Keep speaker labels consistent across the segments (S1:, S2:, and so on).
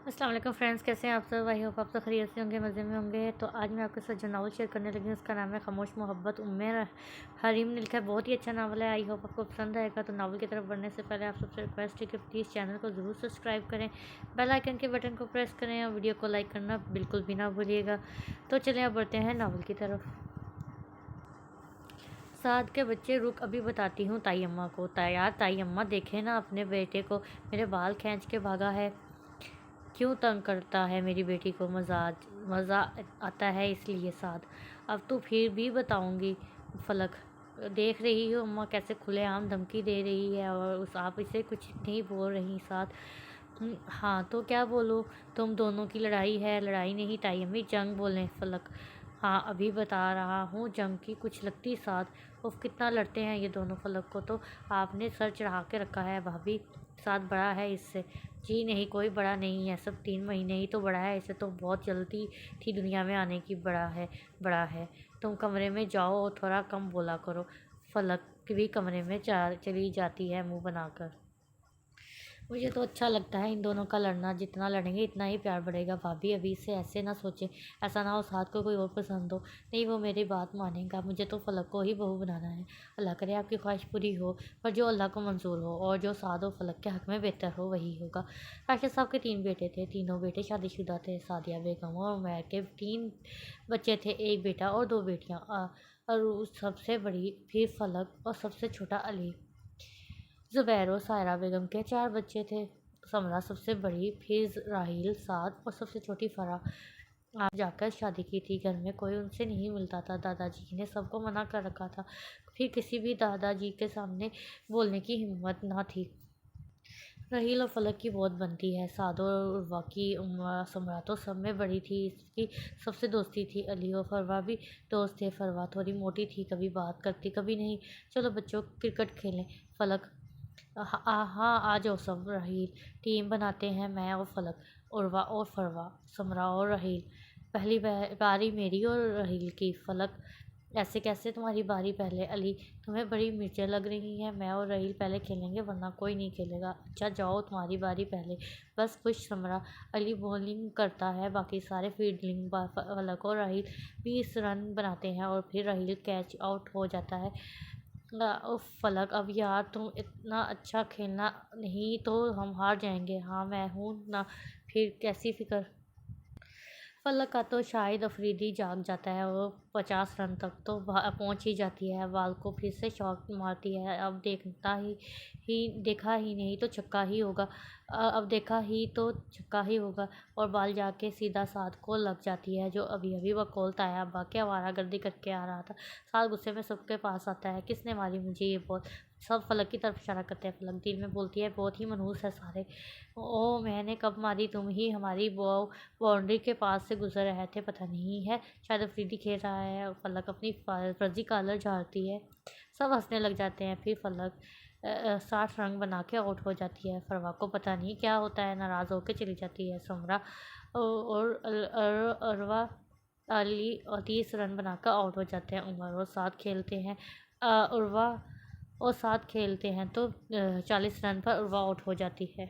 S1: अस्सलाम वालेकुम फ्रेंड्स, कैसे हैं आप सब। आई होप आप सब खैरियत से होंगे, मज़े में होंगे। तो आज मैं आपके साथ जो नावल शेयर करने लगी हूँ उसका नाम है खामोश मोहब्बत। उम्मे हरीम ने लिखा है। बहुत ही अच्छा नावल है। आई होप आपको पसंद आएगा। तो नावल की तरफ बढ़ने से पहले आप सबसे रिक्वेस्ट है कि प्लीज़ चैनल को ज़रूर सब्सक्राइब करें, बेल आइकन के बटन को प्रेस करें और वीडियो को लाइक करना बिल्कुल भी ना भूलिएगा। तो चलिए अब बढ़ते हैं नावल की तरफ। साद के बच्चे रुक, अभी बताती हूँ ताई अम्मा को। यार ताई अम्मा, देखे ना अपने बेटे को, मेरे बाल खींच के भागा है। क्यों तंग करता है मेरी बेटी को, मज़ा आता है इसलिए। साथ अब तो फिर भी बताऊंगी। फलक, देख रही हो अम्मा कैसे खुलेआम धमकी दे रही है और उस आप इसे कुछ नहीं बोल रही। साथ हाँ तो क्या बोलो, तुम दोनों की लड़ाई है। लड़ाई नहीं ताई अम्मी, जंग बोलें। फलक, हाँ अभी बता रहा हूँ जंग की कुछ लगती। साथ उफ कितना लड़ते हैं ये दोनों। फलक को तो आपने सर चढ़ा के रखा है भाभी। साथ बड़ा है इससे। जी नहीं, कोई बड़ा नहीं है, सब 3 महीने ही तो बड़ा है। इसे तो बहुत जल्दी थी दुनिया में आने की। बड़ा है। तुम कमरे में जाओ और थोड़ा कम बोला करो। फलक भी कमरे में चली जाती है मुंह बनाकर। मुझे तो अच्छा लगता है इन दोनों का लड़ना। जितना लड़ेंगे इतना ही प्यार बढ़ेगा भाभी। अभी से ऐसे ना सोचें, ऐसा ना हो साथ को कोई और पसंद हो। नहीं, वो मेरी बात मानेगा। मुझे तो फलक को ही बहू बनाना है। अल्लाह करे आपकी ख्वाहिश पूरी हो, पर जो अल्लाह को मंजूर हो और जो साद और फलक के हक में बेहतर हो वही होगा। राशिद साहब के 3 बेटे थे। तीनों बेटे शादीशुदा थे। सादिया बेगम और उमैर के 3 बच्चे थे, एक बेटा और 2 बेटियाँ। और सबसे बड़ी फिर फलक और सबसे छोटा अली। ज़ुबैर और सायरा बेगम के 4 बच्चे थे। समरा सबसे बड़ी, फिर राहील, साद और सबसे छोटी फराह। आप जाकर शादी की थी। घर में कोई उनसे नहीं मिलता था। दादाजी ने सबको मना कर रखा था। फिर किसी भी दादाजी के सामने बोलने की हिम्मत ना थी। राहील और फलक की बहुत बनती है। साद और उर्वा की समरा तो सब में बड़ी थी। इसकी सबसे दोस्ती थी। अली और फरवा भी दोस्त थे। फरवा थोड़ी मोटी थी, कभी बात करती कभी नहीं। चलो बच्चों क्रिकेट खेलें। फलक, हाँ आ जाओ सब। राहील, टीम बनाते हैं मैं और फलक, उर्वा और फरवा, समरा और राहील। पहली बारी मेरी और राहील की। फलक, ऐसे कैसे, तुम्हारी बारी पहले। अली, तुम्हें बड़ी मिर्चें लग रही हैं। मैं और राहील पहले खेलेंगे वरना कोई नहीं खेलेगा। अच्छा जाओ, तुम्हारी बारी पहले। बस खुश समरा। अली बॉलिंग करता है, बाकी सारे फील्डिंग। फलक और राहील 20 रन बनाते हैं और फिर राहील कैच आउट हो जाता है। उफ फलक, अब यार तुम इतना अच्छा खेलना नहीं तो हम हार जाएंगे। हाँ मैं हूँ ना, फिर कैसी फिक्र। फलक का तो शाहिद अफरीदी जाग जाता है। वो 50 रन तक तो पहुँच ही जाती है। बाल को फिर से शॉट मारती है। अब देखा ही नहीं तो छक्का ही होगा। अब देखा ही तो छक्का ही होगा और बाल जाके सीधा साद को लग जाती है, जो अभी अभी बकौल तायाबा के आवारागर्दी करके आ रहा था। साद गुस्से में सबके पास आता है। किसने मारी मुझे ये बॉल। सब फलक की तरफ इशारा करते हैं। फलक दिल में बोलती है, बहुत ही मनहूस है सारे। ओ मैंने कब मारी, तुम ही हमारी बाउंड्री के पास से गुजर रहे थे, पता नहीं है। शायद अफरीदी खेल रहा है। फलक अपनी फर्जी कॉलर झाड़ती है। सब हंसने लग जाते हैं। फिर फलक 60 रन बना के आउट हो जाती है। फरवा को पता नहीं क्या होता है, नाराज़ होकर चली जाती है। समरा और अरवा अली और 30 रन बनाकर आउट हो जाते हैं। उमर और साथ खेलते हैं। उर्वा और साथ खेलते हैं तो 40 रन पर उर्वा आउट हो जाती है।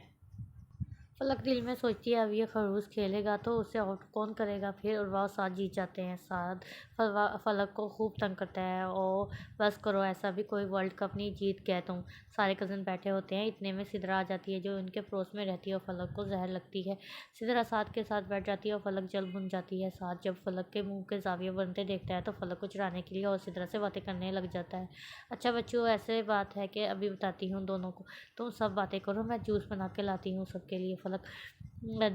S1: फलक दिल में सोचती है, अब ये खरगोश खेलेगा तो उसे आउट कौन करेगा। फिर उर्वा और साथ जीत जाते हैं। साथ फलक को खूब तंग करता है। ओ बस करो, ऐसा भी कोई वर्ल्ड कप नहीं जीत गए तुम। सारे कज़न बैठे होते हैं। इतने में सिदरा आ जाती है, जो उनके पड़ोस में रहती है और फलक को जहर लगती है। सिदरा साथ के साथ बैठ जाती है और फलक जल भुन जाती है। साथ जब फलक के मुंह के जाविये बनते देखता है तो फलक को चुराने के लिए और सिदरा से बातें करने लग जाता है। अच्छा बच्चों, ऐसे बात है कि अभी बताती हूँ दोनों को, तुम सब बातें करो, मैं जूस बना के लाती हूँ सबके लिए। फलक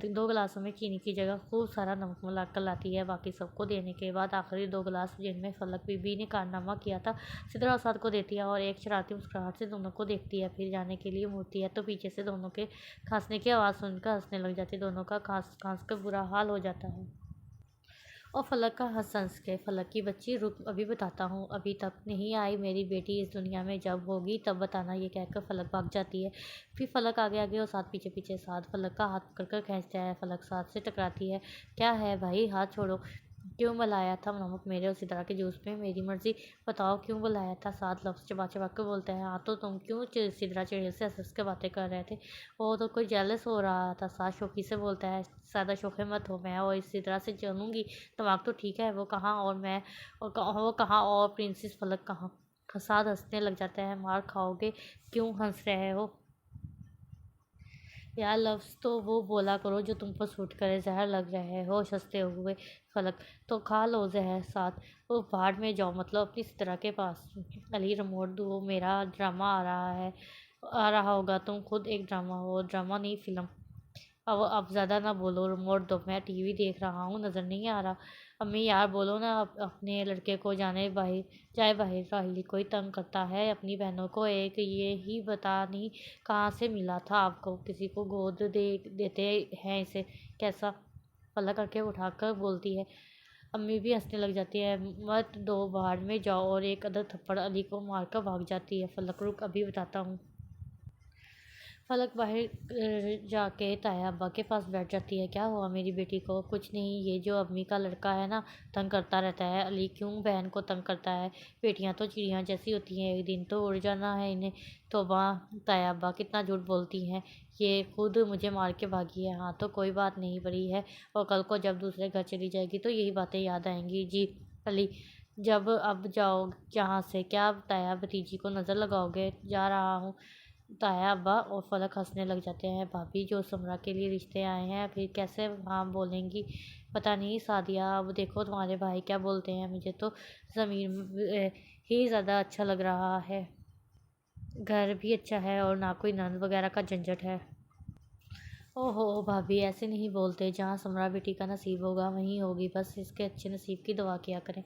S1: 2 गिलासों में चीनी की जगह खूब सारा नमक मिला कर लाती है। बाकी सबको देने के बाद आखिरी 2 गिलास जिनमें फलक बीबी ने कारनामा किया था, सिदरा उसाद को देती है और एक शरारती मुस्कुराहट से दोनों को देखती है। फिर जाने के लिए मुड़ती है तो पीछे से दोनों के खांसने की आवाज़ सुनकर हंसने लग जाती है। दोनों का खांस खांस कर बुरा हाल हो जाता है और फलक का हंस के। फलक की बच्ची, रुक अभी बताता हूँ, अभी तक नहीं आई मेरी बेटी इस दुनिया में, जब होगी तब बताना। ये कहकर फलक भाग जाती है। फिर फलक आगे आगे और साथ पीछे पीछे। साथ फलक का हाथ पकड़ कर खींचता है। फलक साथ से टकराती है। क्या है भाई, हाथ छोड़ो। क्यों बुलाया था नमक मेरे और सिद्रा के जूस में? मेरी मर्जी, बताओ क्यों बुलाया था? 7 लफ्ज़ चबा चबा के बोलते हैं। हाँ तो तुम क्यों सिद्रा चिड़िल से हंस हंस के बातें कर रहे थे? वो तो कोई जेलस हो रहा था। 7 शौकी से बोलता है, ज़्यादा शौक़े मत हो, मैं और इस सिद्रा से चलूँगी। दिमाग तो ठीक है, वो कहाँ और मैं वो कहाँ और प्रिंसेस फलक कहाँ? साथ हंसने लग जाता है। मार खाओगे, क्यों हंस रहे हो? यार लफ्ज़ तो वो बोला करो जो तुम पर सूट करे। ज़हर लग रहे हो हंसते हुए फलक, तो खा लो ज़हर साथ। वो भाड़ में जाओ, मतलब अपनी सिद्रा के पास। अली रिमोट दो, मेरा ड्रामा आ रहा होगा। तुम खुद एक ड्रामा हो, ड्रामा नहीं फिल्म। अब ज़्यादा ना बोलो, रिमोट दो, मैं टीवी देख रहा हूँ, नज़र नहीं आ रहा। अम्मी यार बोलो ना अपने लड़के को जाए बाहर। राहिल कोई तंग करता है अपनी बहनों को। एक ये ही बता नहीं कहाँ से मिला था आपको, किसी को गोद देते हैं इसे कैसा? पलक करके उठाकर बोलती है। अम्मी भी हंसने लग जाती है। मत दो, बाहर में जाओ, और एक अदर थप्पड़ अली को मारकर भाग जाती है। फलक रुक, अभी बताता हूँ। फलक बाहर जाके ताया अब्बा के पास बैठ जाती है। क्या हुआ मेरी बेटी को? कुछ नहीं, ये जो अम्मी का लड़का है ना, तंग करता रहता है। अली क्यों बहन को तंग करता है? बेटियां तो चिड़ियाँ जैसी होती हैं, एक दिन तो उड़ जाना है इन्हें। तो वाह ताया अब्बा कितना झूठ बोलती हैं, ये खुद मुझे मार के भागी है। हाँ तो कोई बात नहीं बड़ी है, और कल को जब दूसरे घर चली जाएगी तो यही बातें याद आएंगी। जी अली, जब अब जाओ यहाँ से, क्या ताया भतीजी को नज़र लगाओगे? जा रहा हूँ। ताया अब्बा और फलक हंसने लग जाते हैं। भाभी जो समरा के लिए रिश्ते आए हैं, फिर कैसे हाँ बोलेंगी? पता नहीं सादिया, अब देखो तुम्हारे भाई क्या बोलते हैं। मुझे तो ज़मीन ही ज़्यादा अच्छा लग रहा है। घर भी अच्छा है और ना कोई नंद वगैरह का झंझट है। ओहो भाभी ऐसे नहीं बोलते, जहाँ समरा बेटी का नसीब होगा वहीं होगी, बस इसके अच्छे नसीब की दुआ किया करें।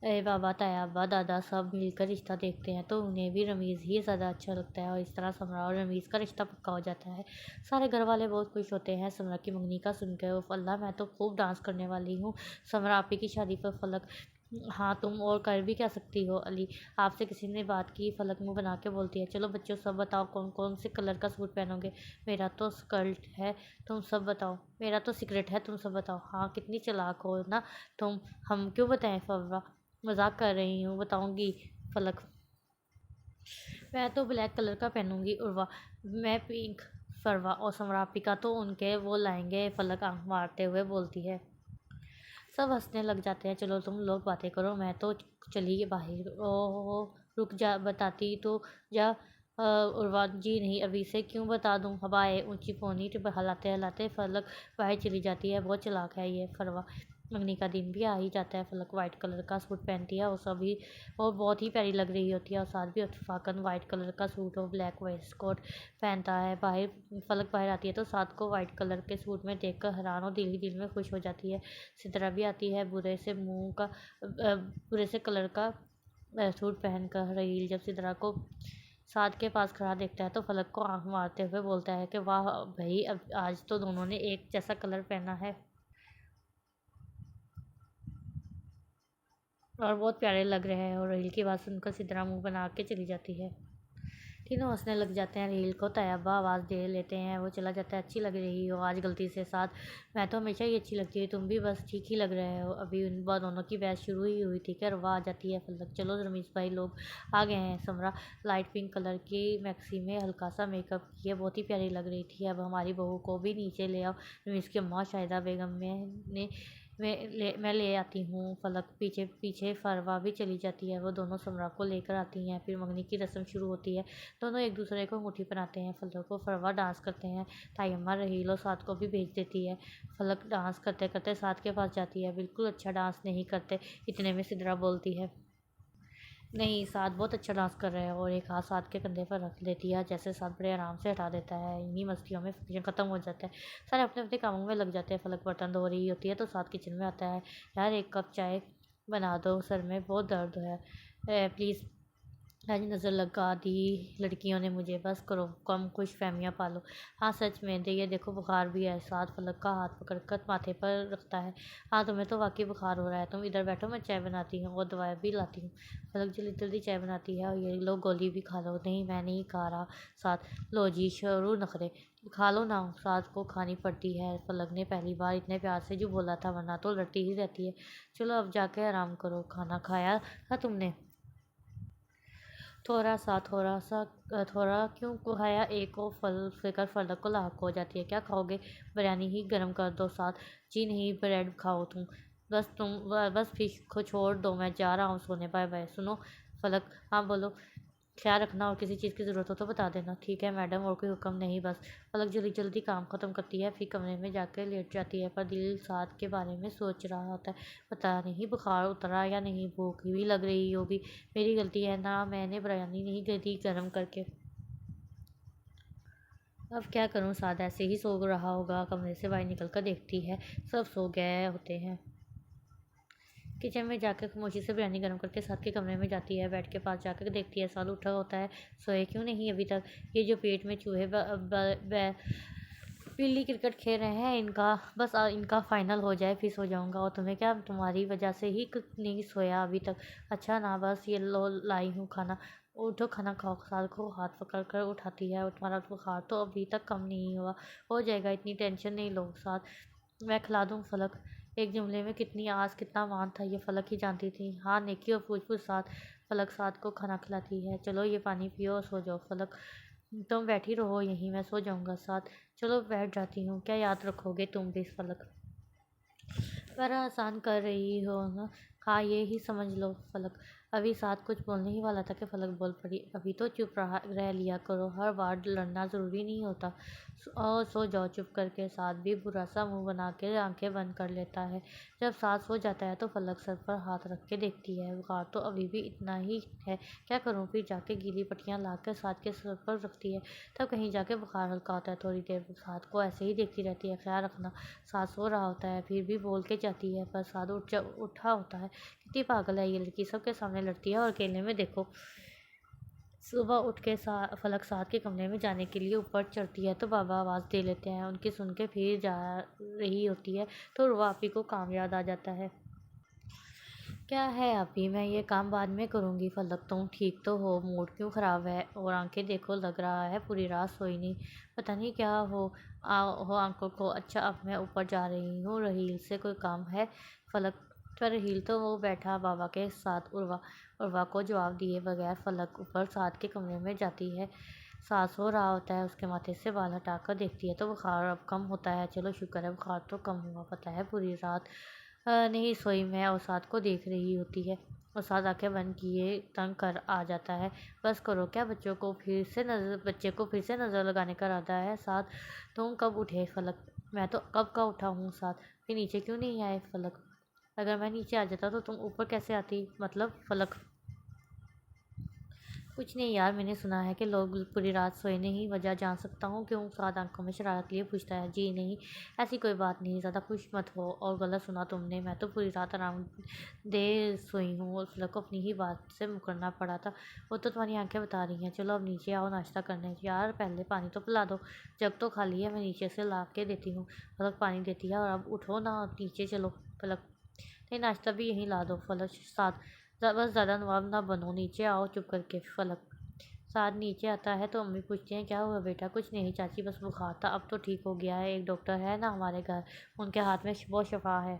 S1: अरे बाबा ताया अब्बा दादा सब मिलकर रिश्ता देखते हैं तो उन्हें भी रमीज़ ही ज़्यादा अच्छा लगता है, और इस तरह समरा और रमीज़ का रिश्ता पक्का हो जाता है। सारे घर वाले बहुत खुश होते हैं समरा की मंगनी का सुनकर। उफ अल्लाह, मैं तो खूब डांस करने वाली हूँ समरा आपी की शादी पर। फलक, हाँ तुम और कर भी क्या सकती हो? अली, आपसे किसी ने बात की? फलक मुँह बना के बोलती है। चलो बच्चों सब बताओ कौन कौन से कलर का सूट पहनोगे? मेरा तो स्कर्ट है, तुम सब बताओ। मेरा तो सिगरेट है, तुम सब बताओ। हाँ कितनी चालाक हो ना तुम, हम क्यों बताएं? फव्वा, मजाक कर रही हूँ, बताऊंगी। फलक, मैं तो ब्लैक कलर का पहनूंगी। उर्वा, मैं पिंक। फरवा और समरापी का तो उनके वो लाएंगे। फलक आंख मारते हुए बोलती है। सब हंसने लग जाते हैं। चलो तुम लोग बातें करो, मैं तो चली बाहर। ओह रुक जा, बताती तो जा। उर्वा, जी नहीं, अभी से क्यों बता दूँ? हवाएं ऊंची पौनी हिलाते हिलाते फलक बाहर चली जाती है। बहुत चालाक है ये फरवा। मंगनी का दिन भी आ ही जाता है। फलक वाइट कलर का सूट पहनती है और सभी वो बहुत ही प्यारी लग रही होती है, और साथ भी इत्तेफाकन वाइट कलर का सूट और ब्लैक वेस्ट कोट पहनता है। फलक बाहर आती है तो साथ को वाइट कलर के सूट में देखकर हैरान और दिल ही दिल में खुश हो जाती है। सितारा भी आती है बुरे से कलर का सूट पहनकर। रहील जब सितारा को साथ के पास खड़ा देखता है तो फलक को आंख मारते हुए बोलता है कि वाह भाई, अब आज तो दोनों ने एक जैसा कलर पहना है और बहुत प्यारे लग रहे हैं। और रहील की बात सुनकर सितारा मुंह बना के चली जाती है। तीनों हंसने लग जाते हैं। रील को तैयबा आवाज़ दे लेते हैं। वो चला जाता है। अच्छी लग रही हो आज गलती से साथ, मैं तो हमेशा ही अच्छी लगती है, तुम भी बस ठीक ही लग रहे हो। अभी उन बाद दोनों की बहस शुरू ही हुई थी कि रवा आ जाती है। फलक, चलो रमीश भाई लोग आ गए हैं। समरा लाइट पिंक कलर की मैक्सी में हल्का सा मेकअप किया, बहुत ही प्यारी लग रही थी। अब हमारी बहू को भी नीचे ले आओ। रमीश की अम्मा शाहिदा बेगम ने मैं ले आती हूँ। फलक पीछे पीछे फरवा भी चली जाती है। वो दोनों समरा को लेकर आती हैं। फिर मंगनी की रस्म शुरू होती है। दोनों एक दूसरे को अंगूठी पहनाते हैं। फलक को फरवा डांस करते हैं। तायम्मा रहील और साथ को भी भेज देती है। फलक डांस करते करते साथ के पास जाती है। बिल्कुल अच्छा डांस नहीं करते। इतने में सिद्रा बोलती है, नहीं साथ बहुत अच्छा डांस कर रहे हैं, और एक हाथ साथ के कंधे पर रख लेती है, जैसे साथ बड़े आराम से हटा देता है। इन्हीं मस्तियों में फंक्शन ख़त्म हो जाता है। सारे अपने अपने कामों में लग जाते हैं। फलक बर्तन धो रही होती है तो साथ किचन में आता है। यार एक कप चाय बना दो, सर में बहुत दर्द है, प्लीज़। आज नज़र लगा दी लड़कियों ने मुझे, बस करो, कम खुश फहमियाँ पालो। हाँ सच में ये देखो बुखार भी है। साथ फलक का हाथ पकड़कर माथे पर रखता है। हाँ तुम्हें तो वाकई बुखार हो रहा है, तुम इधर बैठो, मैं चाय बनाती हूँ और दवाई भी लाती हूँ। फलक जल्दी जल्दी चाय बनाती है और ये लो गोली भी खा लो। नहीं मैं नहीं खा रहा। साथ लो जी शुरू नखरे, खा लो ना। साथ को खानी पड़ती है। फलक ने पहली बार इतने प्यार से जो बोला था, वरना तो लड़ती ही रहती है। चलो अब जाके आराम करो। खाना खाया था तुमने? थोड़ा क्यों खाया? एक और फल फिकर फलक को लाक हो जाती है। क्या खाओगे? बिरयानी ही गर्म कर दो। साथ जी नहीं, ब्रेड खाओ तुम। बस फिश को छोड़ दो, मैं जा रहा हूँ सोने। Bye bye. सुनो फलक, हाँ बोलो। ख्याल रखना और किसी चीज़ की ज़रूरत हो तो बता देना। ठीक है मैडम, और कोई हुक्म नहीं बस। पलक जल्दी जल्दी काम ख़त्म करती है, फिर कमरे में जाकर लेट जाती है, पर दिल साथ के बारे में सोच रहा होता है। पता नहीं बुखार उतरा या नहीं, भूख भी लग रही होगी। मेरी गलती है ना, मैंने बिरयानी नहीं दी गर्म करके। अब क्या करूं? साद ऐसे ही सो रहा होगा। कमरे से बाहर निकल कर देखती है, सब सो गए होते हैं। किचन में जाकर खामोशी से बिरयानी गर्म करके साथ के कमरे में जाती है। बेड के पास जाकर देखती है साल उठा होता है। सोए क्यों नहीं अभी तक? ये जो पेट में चूहे बिल्ली क्रिकेट खेल रहे हैं, इनका बस इनका फाइनल हो जाए फिर सो जाऊंगा। और तुम्हें क्या, तुम्हारी वजह से ही नहीं सोया अभी तक? अच्छा ना, बस ये लो लाई हूँ खाना। उठो खाना खाओ। साल को हाथ पकड़ कर उठाती है। तुम्हारा बुखार तो अभी तक कम नहीं हुआ, हो जाएगा, इतनी टेंशन नहीं लो। साथ मैं खिला दूँ फलक? एक जुमले में कितनी आस कितना मान था, ये फलक ही जानती थी। हाँ नेकी और पूछ पूछ साथ। फलक साथ को खाना खिलाती है। चलो ये पानी पियो और सो जाओ। फलक तुम बैठी रहो यहीं, मैं सो जाऊंगा। साथ चलो बैठ जाती हूँ, क्या याद रखोगे तुम भी? फलक पर आसान कर रही हो ना। हाँ ये ही समझ लो। फलक अभी साथ कुछ बोलने ही वाला था कि फलक बोल पड़ी। अभी तो चुप रह लिया करो, हर बार लड़ना ज़रूरी नहीं होता। और सो जाओ चुप करके। साथ भी बुरा सा मुंह बना के आंखें बंद कर लेता है। जब साथ सो जाता है तो फलक सर पर हाथ रख के देखती है। बुखार तो अभी भी इतना ही है, क्या करूँ? फिर जाके गीली पट्टियाँ ला कर साथ के सर पर रखती है। तब कहीं जाके बुखार हल्का होता है। थोड़ी देर साथ को ऐसे ही देखती रहती है। ख्याल रखना। साथ सो रहा होता है, फिर भी बोल के जाती है, पर साथ उठा होता है। कितनी पागल है ये लड़की, सबके सामने लड़ती है और अकेले में देखो। सुबह उठ के फलक साथ के कमरे में जाने के लिए ऊपर चढ़ती है तो बाबा आवाज़ दे लेते हैं। उनकी सुन के फिर जा रही होती है तो रुआफी को काम याद आ जाता है। क्या है अभी, मैं ये काम बाद में करूँगी। फलक तुम ठीक तो हो? मूड क्यों ख़राब है? और आंखें देखो, लग रहा है पूरी रात सोई नहीं। पता नहीं क्या हो आंखों को। अच्छा अब मैं ऊपर जा रही हूँ, रहील से कोई काम है? फलक पर रहील तो वो बैठा बाबा के साथ। उर्वा को जवाब दिए बगैर फलक ऊपर साथ के कमरे में जाती है। सांस हो रहा होता है, उसके माथे से बाल हटाकर देखती है तो बुखार अब कम होता है। चलो शुक्र है बुखार तो कम हुआ। पता है पूरी रात नहीं सोई मैं। और साथ को देख रही होती है और साथ आंखें बंद किए तंग कर आ जाता है। बस करो, क्या बच्चे को फिर से नज़र लगाने का इरादा है? साथ तुम कब उठे? फलक मैं तो कब का उठा हूँ। साथ फिर नीचे क्यों नहीं आए? फलक अगर मैं नीचे आ जाता तो तुम ऊपर कैसे आती? मतलब फलक कुछ नहीं यार, मैंने सुना है कि लोग पूरी रात सोए नहीं, वजह जान सकता हूँ क्यों? साद आंखों में शरारत लिए पूछता है। जी नहीं, ऐसी कोई बात नहीं, ज़्यादा खुश मत हो। और गलत सुना तुमने, मैं तो पूरी रात आराम दे सोई हूँ। और फलक को अपनी ही बात से मुकरना पड़ा था। वो तो तुम्हारी आंखें बता रही हैं। चलो अब नीचे आओ नाश्ता करने। यार पहले पानी तो पिला दो, जग तो खाली है, मैं नीचे से ला के देती हूँ। फलक पानी देती है। और अब उठो ना, नीचे चलो। फलक नहीं, नाश्ता भी यहीं ला दो। फलक साथ बस ज़्यादा नवाब ना बनो, नीचे आओ चुप करके। फलक साथ नीचे आता है तो अम्मी पूछती हैं क्या हुआ बेटा? कुछ नहीं चाची, बस बुखार था, अब तो ठीक हो गया है। एक डॉक्टर है ना हमारे घर, उनके हाथ में बहुत शफा है।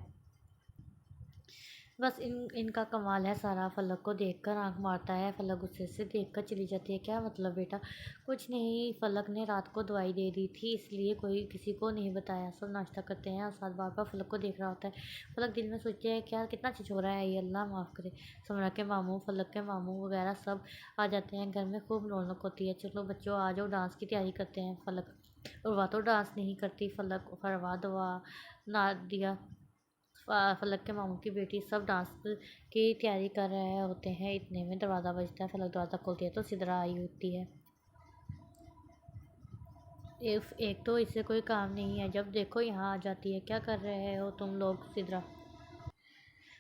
S1: बस इनका कमाल है सारा। फलक को देखकर आंख मारता है। फलक गुस्से से देखकर चली जाती है। क्या मतलब बेटा? कुछ नहीं, फलक ने रात को दवाई दे दी थी, इसलिए कोई किसी को नहीं बताया। सब नाश्ता करते हैं और साथ बार बार फलक को देख रहा होता है। फलक दिल में सोचती है क्या कितना छिछोरा है ये, अल्लाह माफ़ करे। समरा के मामू, फलक के मामू वगैरह सब आ जाते हैं। घर में खूब रौनक होती है। चलो बच्चों आ जाओ, डांस की तैयारी करते हैं। फलक उर्वा तो डांस नहीं करती। फलक फरवा दवा नादिया फलक के मामू की बेटी सब डांस की तैयारी कर रहे होते हैं। इतने में दरवाज़ा बजता है। फलक दरवाज़ा खोलती है तो सिद्रा आई होती है। एक तो इससे कोई काम नहीं है, जब देखो यहाँ आ जाती है। क्या कर रहे हो तुम लोग? सिद्रा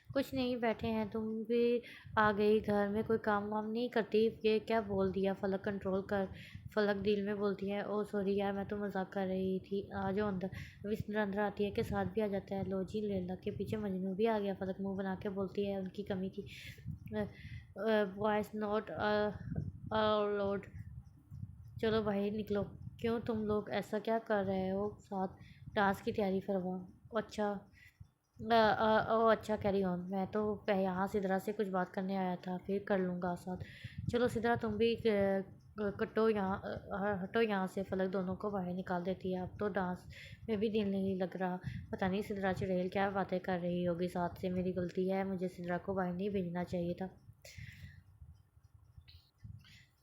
S1: कुछ नहीं, बैठे हैं। तुम भी आ गई घर में, कोई काम वाम नहीं करती? ये क्या बोल दिया? फलक कंट्रोल कर। फलक दिल में बोलती है, ओ सॉरी यार, मैं तो मजाक कर रही थी, आ जाओ अंदर। विस्मर अंदर आती है, के साथ भी आ जाता है। लो जी, लैला के पीछे मजनू भी आ गया। फलक मुंह बना के बोलती है, उनकी कमी थी। Voice not allowed. चलो भाई निकलो। क्यों, तुम लोग ऐसा क्या कर रहे हो साथ? डांस की तैयारी करवाओ। अच्छा। ओह अच्छा, कैरी ऑन। मैं तो यहाँ सिदरा से कुछ बात करने आया था, फिर कर लूँगा साथ। चलो सिदरा, तुम भी कटो यहाँ, हटो यहाँ से। फलक दोनों को बाहर निकाल देती है। अब तो डांस में भी दिल नहीं लग रहा। पता नहीं सिदरा चुड़ैल क्या बातें कर रही होगी साथ से। मेरी गलती है, मुझे सिदरा को बाहर नहीं भेजना चाहिए था।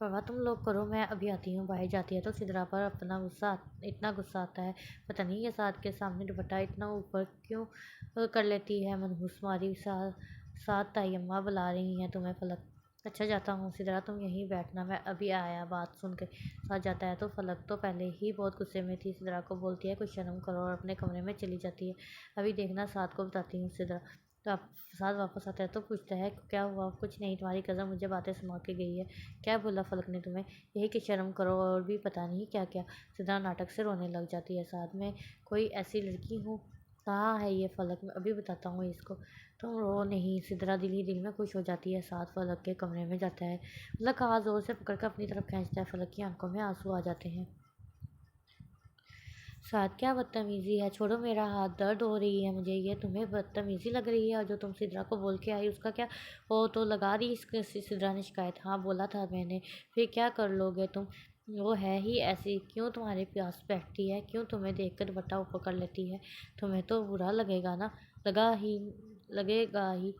S1: बाबा तुम लोग करो, मैं अभी आती हूँ। बाहर जाती है तो सिदरा पर अपना इतना गुस्सा आता है। पता नहीं ये साथ के सामने दुपट्टा इतना ऊपर क्यों कर लेती है। मनहूस मारी साथ ताई अम्मा बुला रही हैं तुम्हें। फलक अच्छा, जाता हूँ। सिदरा तुम यहीं बैठना, मैं अभी आया। बात सुन के साथ जाता है तो फलक तो पहले ही बहुत गुस्से में थी। सिदरा को बोलती है कुछ शर्म करो, और अपने कमरे में चली जाती है। अभी देखना, साथ को बताती हूँ। सिदरा तो आप साथ वापस आता है तो पूछता है क्या हुआ? कुछ नहीं, तुम्हारी कज़न मुझे बातें सुना के गई है। क्या बोला फलक ने तुम्हें? यही कि शर्म करो, और भी पता नहीं क्या क्या। सिद्रा नाटक से रोने लग जाती है। साथ में कोई ऐसी लड़की हूँ? कहाँ है ये फलक? मैं अभी बताता हूँ इसको। तुम रो नहीं। सिद्रा दिल ही दिल में खुश हो जाती है। साथ फलक के कमरे में जाता है। फलक हाथ जोर से पकड़ कर अपनी तरफ खींचता है। फलक की आंखों में आंसू आ जाते हैं। साथ क्या बदतमीज़ी है? छोड़ो मेरा हाथ, दर्द हो रही है मुझे। ये तुम्हें बदतमीज़ी लग रही है? और जो तुम सिद्रा को बोल के आई उसका क्या? वो तो लगा दी इसके सिद्रा ने शिकायत। हाँ बोला था मैंने। फिर क्या कर लोगे तुम? वो है ही ऐसी। क्यों तुम्हारे पास बैठती है? क्यों तुम्हें देख कर दुपट्टा ऊपर कर लेती है? तुम्हें तो बुरा लगेगा ना। लगा ही लगेगा ही।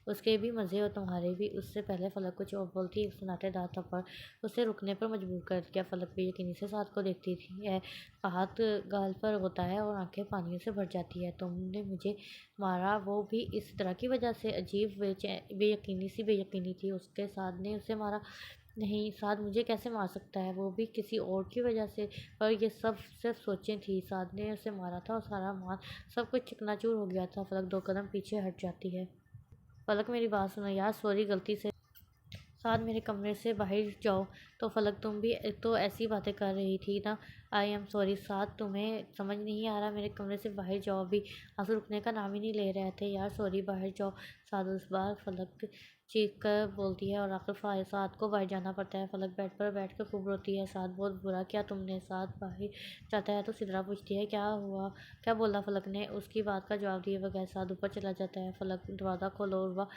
S1: उसके भी मज़े और तुम्हारे भी। उससे पहले फलक कुछ और बोलती, एक सुनाटे दांत थप्पड़ उसे रुकने पर मजबूर कर दिया। फलक बेयकीनी से साथ को देखती थी। यह हाथ गाल पर होता है और आंखें पानियों से भर जाती है। तुमने मुझे मारा, वो भी इस तरह की वजह से? अजीब बेयकीनी थी। उसके साथ ने उसे मारा? नहीं, साथ मुझे कैसे मार सकता है, वो भी किसी और की वजह से? पर ये सब सिर्फ सोचें थी। साथ ने उसे मारा था और सारा मान सब कुछ चकनाचूर हो गया था। फलक 2 कदम पीछे हट जाती है। फलक मेरी बात सुनो यार, सॉरी गलती से। साथ मेरे कमरे से बाहर जाओ। तो फलक तुम भी तो ऐसी बातें कर रही थी ना। I am sorry. साथ तुम्हें समझ नहीं आ रहा? मेरे कमरे से बाहर जाओ अभी। आंसू रुकने का नाम ही नहीं ले रहे थे यार। सॉरी, बाहर जाओ। साथ उस बार फलक चीख कर बोलती है और आखिर साथ को बाहर जाना पड़ता है। फलक बेड पर बैठ कर खूब रोती है। साथ बहुत बुरा किया तुमने। साथ बाहर जाता है तो सिदरा पूछती है क्या हुआ? क्या बोला फलक ने? उसकी बात का जवाब दिए बगैर साथ ऊपर चला जाता है। फलक दरवाज़ा खोलो। और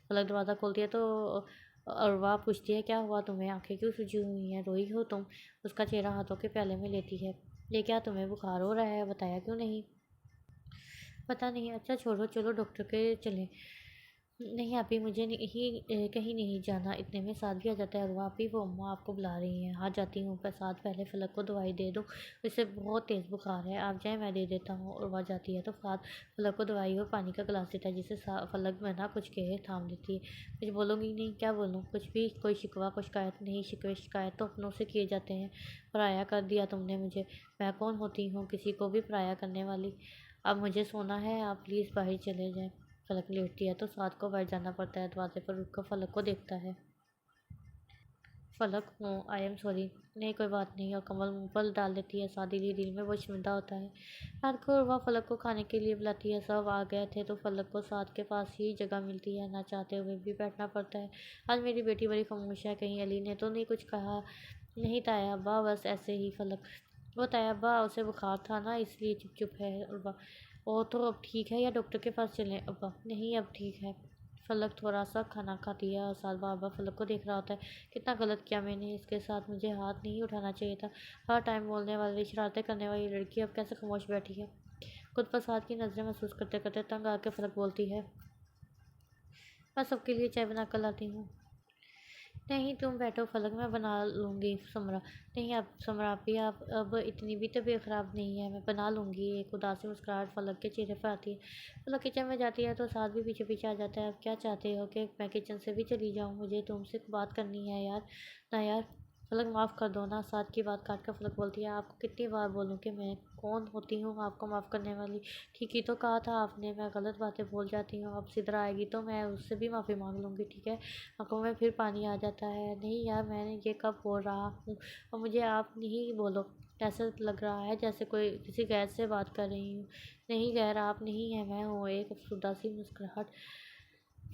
S1: फलक दरवाज़ा खोलती है तो अरवा पूछती है क्या हुआ तुम्हें? आंखें क्यों सूजी हुई हैं? रोई हो तुम? उसका चेहरा हाथों के प्याले में लेती है। ये क्या, तुम्हें बुखार हो रहा है? बताया क्यों नहीं? पता नहीं। अच्छा छोड़ो, चलो डॉक्टर के चलें। नहीं आपी, मुझे कहीं नहीं जाना। इतने में साथ भी आ जाता है। और आपी, वो अम्मा आपको बुला रही हैं। हाँ जाती हूँ, पर साथ पहले फलक को दवाई दे दो। इसे बहुत तेज़ बुखार है। आप जाए, मैं दे देता हूँ। और वह जाती है तो साथ फलक को दवाई और पानी का गिलास देता है, जिसे फलक बिना कुछ कहे थाम देती है। कुछ बोलूँगी नहीं? क्या बोलूँ? कुछ भी? कोई शिकवा कोई शिकायत नहीं? शिकवे शिकायत तो अपनों से किए जाते हैं। पराया कर दिया तुमने मुझे। मैं कौन होती हूँ किसी को भी पराया करने वाली? अब मुझे सोना है, आप प्लीज़ बाहर चले जाएं। फलक लेटती है तो साथ को बैठ जाना पड़ता है। दरवाजे पर रुककर फलक को देखता है। फलक, नो आई एम सॉरी। नहीं कोई बात नहीं। और कमल मुंह पर डाल देती है। साथ दिल में वो शर्मिंदा होता है। रात को वह फलक को खाने के लिए बुलाती है। सब आ गए थे तो फलक को साथ के पास ही जगह मिलती है। ना चाहते हुए भी बैठना पड़ता है। आज मेरी बेटी बड़ी खामोश है। कहीं अली ने तो नहीं कुछ कहा? नहीं ताया अब्बा, बस ऐसे ही। फलक, वो ताया अब्बा, उसे बुखार था ना इसलिए चुप चुप है। अब्बा, वो तो अब ठीक है या डॉक्टर के पास चलें? अब्बा, नहीं अब ठीक है। फलक थोड़ा सा खाना खाती है और साथ बार बार फलक को देख रहा होता है। कितना गलत किया मैंने इसके साथ। मुझे हाथ नहीं उठाना चाहिए था। हर टाइम बोलने वाली, शरारतें करने वाली लड़की अब कैसे खामोश बैठी है। खुद पर साथ की नज़रें महसूस करते करते तंग आके फलक बोलती है, मैं सबके लिए चाय बना कर लाती हूँ। नहीं तुम बैठो फलक, मैं बना लूँगी समरा। नहीं अब समरा भी, आप अब इतनी भी तबीयत ख़राब नहीं है, मैं बना लूँगी। एक उदासी मुस्कुराहट फलक के चेहरे पर आती है। फलक किचन में जाती है तो साथ भी पीछे पीछे आ जाता है। अब क्या चाहते हो कि मैं किचन से भी चली जाऊँ? मुझे तुमसे बात करनी है यार। ना यार, फलक माफ़ कर दो ना। साद की बात काट कर फलक बोलती है, आपको कितनी बार बोलूं कि मैं कौन होती हूँ आपको माफ़ करने वाली। ठीक ही तो कहा था आपने, मैं गलत बातें बोल जाती हूँ। अब सिद्रा आएगी तो मैं उससे भी माफ़ी मांग लूँगी, ठीक है। आंखों में फिर पानी आ जाता है। नहीं यार, मैंने ये कब बोल रहा हूँ। और मुझे आप नहीं बोलो। ऐसा लग रहा है जैसे कोई किसी गैर से बात कर रही हूँ। नहीं गैर आप नहीं है, मैं हूँ। एक अफसरदा सी मुस्कुराहट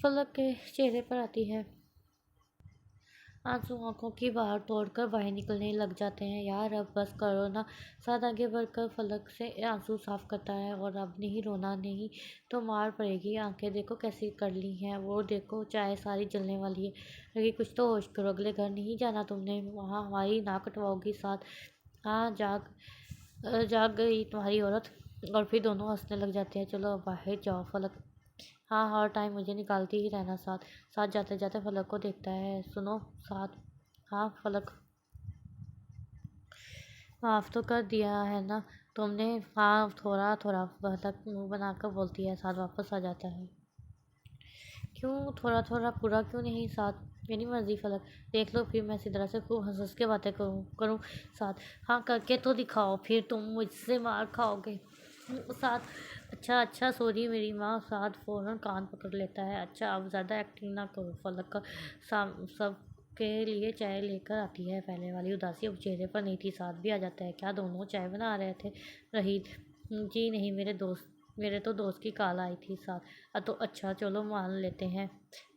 S1: फलक के चेहरे पर आती है। आंसू आंखों की बाहर तोड़कर बाहर निकलने लग जाते हैं। यार अब बस करो ना। साथ आगे बढ़कर फलक से आंसू साफ करता है। और अब नहीं रोना, नहीं तो मार पड़ेगी। आंखें देखो कैसी कर ली हैं, वो देखो चाय सारी जलने वाली है। लगी कुछ तो होश करो, अगले घर नहीं जाना तुमने, वहाँ हमारी नाक कटवाओगी साथ। हाँ जाग गई तुम्हारी औरत। और फिर दोनों हंसने लग जाते हैं। चलो अब बाहर जाओ फलक। हाँ हर टाइम मुझे निकालती ही रहना साथ। साथ जाते जाते फलक को देखता है। सुनो साथ। हाँ फलक, माफ़ तो कर दिया है ना तुमने। हाँ थोड़ा थोड़ा, फलक मुंह बनाकर बोलती है। साथ वापस आ जाता है। क्यों थोड़ा थोड़ा, पूरा क्यों नहीं साथ। मेरी मर्जी फलक। देख लो फिर मैं सिद्रा से खूब हंस हंस के बातें करूँ करूँ साथ। हाँ करके तो दिखाओ, फिर तुम मुझसे मार खाओगे साथ। अच्छा अच्छा सॉरी मेरी माँ। साथ फ़ौरन कान पकड़ लेता है। अच्छा अब ज़्यादा एक्टिंग ना करो फलक का। सब के लिए चाय लेकर आती है। पहले वाली उदासी अब चेहरे पर नहीं थी। साथ भी आ जाता है। क्या दोनों चाय बना रहे थे रहील। जी नहीं, मेरे तो दोस्त की कॉल आई थी साथ। तो अच्छा चलो मान लेते हैं।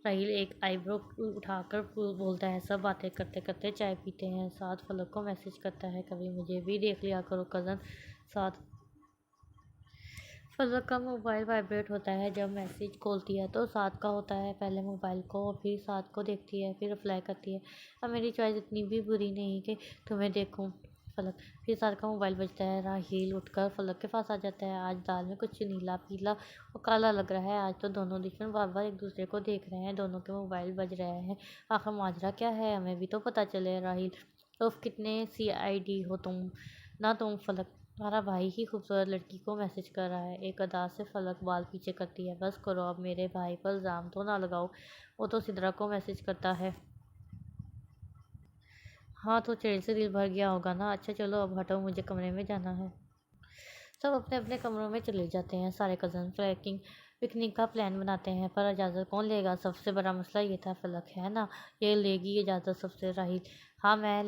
S1: राहिल एक आईब्रो उठाकर बोलता है। सब बातें करते करते चाय पीते हैं। साथ फलक को मैसेज करता है, कभी मुझे भी देख लिया करो कज़न। साथ फलक का मोबाइल वाइब्रेट होता है। जब मैसेज खोलती है तो साथ का होता है। पहले मोबाइल को फिर साथ को देखती है, फिर रिप्लाई करती है। अब मेरी चॉइस इतनी भी बुरी नहीं कि तुम्हें देखूं फलक। फिर साथ का मोबाइल बजता है। राहील उठकर फलक के पास आ जाता है। आज दाल में कुछ नीला पीला और काला लग रहा है। आज तो दोनों दुश्मन बार बार एक दूसरे को देख रहे हैं। दोनों के मोबाइल बज रहे हैं। आखिर माजरा क्या है, हमें भी तो पता चले। राहील, उफ कितने CID हो तुम ना तुम फलक। तुम्हारा भाई ही खूबसूरत लड़की को मैसेज कर रहा है। एक अदा से फलक बाल पीछे करती है। बस करो अब, मेरे भाई पर इल्ज़ाम तो ना लगाओ। वो तो सिद्रा को मैसेज करता है। हाँ तो चिढ़ से दिल भर गया होगा ना। अच्छा चलो अब हटो, मुझे कमरे में जाना है। सब अपने अपने कमरों में चले जाते हैं। सारे कज़न ट्रैकिंग पिकनिक का प्लान बनाते हैं, पर इजाज़त कौन लेगा। सबसे बड़ा मसला ये था फलक है ना, ये लेगी इजाज़त सबसे। राहिल, हाँ मैं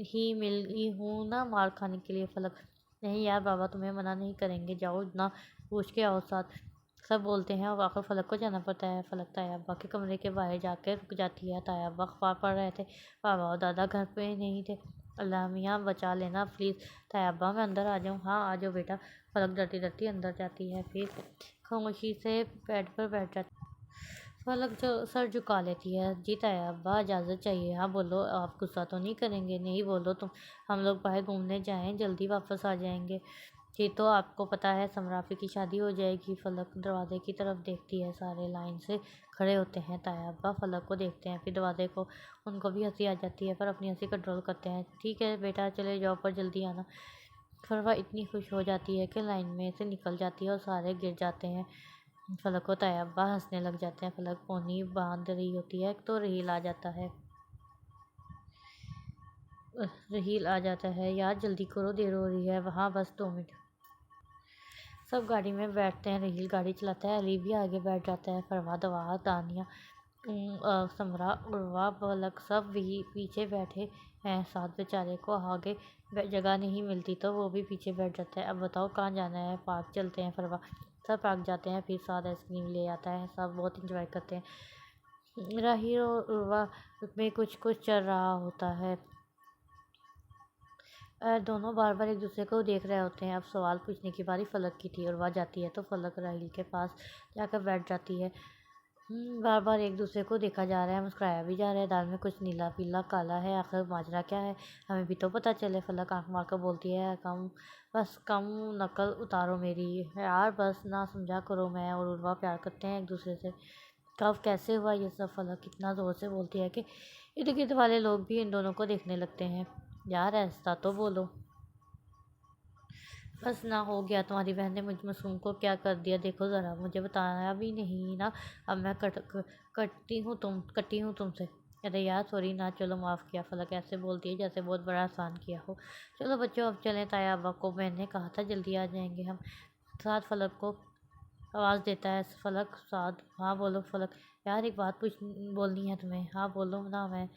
S1: ही मिली हूँ ना मार खाने के लिए फलक। नहीं यार बाबा तुम्हें मना नहीं करेंगे, जाओ ना पूछ के आओ साथ। सब बोलते हैं और आखिर फलक को जाना पड़ता है। फलक तायाबा के कमरे के बाहर जाकर रुक जाती है। तायाबा अखबार पढ़ रहे थे। बाबा और दादा घर पे नहीं थे। अल्लाह मियाँ बचा लेना प्लीज़। तायाबा मैं अंदर आ जाऊँ। हाँ आ जाओ बेटा। फलक डरती डरती अंदर जाती है। फिर खामोशी से बेड पर बैठ जाती। फलक जो सर झुका लेती है। जी तायाबा इजाज़त चाहिए। हाँ बोलो, आप गुस्सा तो नहीं करेंगे। नहीं बोलो तुम, हम लोग बाहर घूमने जाएं, जल्दी वापस आ जाएंगे। ये तो आपको पता है समराफी की शादी हो जाएगी। फलक दरवाजे की तरफ देखती है। सारे लाइन से खड़े होते हैं। तायाबा फलक को देखते हैं, फिर दरवाजे को। उनको भी हंसी आ जाती है, पर अपनी हंसी कंट्रोल करते हैं। ठीक है बेटा चले जाओ, पर जल्दी आना। फरवा इतनी खुश हो जाती है कि लाइन में से निकल जाती है और सारे गिर जाते हैं। फलक को तायाबा हंसने लग जाते हैं। फलक पोनी बांध रही होती है तो रहील आ जाता है। यार जल्दी करो, देर हो रही है। वहाँ बस 2 मिनट। सब गाड़ी में बैठते हैं। रहील गाड़ी चलाता है। अली भी आगे बैठ जाता है। फरवा दवा दानिया समरा उर्वा पलक सब भी पीछे बैठे हैं। साथ बेचारे को आगे जगह नहीं मिलती तो वो भी पीछे बैठ जाता है। अब बताओ कहाँ जाना है। पार्क चलते हैं फरवा। सब पार्क जाते हैं। फिर साथ आइसक्रीम ले आता है। सब बहुत इंजॉय करते हैं। राही और उर्वा में कुछ कुछ चल रहा होता है। दोनों बार बार एक दूसरे को देख रहे होते हैं। अब सवाल पूछने की बारी फलक की थी। उर्वा जाती है तो फलक राहिल के पास जाकर बैठ जाती है। बार बार एक दूसरे को देखा जा रहा है, मुस्कुराया भी जा रहा है। दाल में कुछ नीला पीला काला है। आखिर माजरा क्या है, हमें भी तो पता चले। फलक आंख मारकर बोलती है। कम नकल उतारो मेरी। यार बस ना समझा करो, मैं और उर्वा प्यार करते हैं एक दूसरे से। कब कैसे हुआ ये सब। फलक इतना ज़ोर से बोलती है कि इर्द गिर्द वाले लोग भी इन दोनों को देखने लगते हैं। यार ऐसा तो बोलो। बस ना हो गया, तुम्हारी बहन ने मुझ मासूम को क्या कर दिया देखो ज़रा, मुझे बताया भी नहीं ना। अब मैं कटी हूँ तुमसे। अरे यार सॉरी ना, चलो माफ़ किया। फलक ऐसे बोलती है जैसे बहुत बड़ा एहसान किया हो। चलो बच्चों अब चलें, ताया अब्बा को मैंने कहा था जल्दी आ जाएंगे हम। साथ फलक को आवाज़ देता है। फलक साथ, हाँ बोलो फलक। यार एक बात पूछ बोलनी है तुम्हें। हाँ बोलो ना। मैं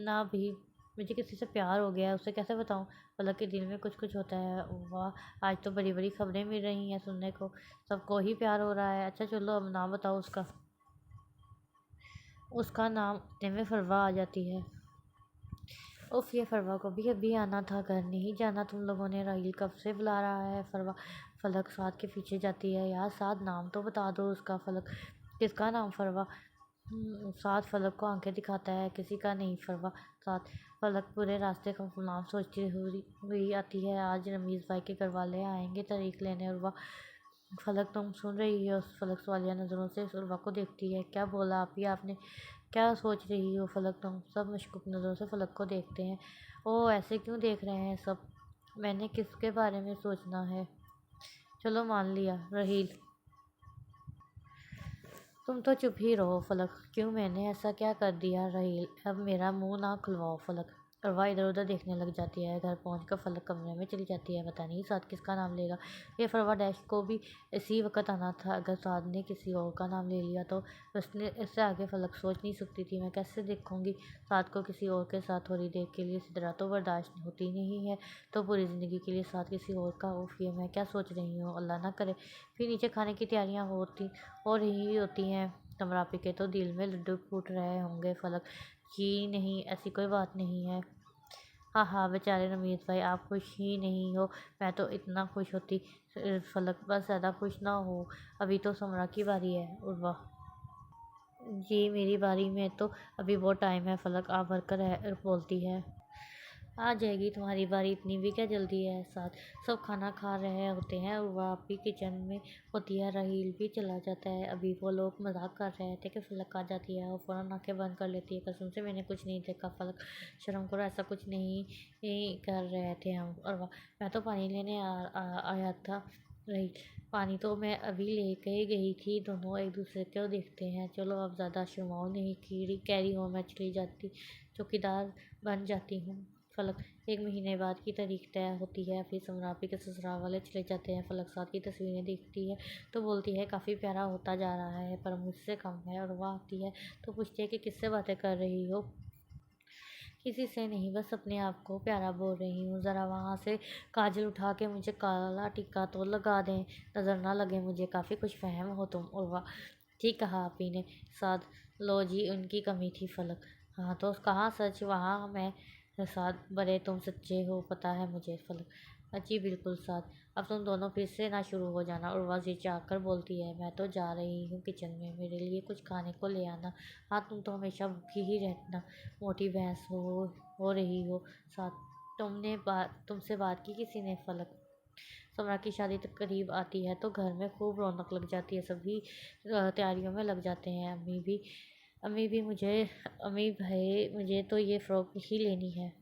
S1: ना भी मुझे किसी से प्यार हो गया है, उसे कैसे बताऊँ। फलक के दिल में कुछ कुछ होता है। वाह, आज तो बड़ी बड़ी खबरें मिल रही हैं सुनने को, सबको ही प्यार हो रहा है। अच्छा चलो अब नाम बताओ उसका। उसका नाम इतने में फरवा आ जाती है। उफ, ये फरवा को भी अभी आना था, घर नहीं जाना तुम लोगों ने। राहील कब से बुला रहा है फरवा। फलक साथ के पीछे जाती है। यार साथ नाम तो बता दो उसका। फलक, किसका नाम फरवा। साथ फलक को आंखें दिखाता है। किसी का नहीं फरवा। साथ फलक पूरे रास्ते का नाम सोचती हुई आती है। आज रमीज़ भाई के घर वाले आएंगे तारीख लेने। और वह फलक तुम सुन रही हो। फलक सवालिया नज़रों से उर्वा को देखती है। क्या बोला आप ही आपने, क्या सोच रही हो फलक तुम। सब मशकूक नज़रों से फलक को देखते हैं। ओ ऐसे क्यों देख रहे हैं सब, मैंने किसके बारे में सोचना है। चलो मान लिया रहील। तुम तो चुप ही रहो फलक। क्यों, मैंने ऐसा क्या कर दिया रहील, अब मेरा मुंह ना खुलवाओ फलक। अरवा इधर उधर देखने लग जाती है। घर पहुंचकर फलक कमरे में चली जाती है। पता नहीं साद किसका नाम लेगा। ये फरवा डैश को भी इसी वक्त आना था। अगर साद ने किसी और का नाम ले लिया तो उसने इससे आगे फलक सोच नहीं सकती थी। मैं कैसे देखूंगी साद को किसी और के साथ थोड़ी देर के लिए। इस तरह तो बर्दाश्त होती नहीं है, तो पूरी ज़िंदगी के लिए साथ किसी और का। उफ, ये मैं क्या सोच रही हूँ, अल्लाह ना करे। फिर नीचे खाने की तैयारियाँ हो रही होती हैं। कमरापी के तो दिल में लड्डू फूट रहे होंगे। फलक, जी नहीं, ऐसी कोई बात नहीं है। हाँ हाँ, बेचारे रमीज भाई, आप खुश ही नहीं हो। मैं तो इतना खुश होती। फलक, बस ज़्यादा खुश ना हो, अभी तो समरा की बारी है। उर्वा, जी मेरी बारी में तो अभी बहुत टाइम है। फलक आप भरकर बोलती है। आ जाएगी तुम्हारी बारी, इतनी भी क्या जल्दी है। साथ सब खाना खा रहे होते हैं और वह भी किचन में होती है। राहील भी चला जाता है। अभी वो लोग मजाक कर रहे थे कि फलक आ जाती है और फ़ौरन आंखें बंद कर लेती है। कसम से मैंने कुछ नहीं देखा फलक, शर्म करो, ऐसा कुछ नहीं कर रहे थे हम। और वाह, मैं तो पानी लेने आया था। रही, पानी तो मैं अभी लेके गई थी। दोनों एक दूसरे को देखते हैं। चलो अब ज़्यादा शर्माओ नहीं, कीड़ी कैरी हो, मैं चली जाती, चौकीदार बन जाती हूँ। फलक, 1 महीने बाद की तारीख तय होती है। फिर समरापी के ससुराल वाले चले जाते हैं। फलक साथ की तस्वीरें देखती है तो बोलती है काफ़ी प्यारा होता जा रहा है, पर मुझसे कम है। और वह आती है तो पूछती है कि किससे बातें कर रही हो। किसी से नहीं, बस अपने आप को प्यारा बोल रही हूँ। ज़रा वहाँ से काजल उठा के मुझे काला टिक्का तो लगा दें, नज़र ना लगे मुझे। काफ़ी कुछ फहम हो तुम। और वाह, ठीक कहा आप ही ने। साथ, लो जी, उनकी कमी थी फलक। हाँ तो कहाँ सच, वहाँ मैं साथ बड़े तुम सच्चे हो, पता है मुझे फलक। जी बिल्कुल साथ, अब तुम दोनों फिर से ना शुरू हो जाना। और वह चाहकर बोलती है। मैं तो जा रही हूँ किचन में, मेरे लिए कुछ खाने को ले आना। हाँ तुम तो हमेशा भूखी ही रहना, मोटी भैंस हो रही हो। साथ, तुमसे बात की किसी ने फलक। समरा की शादी तक करीब आती है तो घर में खूब रौनक लग जाती है। सभी तैयारियों में लग जाते हैं। अम्मी भाई मुझे तो ये फ़्रॉक ही लेनी है।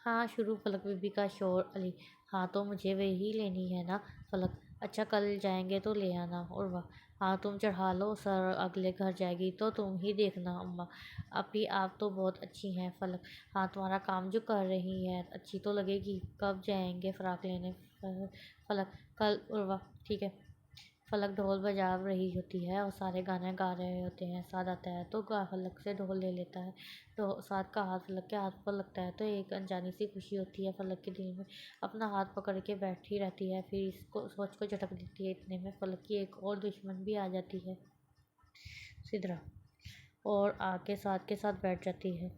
S1: हाँ शुरू, फलक बीबी का शोर। अली, हाँ तो मुझे वही लेनी है ना फलक। अच्छा कल जाएंगे तो ले आना। और वाह, हाँ तुम चढ़ा लो सर, अगले घर जाएगी तो तुम ही देखना अम्मा। अभी आप तो बहुत अच्छी हैं फलक। हाँ तुम्हारा काम जो कर रही है अच्छी तो लगेगी। कब जाएंगे फ़्रॉक लेने फलक। कल। और वाह, ठीक है। फलक ढोल बजा रही होती है और सारे गाने गा रहे होते हैं। साथ आता है तो फलक से ढोल ले लेता है। तो साथ का हाथ फलक के हाथ पर लगता है तो एक अनजानी सी खुशी होती है फलक के दिल में। अपना हाथ पकड़ के बैठी रहती है, फिर इसको सोच को झटक देती है। इतने में फलक की एक और दुश्मन भी आ जाती है, सिद्रा, और आके साथ के साथ बैठ जाती है।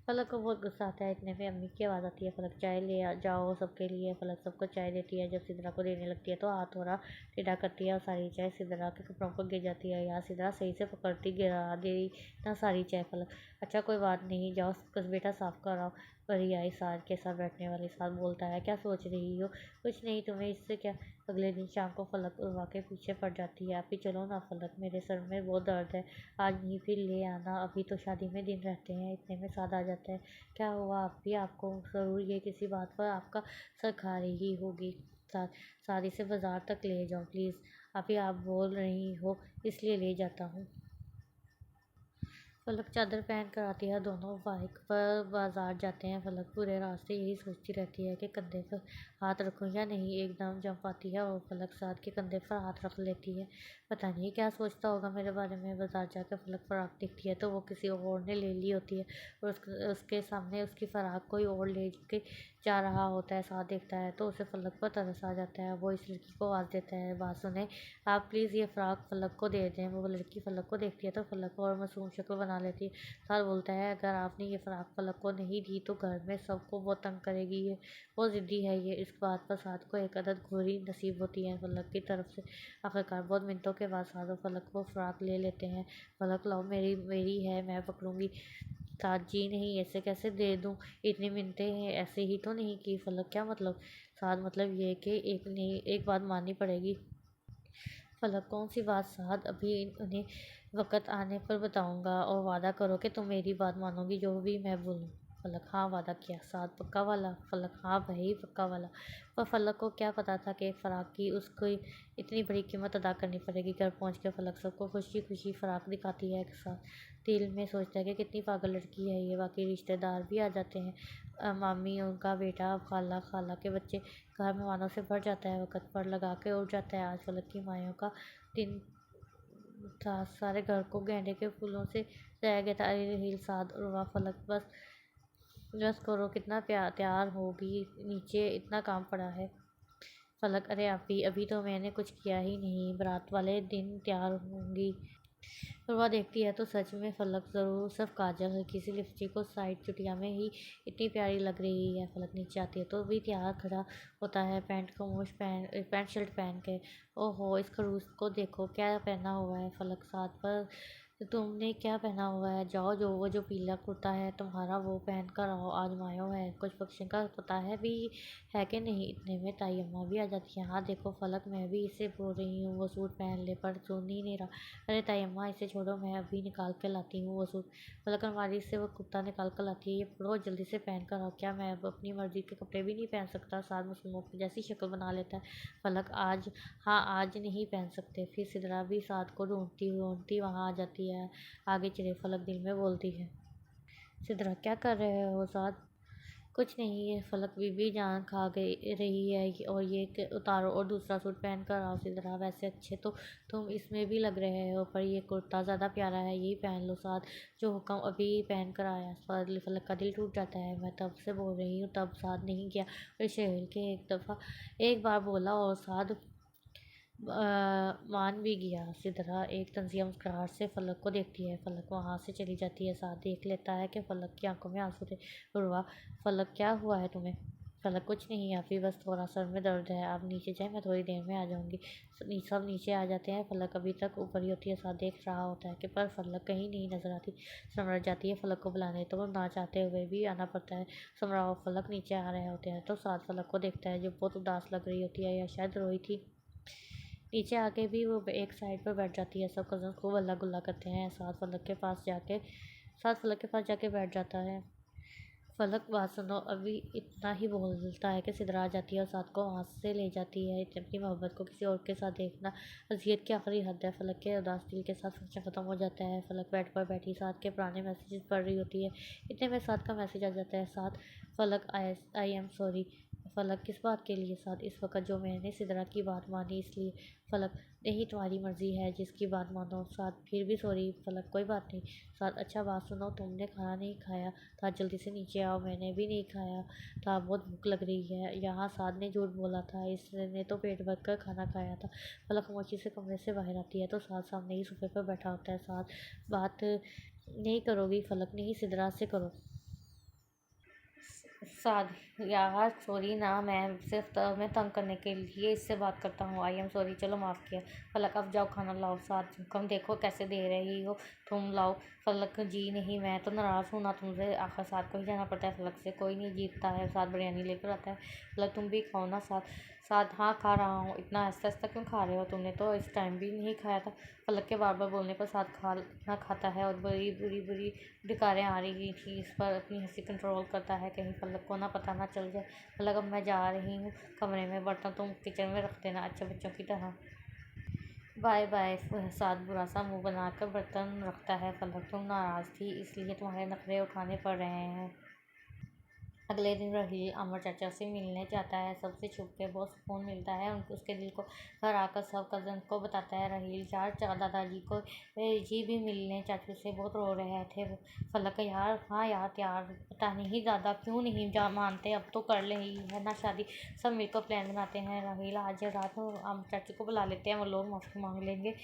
S1: फलक को बहुत गुस्सा आता है। इतने में अम्मी की आवाज़ आती है। फलक, चाय ले जाओ सबके लिए। फलक सबको चाय देती है। जब सिद्रा को देने लगती है तो हाथ थोड़ा टेढ़ा करती है और सारी चाय सिद्रा के कपड़ों पर गिर जाती है। यार सिद्रा सही से पकड़ती, गिरा गई ना सारी चाय। फलक, अच्छा कोई बात नहीं, जाओ बस बेटा साफ कराओ। परी आई साथ के साथ बैठने वाले साथ बोलता है। क्या सोच रही हो। कुछ नहीं, तुम्हें इससे क्या। अगले दिन शाम को फलक उर्वा के पीछे पड़ जाती है। आप ही चलो ना फलक, मेरे सर में बहुत दर्द है, आज नहीं फिर ले आना, अभी तो शादी में दिन रहते हैं। इतने में साथ आ जाता है। क्या हुआ आप भी, आपको ज़रूर ये किसी बात पर आपका सर खा रही होगी। साथ, शादी से बाज़ार तक ले जाओ प्लीज़। अभी आप बोल रही हो इसलिए ले जाता हूँ। फलक चादर पहन कर आती है, दोनों बाइक पर बाजार जाते हैं। फलक पूरे रास्ते यही सोचती रहती है कि कंधे पर हाथ रखूं या नहीं। एकदम जंप आती है और फलक साथ के कंधे पर हाथ रख लेती है। पता नहीं क्या सोचता होगा मेरे बारे में। बाजार जाकर फलक फ़राक दिखती है तो वो किसी और ने ले ली होती है और उसके सामने उसकी फ़राक कोई और ले के जा रहा होता है। साथ देखता है तो उसे फलक पर तरस आ जाता है। वो इस लड़की को आवाज़ देता है, बात सुने, आप प्लीज़ ये फ़्रॉक फलक को दे दें। वो लड़की फलक को देखती है तो फलक को और मासूम शक्ल बना लेती है। साथ बोलता है, अगर आपने ये फ़्रॉक फलक को नहीं दी तो घर में सबको वो तंग करेगी। ये वो ज़िद्दी है। ये इस बात पर साथ को एक अदद घोड़ी नसीब होती है फलक की तरफ से। आखिरकार बहुत मिनटों के बाद साथ और फलक को फ़्रॉक ले लेते हैं। फलक, लाओ, मेरी मेरी है, मैं पकड़ूंगी। साथ, जी नहीं, ऐसे कैसे दे दूं, इतनी मिन्नतें हैं, ऐसे ही तो नहीं की। फलक, क्या मतलब? साथ, मतलब ये कि एक बात माननी पड़ेगी। फलक, कौन सी बात साहब? अभी उन्हें वक़्त आने पर बताऊंगा और वादा करो कि तुम मेरी बात मानोगी जो भी मैं बोलूँ। फलक, हाँ, वादा किया। साथ, पक्का वाला? फलक, हाँ भाई, पक्का वाला। पर फलक को क्या पता था कि फ़राक की उसको इतनी बड़ी कीमत अदा करनी पड़ेगी। घर पहुँच कर फलक सबको खुशी खुशी फ़राक दिखाती है। एक साथ दिल में सोचता है कि कितनी पागल लड़की है ये। बाकी रिश्तेदार भी आ जाते हैं, मामी, उनका बेटा, खाला, खाला के बच्चे। घर मेहमानों से भर जाता है। वक़्त पर लगा के उठ जाता है। आज फलक की मायों का दिन था। सारे घर को गेंदे के फूलों से सजाया गया था। अरे रहील, साद और वाह फलक, बस बस करो, कितना तैयार होगी, नीचे इतना काम पड़ा है। फलक, अरे अभी अभी तो मैंने कुछ किया ही नहीं, बारात वाले दिन तैयार होंगी। पर वह देखती है तो सच में फलक ज़रूर सिर्फ काजल, हल्की सी लिपस्टिक और साइड चुटिया में ही इतनी प्यारी लग रही है। फलक नीचे आती है तो भी तैयार खड़ा होता है, पैंट शर्ट पहन के। ओहो, इस खड़ूस को देखो क्या पहना हुआ है। फलक, साथ पर तुमने क्या पहना हुआ है? जाओ, वो जो पीला कुर्ता है तुम्हारा वो पहन कर आओ, आजमायो है। कुछ फंक्शन का पता है भी है कि नहीं। इतने में ताई अम्मा भी आ जाती है। हाँ देखो फलक, मैं भी इसे बोल रही हूँ वो सूट पहन ले, पर सुन ही नहीं रहा। अरे ताई अम्मा, इसे छोड़ो, मैं अभी निकाल के लाती हूँ वो सूट। फलक अलमारी से वो कुर्ता निकाल कर लाती है। ये पढ़ो, जल्दी से पहन कर आओ। क्या मैं अब अपनी मर्जी के कपड़े भी नहीं पहन सकता? साथ मुस्लिमों की जैसी शक्ल बना लेता है। फलक, आज, हाँ आज नहीं पहन सकते। फिर सिदरा भी साथ को ढूंढती ढूंढती वहाँ आ जाती है। आगे चले, फलक दिल में बोलती है। सिदरा, क्या कर रहे हो साथ? कुछ नहीं, ये फलक बीबी जान खा गई रही है और ये उतारो और दूसरा सूट पहन कर आओ। सिदरा, वैसे अच्छे तो तुम इसमें भी लग रहे हो, पर ये कुर्ता ज़्यादा प्यारा है, यही पहन लो। साथ, जो हुक्म अभी पहन कर आया। फलक का दिल टूट जाता है। मैं तब से बोल रही हूँ, तब साथ नहीं किया। और शेर के एक बार बोला और साथ मान भी गया। सिदरा एक तंजिया मुस्कुराहट से फलक को देखती है। फलक वहाँ से चली जाती है। साथ देख लेता है कि फलक की आंखों में आंसू थे। उर्वा, फलक, क्या हुआ है तुम्हें? फलक, कुछ नहीं याफी, बस थोड़ा सर में दर्द है। आप नीचे जाए, मैं थोड़ी देर में आ जाऊँगी। सब नीचे आ जाते हैं। फलक अभी तक ऊपर ही होती है। साथ देख रहा होता है कि पर फलक कहीं नहीं नजर आती। समर जाती है फलक को बुलाने, तो वो ना चाहते हुए भी आना पड़ता है। समरा और फलक नीचे आ रहे होते हैं तो साथ फलक को देखता है जो बहुत उदास लग रही होती है या शायद रोई थी। नीचे आके भी वो एक साइड पर बैठ जाती है। सब कज़न्स खूब हल्ला गुल्ला करते हैं। साथ फलक के पास जाके बैठ जाता है। फलक, बात सुनो, अभी इतना ही बोलता है कि सिदरा आ जाती है और साथ को वहाँ से ले जाती है। अपनी मोहब्बत को किसी और के साथ देखना अजियत की आखिरी हद है। फलक के उदास दिल के साथ फंक्शन ख़त्म हो जाता है। फलक बेड पर बैठी साथ के पुराने मैसेजेस पढ़ रही होती है। इतने में साथ का मैसेज आ जाता है। साथ, फलक, आई एम सॉरी। फलक, किस बात के लिए? साथ, इस वक्त जो मैंने सिदरा की बात मानी इसलिए। फलक, नहीं, तुम्हारी मर्ज़ी है, जिसकी बात मानो। साथ, फिर भी सॉरी। फलक, कोई बात नहीं। साथ, अच्छा बात सुनो, तुमने खाना नहीं खाया था, जल्दी से नीचे आओ। मैंने भी नहीं खाया था, बहुत भूख लग रही है। यहाँ साथ ने झूठ बोला था, इसने तो पेट भर कर खाना खाया था। फलक खामोशी से कमरे से बाहर आती है तो साथ सामने ही सोफे पर बैठा होता है। साथ, बात नहीं करोगी? फलक, नहीं, सिदरा से करो। साद, यार सॉरी ना, मैं सिर्फ मैं तंग करने के लिए इससे बात करता हूँ। आई एम सॉरी, चलो माफ़ किया। फलक, अब जाओ खाना लाओ। साथ, कम देखो कैसे दे रही हो, तुम लाओ। फलक, जी नहीं, मैं तो नाराज़ हूँ ना तुमसे, आखिर साथ को ही जाना पड़ता है। फलक से कोई नहीं जीतता है। साथ बिरयानी लेकर आता है। फलक, तुम भी खाओ ना। साथ, हाँ खा रहा हूँ। इतना आहिस्ता आहिस्ता क्यों खा रहे हो? तुमने तो इस टाइम भी नहीं खाया था। फलक के बार बार बोलने पर साथ खाना खाता है और बड़ी बुरी बुरी डिकारें आ रही थी। इस पर अपनी हंसी कंट्रोल करता है, कहीं फलक को ना पता ना चल जाए। फलक, अब मैं जा रही हूँ कमरे में, बर्तन तुम किचन में रख देना, अच्छे बच्चों की तरह। Bye bye. साद बुरा सा मुंह बनाकर बर्तन रखता है। फलक, तुम नाराज़ थी इसलिए तुम्हारे नखरे उठाने पड़ रहे हैं। अगले दिन राहील अमर चाचा से मिलने जाता है। सबसे छुप के बहुत सुकून मिलता है उसके दिल को। घर आकर सब कज़न को बताता है। राहील यार दादाजी को जी भी मिलने चाचू से बहुत रो रहे थे। फलक, यार हाँ यार पता नहीं दादा क्यों नहीं जा मानते, अब तो कर ले ही है ना शादी। सब मिलकर प्लान बनाते हैं। राहील आज रात में अमर चाचू को बुला लेते हैं, वो लोग माफ़ी मांग लेंगे।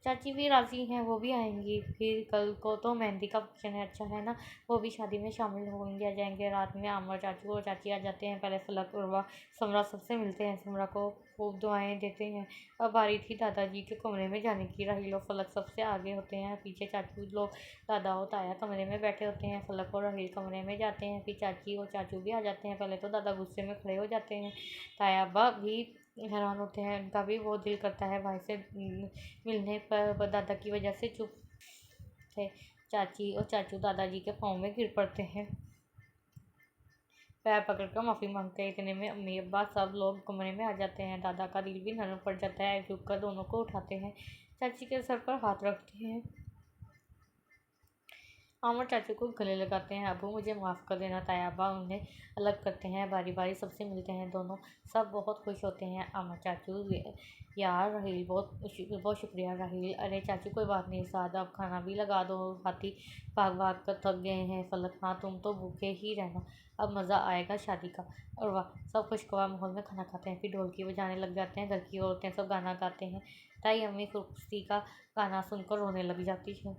S1: चाची भी राज़ी हैं, वो भी आएंगी। फिर कल को तो मेहंदी का फंक्शन है, अच्छा है ना, वो भी शादी में शामिल होंगे आ जाएंगे। रात में अमर चाचू और चाची आ जाते हैं। पहले फलक, उर्वा, समरा सबसे मिलते हैं। समरा को खूब दुआएं देते हैं। अब बारी थी दादाजी के कमरे में जाने की। राहील और फलक सबसे आगे होते हैं, पीछे चाचू लोग दादा और ताया कमरे में बैठे होते हैं। फलक और राहील कमरे में जाते हैं, फिर चाची और चाचू भी आ जाते हैं। पहले तो दादा गुस्से में खड़े हो जाते हैं। ताया अब्बा भी हैरान होते हैं, उनका भी बहुत दिल करता है भाई से मिलने पर दादा की वजह से चुप थे। चाची और चाचू दादाजी के पाँव में गिर पड़ते हैं, पैर पकड़कर माफ़ी मांगते हैं। इतने में अम्मी अब्बा सब लोग कमरे में आ जाते हैं। दादा का दिल भी नरम पड़ जाता है, झुककर दोनों को उठाते हैं, चाची के सर पर हाथ रखते हैं। अमर चाचू को गले लगाते हैं। अबू मुझे माफ़ कर देना। तायाबा उन्हें अलग करते हैं, बारी बारी सबसे मिलते हैं दोनों। सब बहुत खुश होते हैं। अमर चाचू, यार राहील बहुत शुक्रिया। राहील, अरे चाचू कोई बात नहीं, सादा अब खाना भी लगा दो, हाथी भाग भाग कर थक गए हैं। फलक, हाँ तुम तो भूखे ही रहना, अब मज़ा आएगा शादी का। और वाह, सब खुशगवार माहौल में खाना खाते हैं, फिर ढोलकी बजाने लग जाते हैं। घर की औरतें सब गाना गाते हैं। ताई अम्मी खुशी का गाना सुनकर रोने लग जाती है।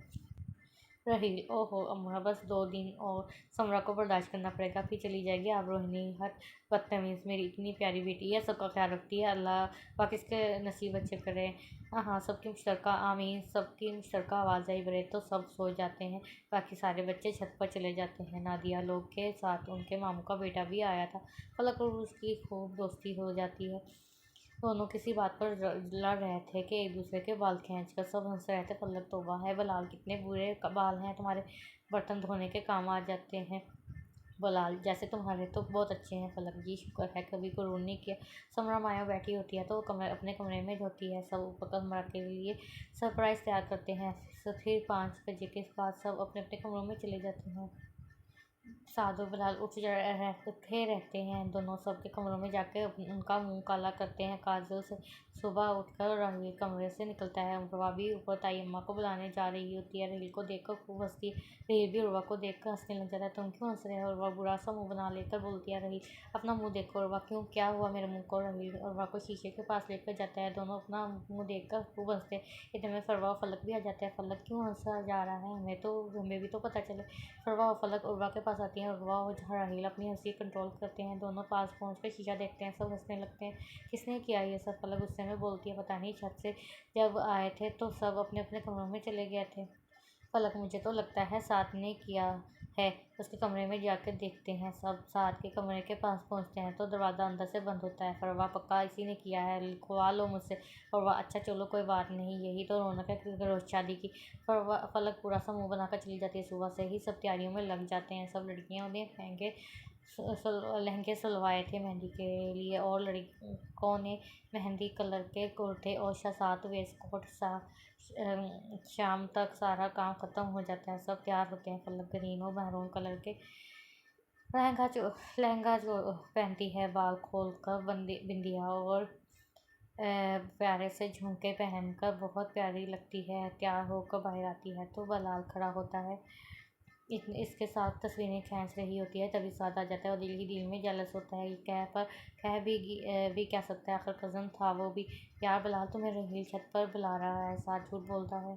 S1: रही, ओहो अम्मा, बस 2 दिन और समरा को बर्दाश्त करना पड़ेगा, फिर चली जाएगी। आप रोहिणी, हर बदतमीज़, मेरी इतनी प्यारी बेटी है, सबका ख्याल रखती है। अल्लाह पाक इसके नसीब अच्छे करे। हाँ, सबकी मुश्तरका आमीन। सबकी मुश्तरका आवाज़ आई। बड़े तो सब सो जाते हैं, बाकी सारे बच्चे छत पर चले जाते हैं। नादिया लोग के साथ उनके मामू का बेटा भी आया था। फलक और उसकी खूब दोस्ती हो जाती है। दोनों किसी बात पर लड़ रहे थे कि एक दूसरे के बाल खींचकर सब हंस रहे थे। पलक, तौबा है बलाल, कितने बुरे बाल हैं तुम्हारे, बर्तन धोने के काम आ जाते हैं। बलाल, जैसे तुम्हारे तो बहुत अच्छे हैं। पलक, जी शुक्र है, कभी गुरूर नहीं किया। समरा माया बैठी होती है तो अपने कमरे में धोती है। सब ऊपर कमरा के लिए सरप्राइज़ तैयार करते हैं। फिर 5 बजे के बाद सब अपने अपने कमरों में चले जाते हैं। साधु बिलाल उठे रहते हैं। दोनों सबके कमरों में जाकर उनका मुंह काला करते हैं काजल से। सुबह उठकर राहील कमरे से निकलता है। उर्वा भी ऊपर ताई अम्मा को बुलाने जा रही होती है। राहील को देखकर खूब हंसती है। राहील भी उर्वा को देखकर हंसने लग जाता है। तुम क्यों हंस रहे हो? उर्वा बुरा सा मुँह बना लेकर बोलती है। राहील, अपना मुँह देखो। उर्वा, क्यों, क्या हुआ मेरे मुँह को? राहील उर्वा को शीशे के पास लेकर जाता है। दोनों अपना मुँह देखकर खूब हंसते हैं। इतने में फरवा और फलक भी आ जाते हैं। फलक, क्यों हंसा जा रहा है? हमें भी तो पता चले। फरवा और फलक उर्वा के पास आती हैं। उर्वा और राहील अपनी हंसी कंट्रोल करते हैं। दोनों पास पहुँच कर शीशा देखते हैं, सब हंसने लगते हैं। किसने किया ये सब? फलक गुस्से में बोलती है, पता नहीं, छत से जब आए थे तो सब अपने अपने कमरों में चले गए थे। फलक, मुझे तो लगता है साथ ने किया है, उसके कमरे में जाकर देखते हैं। सब साथ के कमरे के पास पहुंचते हैं तो दरवाज़ा अंदर से बंद होता है। फरवा, पक्का इसी ने किया है, लिखवा लो मुझसे। फरवा, अच्छा चलो कोई बात नहीं, यही तो रौनक है रोज़ शादी की। फलक पूरा सा मुँह बनाकर चली जाती है। सुबह से ही सब तैयारियों में लग जाते हैं। सब लड़कियां उन्हें लहंगे सिलवाए थे मेहंदी के लिए, और लड़कों ने मेहंदी कलर के कुर्ते और साथ वेस्टकोट। शाम तक सारा काम ख़त्म हो जाता है, सब तैयार होते हैं। पलक ग्रीन और महरून कलर के लहंगा जो पहनती है, बाल खोल कर बिंदिया और प्यारे से झुमके पहनकर बहुत प्यारी लगती है। तैयार होकर बाहर आती है तो बलाल खड़ा होता है, इसके साथ तस्वीरें खींच रही होती है। तभी साथ आ जाता है और दिल ही दिल में जेलस होता है। कह भी क्या सकता है, आखिर कज़न था वो भी। यार बलाल, तुम्हें राहील छत पर बुला रहा है। साथ झूठ बोलता है।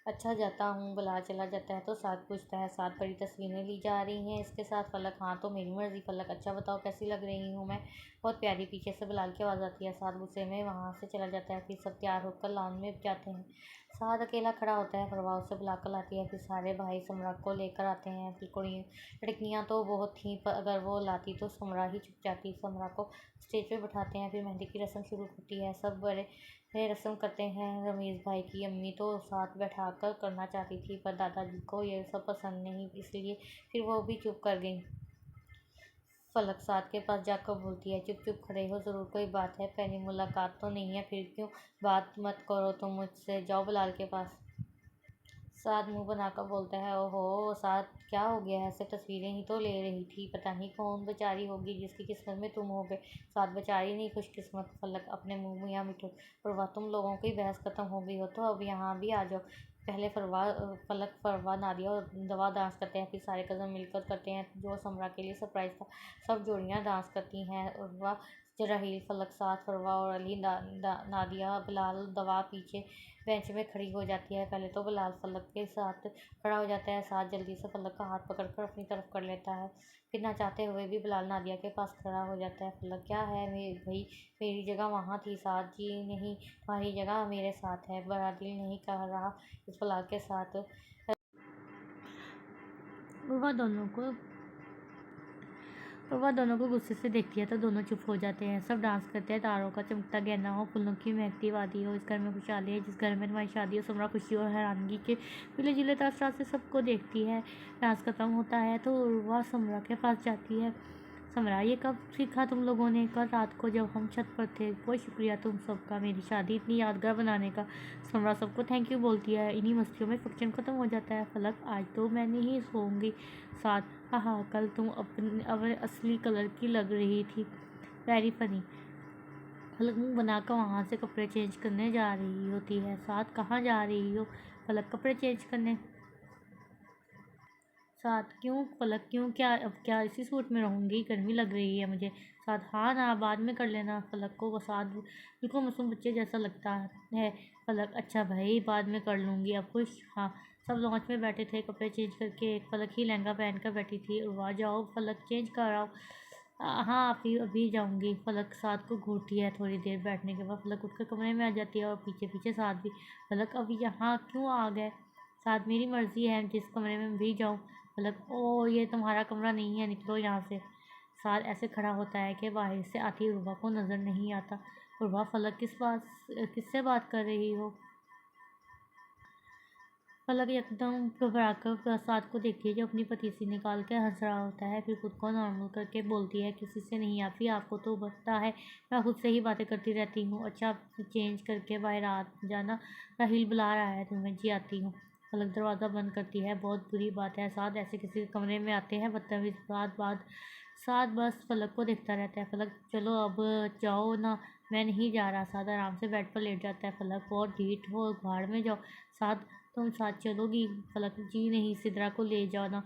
S1: अच्छा, जाता हूँ। बुला चला जाता है तो साथ पूछता है, साथ बड़ी तस्वीरें ली जा रही हैं इसके साथ? फलक, हाँ तो मेरी मर्ज़ी। फलक, अच्छा बताओ कैसी लग रही हूँ मैं? बहुत प्यारी। पीछे से बिलाल की आवाज़ आती है। साथ गुस्से में वहाँ से चला जाता है। फिर सब तैयार होकर लॉन में जाते हैं। साथ अकेला खड़ा होता है। फरवा उसे बुलाकर लाती है। फिर सारे भाई समरा को लेकर आते हैं। फिर लड़कियाँ तो बहुत थीं, पर अगर वो लाती तो समरा ही चुप जाती। समरा को स्टेज पे बिठाते हैं। फिर मेहंदी की रस्म शुरू होती है। सब बड़े रस्म करते हैं। रमीज़ भाई की अम्मी तो साथ बैठाकर करना चाहती थी, पर दादाजी को ये सब पसंद नहीं, इसलिए फिर वो भी चुप कर गई। फलक साद के पास जाकर बोलती है, चुप चुप खड़े हो, ज़रूर कोई बात है, पहली मुलाकात तो नहीं है, फिर क्यों बात मत करो तुम मुझसे, जाओ बिलाल के पास। साद मुंह बनाकर बोलता है, ओहो साद क्या हो गया है, सिर्फ तस्वीरें ही तो ले रही थी, पता नहीं कौन बेचारी होगी जिसकी किस्मत में तुम हो गए। साद बेचारी नहीं खुशकिस्मत, फलक अपने मुंह में या मिठो। और वह तुम लोगों की बहस खत्म हो गई हो तो अब यहाँ भी आ जाओ। पहले फलक फरवा नादिया और दवा डांस करते हैं, फिर सारे कज़न मिलकर करते हैं जो समरा के लिए सरप्राइज था। सब जोड़ियाँ डांस करती हैं और वह रहील, फलक, साद, फरवा और अली, नादिया, बिलाल, दवा पीछे बेंच में खड़ी हो जाती है। पहले तो बिलाल फलक के साथ खड़ा हो जाता है। साद जल्दी से फलक का हाथ पकड़कर अपनी तरफ कर लेता है। फिर ना चाहते हुए भी बिलाल नादिया के पास खड़ा हो जाता है। फलक क्या है भाई, मेरी जगह वहाँ थी, साद जी नहीं, तुम्हारी जगह मेरे साथ है। बड़ा दिल नहीं कर रहा इस बिलाल के साथ। वह दोनों को वह दोनों को गुस्से से देखती है तो दोनों चुप हो जाते हैं। सब डांस करते हैं, तारों का चमकता गहना हो, फूलों की महकती वादी हो, इस घर में खुशहाली है, जिस घर में तुम्हारी शादी हो। समरा खुशी और हैरानगी के मिले जुले तासरात से सबको देखती है। डांस खत्म होता है तो उर्वा समरा के पास जाती है। समरा, ये कब सीखा तुम लोगों ने? कल रात को जब हम छत पर थे। बहुत शुक्रिया तुम सबका मेरी शादी इतनी यादगार बनाने का। समरा सबको थैंक यू बोलती है। इन्हीं मस्तियों में फंक्शन खत्म हो जाता है। फलक, आज तो मैं नहीं सोऊंगी। साथ, हाँ कल तुम अपने असली कलर की लग रही थी, वेरी फनी। फलक मुंह बनाकर वहाँ से कपड़े चेंज करने जा रही होती है। साथ, कहाँ जा रही हो? फलक, कपड़े चेंज करने। साथ, क्यों? फलक, क्यों? क्या अब क्या इसी सूट में रहूँगी? गर्मी लग रही है मुझे। साथ, हाँ ना बाद में कर लेना। फलक को वो साथ बिल्कुल मासूम बच्चे जैसा लगता है। फलक, अच्छा भाई बाद में कर लूँगी, अब खुश? हाँ। सब लॉन्च में बैठे थे कपड़े चेंज करके। एक फलक ही लहंगा पहन कर बैठी थी। वाह, जाओ फलक चेंज कर आओ। हाँ अभी अभी जाऊँगी। फलक साथ को घूरती है। थोड़ी देर बैठने के बाद फलक उठकर कमरे में आ जाती है और पीछे पीछे साथ भी। फलक, अभी यहाँ क्यों आ गए? साथ, मेरी मर्जी है जिस कमरे में भी जाऊँ। फलक, ओ ये तुम्हारा कमरा नहीं है, निकलो यहाँ से। साथ ऐसे खड़ा होता है कि बाहर से आती उर्वा को नज़र नहीं आता। उर्वा, फलक किससे बात कर रही हो? फलक एकदम घबराकर प्रसाद को देखती है जो अपनी पतीसी निकाल कर हंस रहा होता है। फिर खुद को नॉर्मल करके बोलती है, किसी से नहीं आती, आपको तो पता है मैं खुद से ही बातें करती रहती हूँ। अच्छा चेंज करके बाहर आ जाना, राहिल बुला रहा है तुम्हें। जी आती हूँ। फलक दरवाज़ा बंद करती है। बहुत बुरी बात है साथ ऐसे किसी के कमरे में आते हैं, बदतमीज बात। साथ बस फलक को देखता रहता है। फलक, चलो अब जाओ ना। मैं नहीं जा रहा। साथ आराम से बेड पर लेट जाता है। फलक, बहुत ढीठ हो, भाड़ में जाओ। साथ, तुम साथ चलोगी? फलक, जी नहीं, सिद्रा को ले जाओ ना।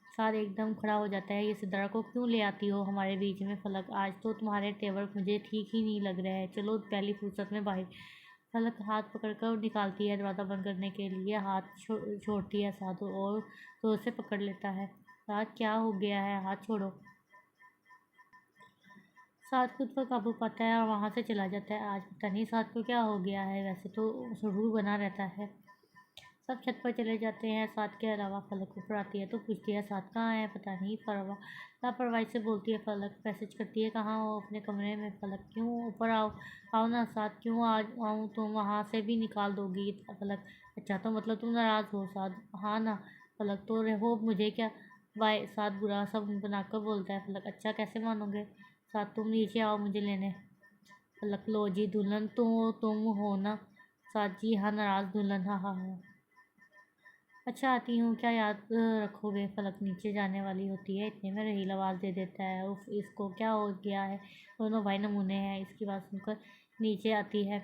S1: साथ एकदम खड़ा हो जाता है, ये सिद्रा को क्यों ले आती हो हमारे बीच में? फलक, आज तो तुम्हारे तेवर मुझे ठीक ही नहीं लग रहे हैं, चलो पहली फुर्सत में बाहर। फलक हाथ पकड़कर निकालती है दरवाज़ा बंद करने के लिए। हाथ छोड़ती है साथ और जोर से पकड़ लेता है। साथ, क्या हो गया है? हाथ छोड़ो। साथ खुद पर काबू पाता है और वहाँ से चला जाता है। आज पता नहीं साथ को क्या हो गया है, वैसे तो सुरूर बना रहता है। सब छत पर चले जाते हैं। साथ के अलावा फलक ऊपर आती है तो पूछती है, साथ कहाँ है? पता नहीं। फरवा लापरवाही से बोलती है। फलक मैसेज करती है, कहाँ हो? अपने कमरे में। फलक, क्यों? ऊपर आओ। आओ ना। साथ, क्यों आऊँ? तुम वहाँ से भी निकाल दोगी? फलक, अच्छा तो मतलब तुम नाराज़ हो? साथ, हाँ ना। फलक, तो रहो मुझे क्या? बाय। साथ बुरा सा मुँह बनाकर बोलता है। फलक, अच्छा कैसे मानोगे? साथ, तुम नीचे आओ मुझे लेने। फलक, लो जी दुल्हन तो तुम हो ना? साथ, जी हाँ नाराज़ दुल्हन, हाँ हाँ हाँ। अच्छा आती हूँ, क्या याद रखोगे? फलक नीचे जाने वाली होती है, इतने में रहील आवाज़ दे देता है, उफ इसको क्या हो गया है? दोनों भाई नमूने हैं। इसकी बात सुनकर नीचे आती है।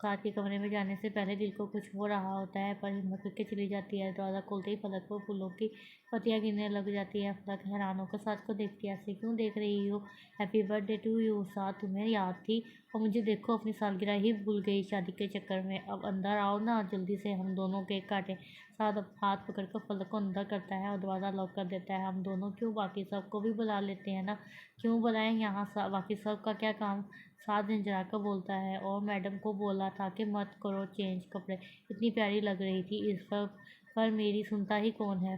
S1: कार के कमरे में जाने से पहले दिल को कुछ हो रहा होता है पर हिम्मत करके चली जाती है। दरवाज़ा खोलते ही फलक को फूलों की पत्तियाँ गिरने लग जाती है। फलक हैरान होकर साथ को देखती है, ऐसे क्यों देख रही हो? Happy birthday to you. साथ, तुम्हें याद थी और मुझे देखो अपनी सालगिरह ही भूल गई शादी के चक्कर में। अब अंदर आओ ना जल्दी से, हम दोनों केक काटें। साथ अब हाथ पकड़कर फलक को अंदर करता है और दरवाज़ा लॉक कर देता है। हम दोनों क्यों? बाकी सबको भी बुला लेते हैं ना। क्यों बुलाएं? यहाँ बाकी सब का क्या काम? साथ झंझरा कर बोलता है, और मैडम को बोला था कि मत करो चेंज कपड़े, इतनी प्यारी लग रही थी इस पर मेरी सुनता ही कौन है?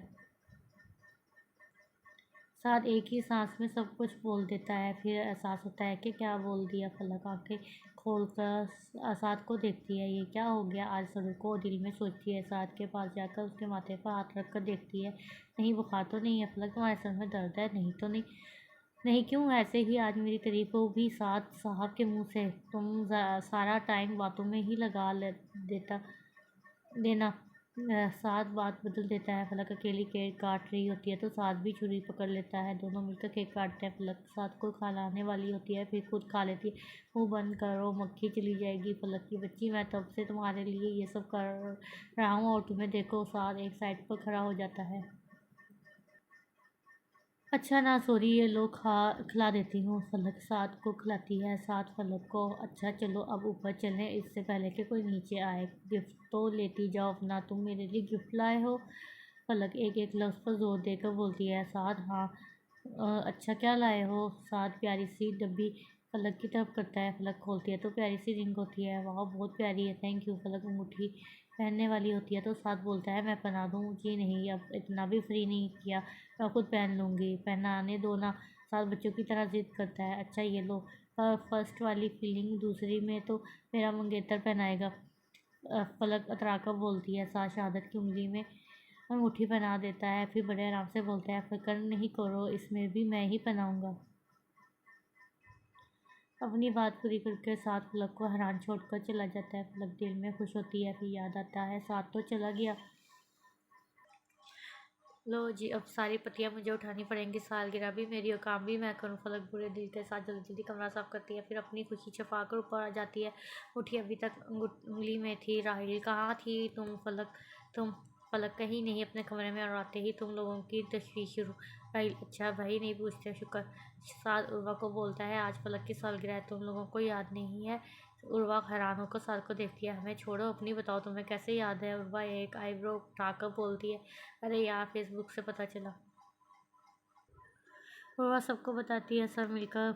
S1: साथ एक ही सांस में सब कुछ बोल देता है। फिर एहसास होता है कि क्या बोल दिया। फलक आंखें खोलकर साथ को देखती है। ये क्या हो गया आज सरू को? दिल में सोचती है। साथ के पास जाकर उसके माथे पर हाथ रख कर देखती है, कहीं बुखार तो नहीं है? फलक, तुम्हारे सर में दर्द है? नहीं तो नहीं। नहीं क्यों, ऐसे ही आज मेरी तारीफ हो भी साथ साहब के मुंह से। तुम सारा टाइम बातों में ही लगा देता देना। साथ बात बदल देता है। फलक अकेली केक काट रही होती है तो साथ भी छुरी पकड़ लेता है। दोनों मिलकर केक काटते हैं। फलक साथ को खिलाने वाली होती है फिर खुद खा लेती है। मुंह बंद करो, मक्खी चली जाएगी। फलक की बच्ची, मैं तब से तुम्हारे लिए ये सब कर रहा हूँ और तुम्हें देखो। साथ एक साइड पर खड़ा हो जाता है। अच्छा ना सॉरी, ये लो खिला देती हूँ। फलक साथ को खिलाती है। साथ फलक को, अच्छा चलो अब ऊपर चलें इससे पहले कि कोई नीचे आए। गिफ्ट तो लेती जाओ अपना, तुम मेरे लिए गिफ्ट लाए हो। फलक एक एक लफ्ज़ पर जोर देकर बोलती है। साथ हाँ, अच्छा क्या लाए हो। साथ प्यारी सी डब्बी फलक की तरफ करता है। फलक खोलती है तो प्यारी सी रिंग होती है। वाह बहुत प्यारी है, थैंक यू। फलक अंगूठी पहनने वाली होती है तो साथ बोलता है मैं पहना दूँ। जी नहीं, अब इतना भी फ्री नहीं किया, मैं खुद पहन लूँगी। पहनाने दो ना। साथ बच्चों की तरह जिद करता है। अच्छा ये लो। पर फर्स्ट वाली फीलिंग दूसरी में तो मेरा मंगेतर पहनाएगा। फलक अतराकर बोलती है। साथ शहादत की उंगली में अंगूठी पहना देता है फिर बड़े आराम से बोलता है फिक्र नहीं करो, इसमें भी मैं ही पहनाऊँगा। अपनी बात पूरी करके साथ फलक को हैरान छोड़कर चला जाता है। फलक दिल में खुश होती है फिर याद आता है साथ तो चला गया। लो जी, अब सारी पत्तियां मुझे उठानी पड़ेंगी। सालगिरह भी मेरी और काम भी मैं करूँ। फलक बुरे दिल के साथ जल्दी जल्दी कमरा साफ करती है फिर अपनी खुशी छिपा कर ऊपर आ जाती है। उठी अभी तक उंगली में थी। राहिल कहाँ थी तुम। तुम फलक कहीं नहीं, अपने कमरे में, और आते ही तुम लोगों की तशवीश शुरू। राहिल अच्छा भाई नहीं पूछते, शुक्र। साथ उर्वा को बोलता है आज फलक की सालगिरह है, तुम लोगों को याद नहीं है। उर्वा हैरान होकर साथ को देखती है। हमें छोड़ो, अपनी बताओ तुम्हें कैसे याद है। उर्वा एक आईब्रो उठाकर बोलती है अरे यार फेसबुक से पता चला। वह सबको बताती है। सब मिलकर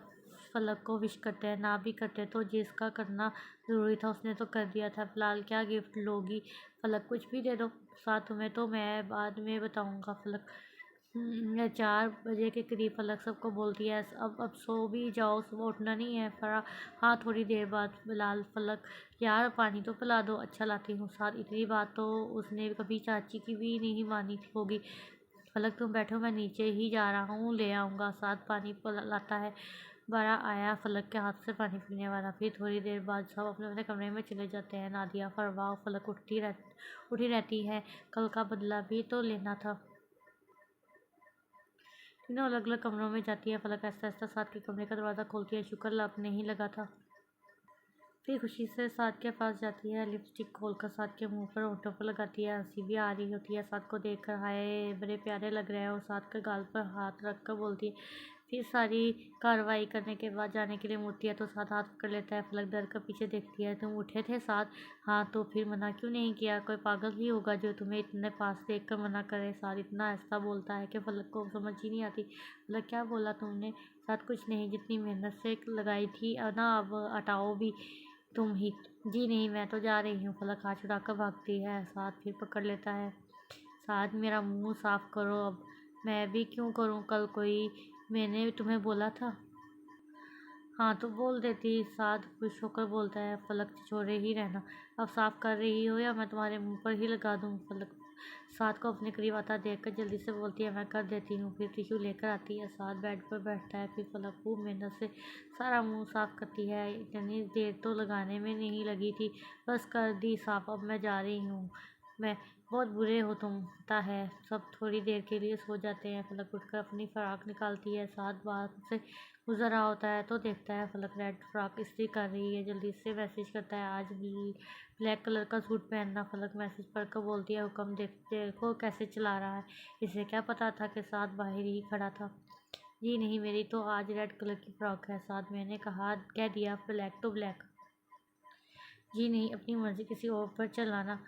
S1: फलक को विश करते हैं। ना भी करते तो जिसका करना ज़रूरी था उसने तो कर दिया था। फिलहाल क्या गिफ्ट लोगी। फलक कुछ भी दे दो। साथ तुम्हें तो मैं बाद में बताऊंगा। फलक 4 बजे के करीब फलक सबको बोलती है अब सो भी जाओ, सुबह उठना नहीं है। फरा हाँ थोड़ी देर बाद। फिलहाल फलक यार पानी तो पिला दो। अच्छा लाती हूँ। साथ इतनी बात तो उसने कभी चाची की भी नहीं मानी होगी। फलक तुम बैठो, मैं नीचे ही जा रहा हूँ, ले आऊँगा। साथ पानी लाता है। बड़ा आया फलक के हाथ से पानी पीने वाला। फिर थोड़ी देर बाद सब अपने अपने कमरे में चले जाते हैं। नादिया फरवा फलक उठी रहती है। कल का बदला भी तो लेना था। तीनों अलग अलग कमरों में जाती है। फलक आहिस्ता आहिस्ता साथ के कमरे का दरवाज़ा खोलती है। शुक्र लब नहीं लगा था। फिर खुशी से साथ के पास जाती है। लिपस्टिक खोलकर साथ के मुंह पर होठों पर लगाती है। हंसी भी आ रही होती है साथ को देखकर। हाय बड़े प्यारे लग रहे हैं। और साथ के गाल पर हाथ रख कर बोलती है। फिर सारी कार्रवाई करने के बाद जाने के लिए मुड़ती है तो साथ हाथ पकड़ लेता है। फलक डर कर पीछे देखती है। तुम उठे थे साथ। हाँ तो फिर मना क्यों नहीं किया। कोई पागल ही होगा जो तुम्हें इतने पास देख कर मना करे। साथ इतना ऐसा बोलता है कि फलक को समझ ही नहीं आती। फलक क्या बोला तुमने। साथ कुछ नहीं, जितनी मेहनत से लगाई थी ना अब हटाओ भी तुम ही। जी नहीं, मैं तो जा रही हूँ। फलक हाथ छुड़ाकर भागती है। साथ फिर पकड़ लेता है। साथ मेरा मुंह साफ करो अब। मैं भी क्यों करूँ, कल कोई मैंने तुम्हें बोला था। हाँ तो बोल देती। साथ खुश होकर बोलता है। फलक छोड़े ही रहना, अब साफ कर रही हो या मैं तुम्हारे मुंह पर ही लगा दूँ। फलक साथ को अपने करीब आता देखकर जल्दी से बोलती है मैं कर देती हूँ। फिर टिश्यू लेकर आती है। साथ बेड पर बैठता है। फिर फलक खूब मेहनत से सारा मुंह साफ करती है। इतनी देर तो लगाने में नहीं लगी थी, बस कर दी साफ। अब मैं जा रही हूँ। मैं बहुत बुरे हो तुम, पता है। सब थोड़ी देर के लिए सो जाते हैं। फलक उठकर अपनी फ्राक निकालती है। साथ बात से गुजर रहा होता है तो देखता है फलक रेड फ्रॉक इस्त्री कर रही है। जल्दी से मैसेज करता है आज ब्लैक कलर का सूट पहनना। फलक मैसेज पढ़कर बोलती है हुक्म देखो कैसे चला रहा है। इसे क्या पता था कि साथ बाहर ही खड़ा था। जी नहीं, मेरी तो आज रेड कलर की फ्रॉक है। साथ मैंने कह दिया ब्लैक तो ब्लैक। जी नहीं, अपनी मर्जी किसी और पर चलाना।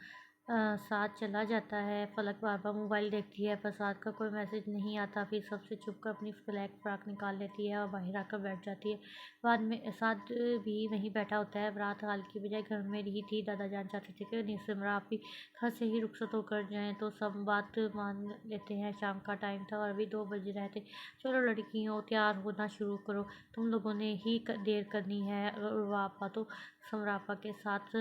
S1: साथ चला जाता है। फलक बार बार मोबाइल देखती है पर साथ का कोई मैसेज नहीं आता। फिर सबसे छुप कर अपनी ब्लैक फ्रॉक निकाल लेती है और बाहर आकर बैठ जाती है। बाद में साथ भी वहीं बैठा होता है। बारात हाल की बजाय घर में रही थी। दादा जान चाहते थे कि सिमरा आप ही घर से ही रुखसत होकर जाएं तो सब बात मान लेते हैं। शाम का टाइम था और अभी 2 बज रहे थे। चलो लड़कियों, तैयार होना शुरू करो, तुम लोगों ने ही देर करनी है। अगर वापा तो समरापा के साथ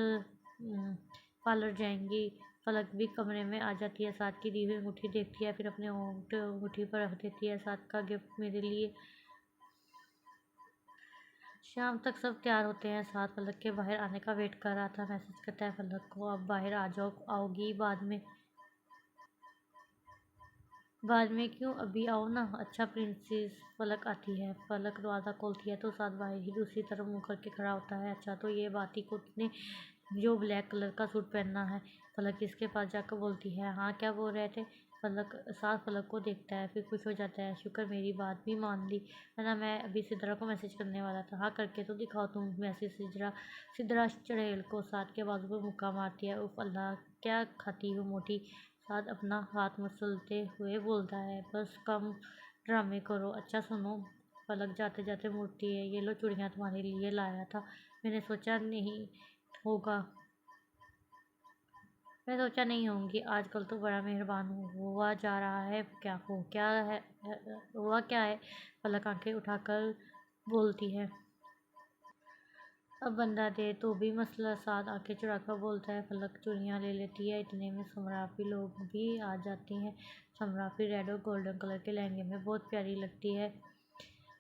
S1: पार्लर जाएंगी। फलक भी कमरे में आ जाती है। साथ की दी हुई अंगूठी देखती है फिर अपने अंगूठी पर रख देती है। साथ का गिफ्ट मेरे लिए शाम तक सब तैयार होते हैं। साथ फलक के बाहर आने का वेट कर रहा था। मैसेज करता है फलक को, अब बाहर आ जाओ, आओगी बाद में क्यों, अभी आओ ना। अच्छा प्रिंसेस। फलक आती है। फलक दरवाज़ा खोलती है तो साथ बाहर ही दूसरी तरफ मुँह करके खड़ा होता है। अच्छा तो ये बात ही को ने जो ब्लैक कलर का सूट पहनना है। फलक इसके पास जाकर बोलती है, हाँ क्या बोल रहे थे। फलक को देखता है, फिर खुश हो जाता है। शुक्र मेरी बात भी मान ली, है ना। मैं अभी सिद्रा को मैसेज करने वाला था। हाँ करके तो दिखाओ तुम मैसेज। सिद्रा चड़ेल को साथ के बाजू पर मुक्का मारती है। उफ अल्लाह, क्या खाती हो मोटी। साथ अपना हाथ मसलते हुए बोलता है, बस कम ड्रामे करो। अच्छा सुनो। फलक जाते जाते मुड़ती है, ये लो चूड़ियाँ तुम्हारे लिए लाया था। मैंने सोचा नहीं होगा मैं सोचा नहीं होंगी। आजकल तो बड़ा मेहरबान हुआ जा रहा है। हुआ क्या है। पलक आंखें उठाकर बोलती है, अब बंदा दे तो भी मसला। साथ आंखें चुराकर बोलता है। फलक चूड़ियाँ ले लेती है। इतने में समरापी लोग भी आ जाती हैं। समरापी रेड और गोल्डन कलर के लहंगे में बहुत प्यारी लगती है।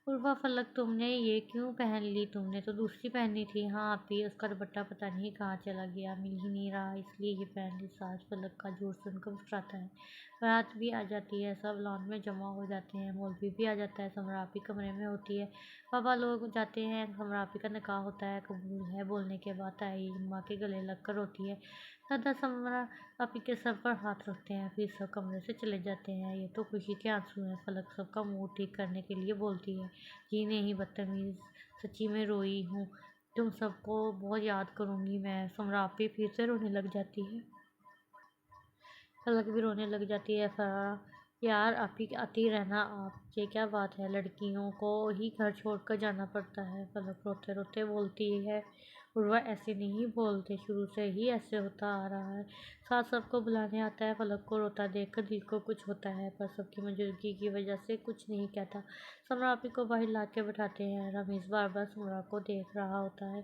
S1: उर्वा, फलक तुमने ये क्यों पहन ली, तुमने तो दूसरी पहनी थी। हाँ आपी, उसका दुपट्टा पता नहीं कहाँ चला गया, मिल ही नहीं रहा, इसलिए ये पहन ली। सास फलक का जोर सुनकर मुस्कुराता है। बारात भी आ जाती है। सब लॉन में जमा हो जाते हैं। मौलवी भी आ जाता है। समरापी कमरे में होती है। बाबा लोग जाते हैं। समरापी का निकाह होता है, कबूल है बोलने के बाद ताई अम्मा के गले लगकर रोती है। दादा समरापी के सर पर हाथ रखते हैं, फिर सब कमरे से चले जाते हैं। ये तो खुशी के आंसू हैं। फलक सबका मूड ठीक करने के लिए बोलती है, जी नहीं बदतमीज़, सच्ची में रोई हूँ। तुम सबको बहुत याद करूँगी मैं। समरापी फिर से रोने लग जाती है। फलक भी रोने लग जाती है। यार आप ही आती रहना आप, ये क्या बात है, लड़कियों को ही घर छोड़कर जाना पड़ता है। फलक रोते रोते बोलती है, उर्वा ऐसे नहीं बोलते, शुरू से ही ऐसे होता आ रहा है। साथ सबको बुलाने आता है। फलक को रोता देखकर दिल को कुछ होता है, पर सबकी मौजूदगी की वजह से कुछ नहीं कहता। समरापी को बाहर ला के बैठाते हैं। रमेश बार बार समरा को देख रहा होता है।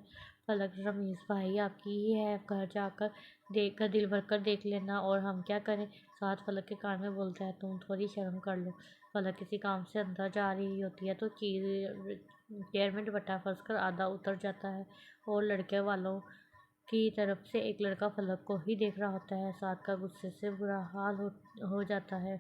S1: फलक, रमेश भाई आपकी ही है, घर जाकर देखकर दिल भरकर देख लेना, और हम क्या करें। साथ फलक के कान में बोलता है, तुम थोड़ी शर्म कर लो। फलक किसी काम से अंदर जा रही होती है तो चेयर में दुपट्टा फंस कर आधा उतर जाता है, और लड़के वालों की तरफ से एक लड़का फलक को ही देख रहा होता है। साथ का गुस्से से बुरा हाल हो जाता है।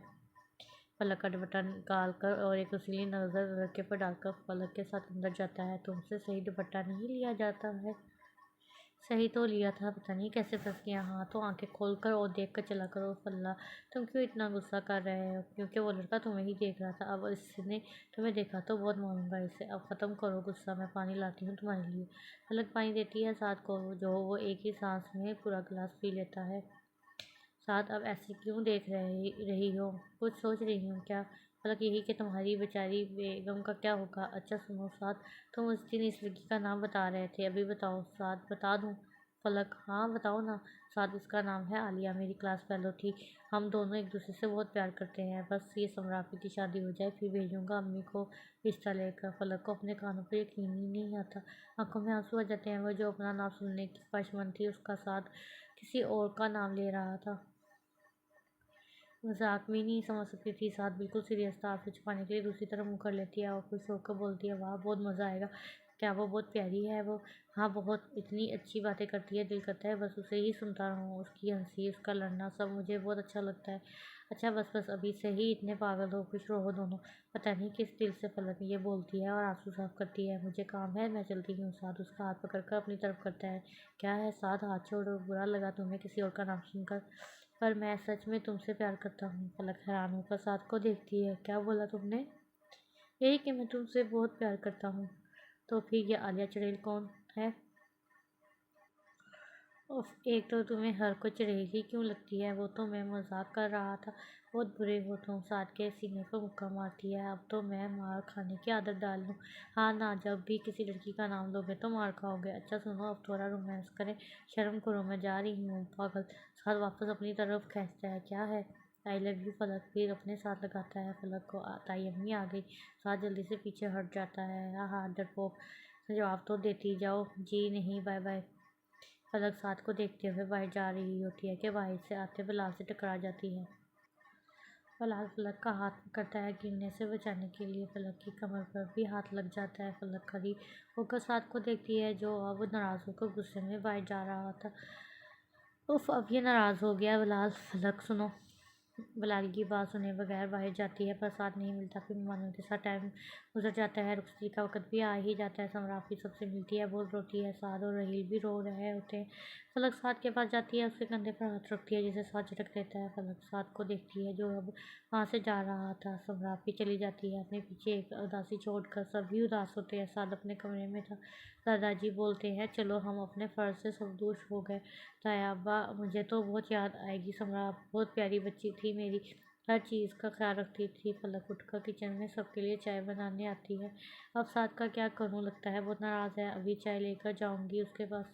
S1: फलक का दुपट्टा निकाल कर और एक रसीली नज़र लड़के पर डालकर फलक के साथ अंदर जाता है। तुमसे सही दुपट्टा नहीं लिया जाता है। सही तो लिया था, पता नहीं कैसे फंस गया। हाँ तो आंखें खोल कर और देख कर चला करो। फल्ला, तुम क्यों इतना गुस्सा कर रहे हो, क्योंकि वो लड़का तुम्हें ही देख रहा था। अब इसने तुम्हें देखा तो बहुत मारूंगा इसे। अब ख़त्म करो गुस्सा, मैं पानी लाती हूँ तुम्हारे लिए। फलक पानी देती है साथ को, जो वो एक ही सांस में पूरा गिलास पी लेता है। साथ, अब ऐसे क्यों देख रही हो, कुछ सोच रही हो क्या। फलक, यही कि तुम्हारी बेचारी बेगम का क्या होगा। अच्छा सुनो साथ, तुम उस दिन इस लड़की का नाम बता रहे थे, अभी बताओ। साथ, बता दूं। फलक, हाँ बताओ ना। साथ, उसका नाम है आलिया, मेरी क्लास फेलो थी। हम दोनों एक दूसरे से बहुत प्यार करते हैं। बस ये समरापी की शादी हो जाए, फिर भेजूंगा अम्मी को रिश्ता लेकर। फलक को अपने कानों पर यकीन ही नहीं आता, आंखों में आंसू आ जाते हैं। वो जो अपना नाम सुनने की ख्वाहिशमंद थी, उसका साथ किसी और का नाम ले रहा था। मजाक में नहीं समझ सकती थी। साथ बिल्कुल सीरियस था। आंसू छुपाने के लिए दूसरी तरफ मुँह कर लेती है और खुश होकर बोलती है, वाह बहुत मज़ा आएगा। क्या वो बहुत प्यारी है वो। हाँ बहुत, इतनी अच्छी बातें करती है, दिल करता है बस उसे ही सुनता रहूँ। उसकी हंसी, उसका लड़ना, सब मुझे बहुत अच्छा लगता है। अच्छा बस बस, अभी से ही इतने पागल हो, खुश रहो दोनों। पता नहीं किस दिल से पलक ये बोलती है और आंसू साफ करती है। मुझे काम है, मैं चलती हूँ। साथ उसका हाथ पकड़कर अपनी तरफ करता है। क्या है साथ, हाथ छोड़ो, बुरा लगा तुम्हें किसी और का नाम सुनकर। पर मैं सच में तुमसे प्यार करता हूँ। पलक हैरान होकर साथ को देखती है। क्या बोला तुमने। यही कि मैं तुमसे बहुत प्यार करता हूँ। तो फिर ये आलिया चुड़ैल कौन है। उफ, एक तो तुम्हें हर कोई चुड़ैल ही क्यों लगती है। वो तो मैं मजाक कर रहा था। बहुत बुरे हो तुम। साथ के सीने पर मुक्का मारती है। अब तो मैं मार खाने की आदत डाल लूँ। हाँ ना, जब भी किसी लड़की का नाम लोगे तो मार खाओगे। अच्छा सुनो, अब थोड़ा रोमांस करें, शर्म करो, मैं जा रही हूँ। पागल। साथ वापस अपनी तरफ खींचता है। क्या है। आई लव यू फलक, फिर अपने साथ लगाता है। फलक को ताई अम्मी आ गई। साथ जल्दी से पीछे हट जाता है। हाँ हाँ डरपोक, जवाब तो देती जाओ। जी नहीं, बाय बाय। फलक साथ को देखते हुए बाहर जा रही होती है कि बाहर से आते बिलाल से टकरा जाती है। फलाल फलक का हाथ पकड़ता है, गिरने से बचाने के लिए फलक की कमर पर भी हाथ लग जाता है। फलक खड़ी होकर साद को देखती है, जो अब नाराज होकर गुस्से में बाहर जा रहा था। उफ, अब ये नाराज हो गया। बलाल फलक सुनो। बलाल की बात सुने बगैर बाहर जाती है, पर साथ नहीं मिलता। फिर मेहमानों के साथ टाइम गुजर जाता है। रुखसती का वक्त भी आ ही जाता है। समराफी सबसे मिलती है, बहुत रोती है। साद और रहील भी रो रहे होते हैं। फलक साद के पास जाती है, उसके कंधे पर हाथ रखती है, जिसे साद झटक देता है। फलक साद को देखती है, जो अब वहाँ से जा रहा था। समराफी चली जाती है, अपने पीछे एक उदासी छोड़कर। सभी उदास होते हैं। साद अपने कमरे में था। दादाजी बोलते हैं, चलो हम अपने फ़र्ज से सब दूर हो गए। तायाबा, मुझे तो बहुत याद आएगी। समरा बहुत प्यारी बच्ची थी मेरी, हर चीज़ का ख्याल रखती थी। फलक उठकर किचन में सबके लिए चाय बनाने आती है। अब साद का क्या करूं, लगता है बहुत नाराज़ है। अभी चाय लेकर जाऊंगी उसके पास।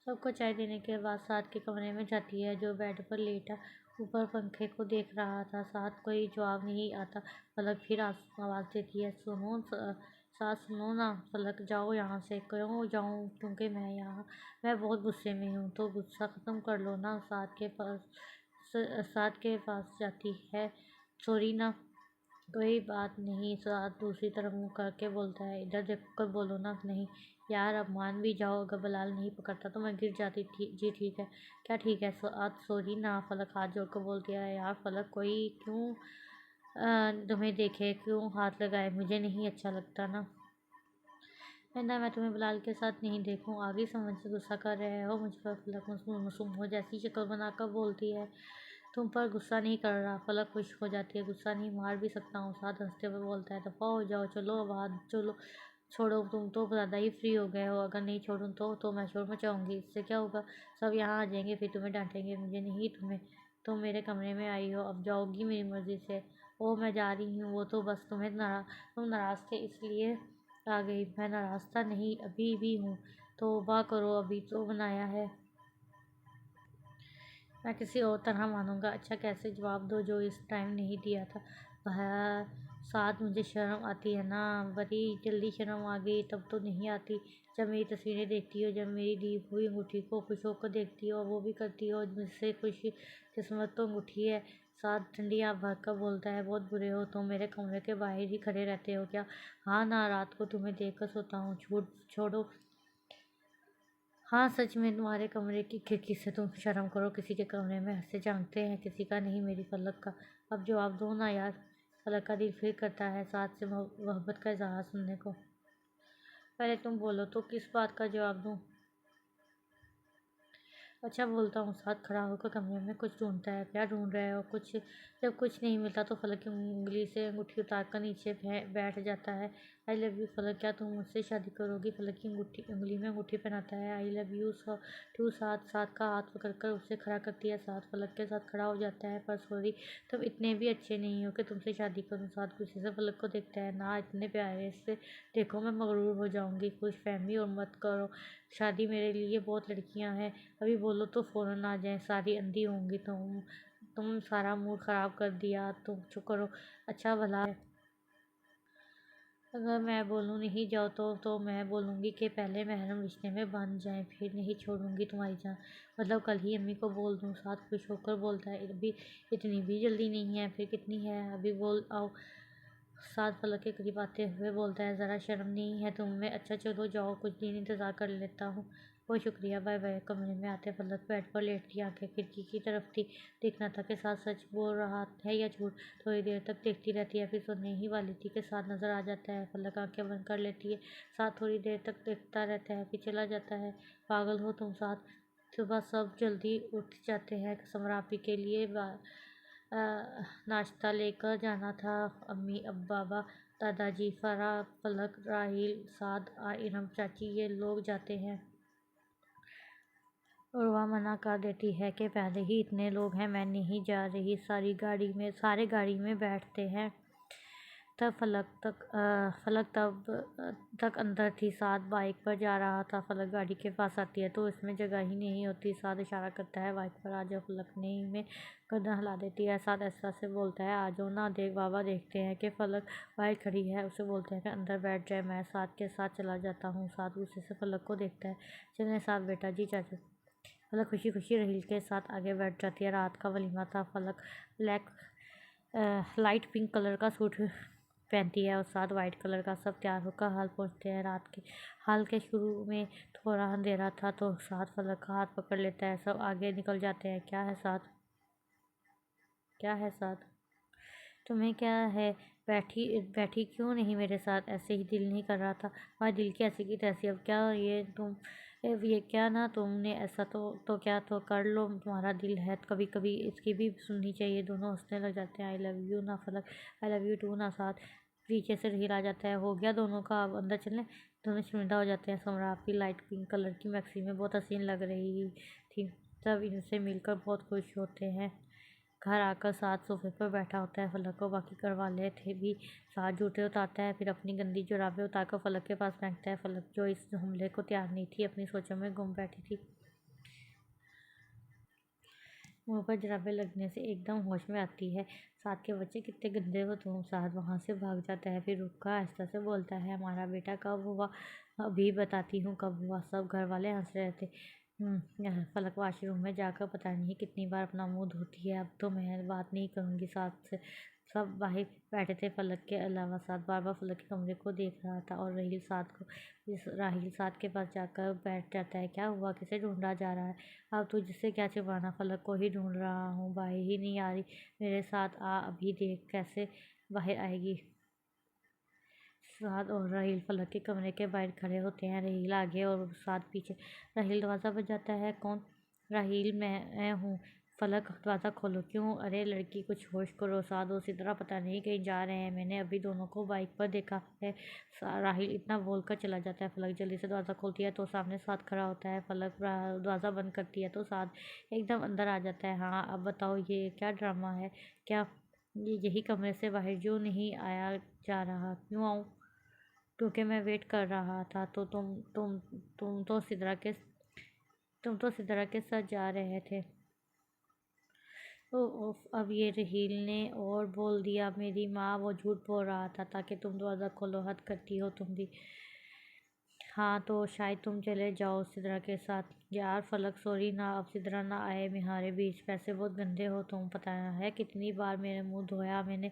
S1: सबको चाय देने के बाद साद के कमरे में जाती है, जो बेड पर लेटा ऊपर पंखे को देख रहा था। साद कोई जवाब नहीं आता। फलक फिर आवाज़ देती है, सुनो साद, सुनो ना। फलक, जाओ यहाँ से। क्यों जाऊँ? क्योंकि मैं बहुत गुस्से में हूँ। तो गुस्सा ख़त्म कर लो ना। साद के पास जाती है। सॉरी ना। कोई बात नहीं। साद दूसरी तरफ मुँह करके बोलता है, इधर देखकर बोलो ना। नहीं यार, अब मान भी जाओ। अगर बलाल नहीं पकड़ता तो मैं गिर जाती थी। जी ठीक है। क्या ठीक है? साद, सॉरी ना। फलक हाथ जोड़कर बोलती है, यार फलक, कोई क्यों तुम्हें देखे, क्यों हाथ लगाए? मुझे नहीं अच्छा लगता ना। मैं तुम्हें बलाल के साथ नहीं देखूं। आगे समझ से गुस्सा कर रहे हो मुझ पर। फलक मासूम हो जैसी शक्ल बनाकर बोलती है, तुम पर गुस्सा नहीं कर रहा। फलक खुश हो जाती है, गुस्सा नहीं, मार भी सकता हूँ। साथ हंसते हुए बोलता है, दफ़ा हो जाओ। चलो अब हाथ चलो छोड़ो। तुम तो ज़्यादा ही फ्री हो गए हो। अगर नहीं छोड़ूं तो मैं शोर मचाऊंगी। इससे क्या होगा? सब यहाँ आ जाएंगे, फिर तुम्हें डांटेंगे। मुझे नहीं, तुम्हें। तुम मेरे कमरे में आई हो, अब जाओगी मेरी मर्ज़ी से। ओ, मैं जा रही हूँ। वो तो बस तुम नाराज़ थे इसलिए आ गई। मैं नाराज़ था नहीं, अभी भी हूँ। तौबा करो, अभी तो बनाया है। मैं किसी और तरह मानूंगा। अच्छा, कैसे जवाब दो जो इस टाइम नहीं दिया था? वह साथ, मुझे शर्म आती है ना। बड़ी जल्दी शर्म आ गई। तब तो नहीं आती जब मेरी तस्वीरें देखती हो, जब मेरी दी हुई अंगूठी को खुश होकर देखती हो। वो भी करती हो मुझसे खुश किस्मत तो अंगूठी है। साथ ठंडी आँख भरकर बोलता है, बहुत बुरे हो तुम। मेरे कमरे के बाहर ही खड़े रहते हो क्या? हाँ ना, रात को तुम्हें देखकर सोता हूँ। झूठ छोड़ो। हाँ सच में, तुम्हारे कमरे की खिड़की से। तुम शर्म करो, किसी के कमरे में ऐसे झांकते हैं? किसी का नहीं, मेरी फलक का। अब जवाब दो ना यार। फलक का दिल फिर करता है साथ से मोहब्बत का इजहार सुनने को। पहले तुम बोलो तो किस बात का जवाब दूँ? अच्छा, बोलता हूँ। साथ खड़ा होकर कमरे में कुछ ढूंढता है। क्या ढूंढ रहे हो? कुछ। जब कुछ नहीं मिलता तो फलक की उंगली से अंगूठी उतार कर नीचे बैठ जाता है। आई लव यू फलक, क्या तुम मुझसे शादी करोगी? फलक की उंगली में अंगूठी पहनाता है। I love you too. साथ साथ का हाथ पकड़कर उसे खड़ा करती है। साथ फलक के साथ खड़ा हो जाता है, पर सॉरी, तुम इतने भी अच्छे नहीं हो कि तुमसे शादी करूँ। साथ गुस्से से फलक को देखता है, ना इतने प्यारे से देखो मैं मगरूर हो जाऊंगी। खुश फहमी और मत करो। शादी मेरे लिए बहुत लड़कियां हैं। अभी बोलो तो फ़ौरन आ जाएं, सारी अंधी होंगी। तुम सारा मूड ख़राब कर दिया। तुम चुप करो। अच्छा भला है। अगर मैं बोलूँ नहीं जाओ तो मैं बोलूँगी कि पहले महरम रिश्ते में बंध जाएं, फिर नहीं छोड़ूंगी तुम्हारी जान। मतलब कल ही अम्मी को बोल दूँ। साथ खुश होकर बोलता है, अभी इतनी भी जल्दी नहीं है। फिर कितनी है? अभी बोल आओ। साथ फलक के करीब आते हुए बोलता है, ज़रा शर्म नहीं है तुम्हें? अच्छा चलो जाओ, कुछ दिन इंतज़ार कर लेता हूँ। बहुत शुक्रिया, बाय बाय। कमरे में आते फलक बेड पर लेटती आंखें खिड़की की तरफ थी। देखना था कि साथ सच बोल रहा है या झूठ। थोड़ी देर तक देखती रहती है, फिर सोने ही वाली थी कि साथ नज़र आ जाता है। फलक आंखें बंद कर लेती है। साथ थोड़ी देर तक देखता रहता है, फिर चला जाता है। पागल हो तुम साथ। सुबह सब जल्दी उठ जाते हैं। समरापी के लिए नाश्ता लेकर जाना था। अम्मी, अब बाबा, दादाजी, फराह, फलक, राहिल, साद, इरम चाची, ये लोग जाते हैं। और वह मना कर देती है कि पहले ही इतने लोग हैं, मैं नहीं जा रही। सारे गाड़ी में बैठते हैं। तब फलक तक अंदर थी। साथ बाइक पर जा रहा था। फलक गाड़ी के पास आती है तो इसमें जगह ही नहीं होती। साथ इशारा करता है, बाइक पर आ जाओ। फलक नहीं में गर्दन हिला देती है। साथ ऐसा से बोलता है, आ जाओ ना। देख बाबा देखते हैं कि फलक बाइक खड़ी है। उसे बोलते हैं कि अंदर बैठ जाए। मैं साथ के साथ चला जाता हूँ। साथ गुस्से से फलक को देखता है। चलें साथ बेटा जी, चाचू। फलक खुशी खुशी रहील के साथ आगे बैठ जाती है। रात का वलीमा था। फलक ब्लैक लाइट पिंक कलर का सूट पहनती है और साथ वाइट कलर का। सब तैयार होकर हाल पहुँचते हैं। रात के हाल के शुरू में थोड़ा अंधेरा था तो साथ फलक का हाथ पकड़ लेता है। सब आगे निकल जाते हैं। क्या है साथ? क्या है साथ? तुम्हें क्या है? बैठी बैठी क्यों नहीं मेरे साथ? ऐसे ही दिल नहीं कर रहा था? वह दिल की ऐसी की तैसी। अब क्या ये क्या ना तुमने ऐसा तो क्या तो कर लो, तुम्हारा दिल है। कभी कभी इसकी भी सुननी चाहिए। दोनों हंसने लग जाते हैं। आई लव यू ना फलक, आई लव यू टू ना साथ। पीछे से हीर आ जाता है। हो गया दोनों का, अब अंदर चलें। दोनों शर्मिंदा हो जाते हैं। समरा आपकी लाइट पिंक कलर की मैक्सी में बहुत हसीन लग रही थी। सब इनसे मिलकर बहुत खुश होते हैं। घर आकर साथ सोफे पर बैठा होता है। फलक को बाकी घर वाले थे भी साथ जूते उतारता है। फिर अपनी गंदी जुराबें उतारकर फलक के पास फेंकता है। फलक जो इस हमले को तैयार नहीं थी, अपनी सोचों में गुम बैठी थी। मुंह पर जुराबें लगने से एकदम होश में आती है। साथ के बच्चे कितने गंदे हो तुम। साथ वहाँ से भाग जाता है। फिर रुक कर आहिस्ता से बोलता है, हमारा बेटा कब हुआ? अभी बताती हूँ कब हुआ। सब घर वाले हंस रहे थे। फलक वॉशरूम में जाकर पता नहीं कितनी बार अपना मुंह धोती है। अब तो मैं बात नहीं करूँगी साथ से। सब बाहर बैठे थे। फलक के अलावा साथ बार बार फलक के कमरे को देख रहा था और राहिल साथ के पास जाकर बैठ जाता है। क्या हुआ? किसे ढूंढा जा रहा है? अब तुझसे क्या छिपाना? फलक को ही ढूंढ रहा हूँ। बाहर ही नहीं आ रही। मेरे साथ आ, अभी देख कैसे बाहर आएगी। साद और राहिल फलक के कमरे के बाहर खड़े होते हैं। राहिल आगे और साद पीछे। राहिल दरवाज़ा बजाता है। कौन? राहिल, मैं हूँ। फलक, दरवाज़ा खोलो। क्यों? अरे लड़की, कुछ होश करो। साद उसी तरह पता नहीं कहीं जा रहे हैं। मैंने अभी दोनों को बाइक पर देखा है। राहिल इतना बोलकर चला जाता है। फलक जल्दी से दरवाज़ा खोलती है तो सामने साद खड़ा होता है। फलक दरवाज़ा बंद करती है तो साद एकदम अंदर आ जाता है। हाँ अब बताओ, ये क्या ड्रामा है? क्या यही कमरे से बाहर जो नहीं आया जा रहा? क्यों आऊँ? क्योंकि मैं वेट कर रहा था। तो तुम तो सिद्रा के साथ जा रहे थे। ओह, अब ये रहील ने और बोल दिया। मेरी माँ, वो झूठ बोल रहा था ताकि तुम दरवाज़ा खोलो। हद करती हो तुम भी। हाँ तो शायद तुम चले जाओ सिद्रा के साथ। यार फलक, सॉरी ना, अब सिद्रा ना आए हमारे बीच। पैसे बहुत गंदे हो तुम। पता है कितनी बार मेरे मुंह धोया मैंने।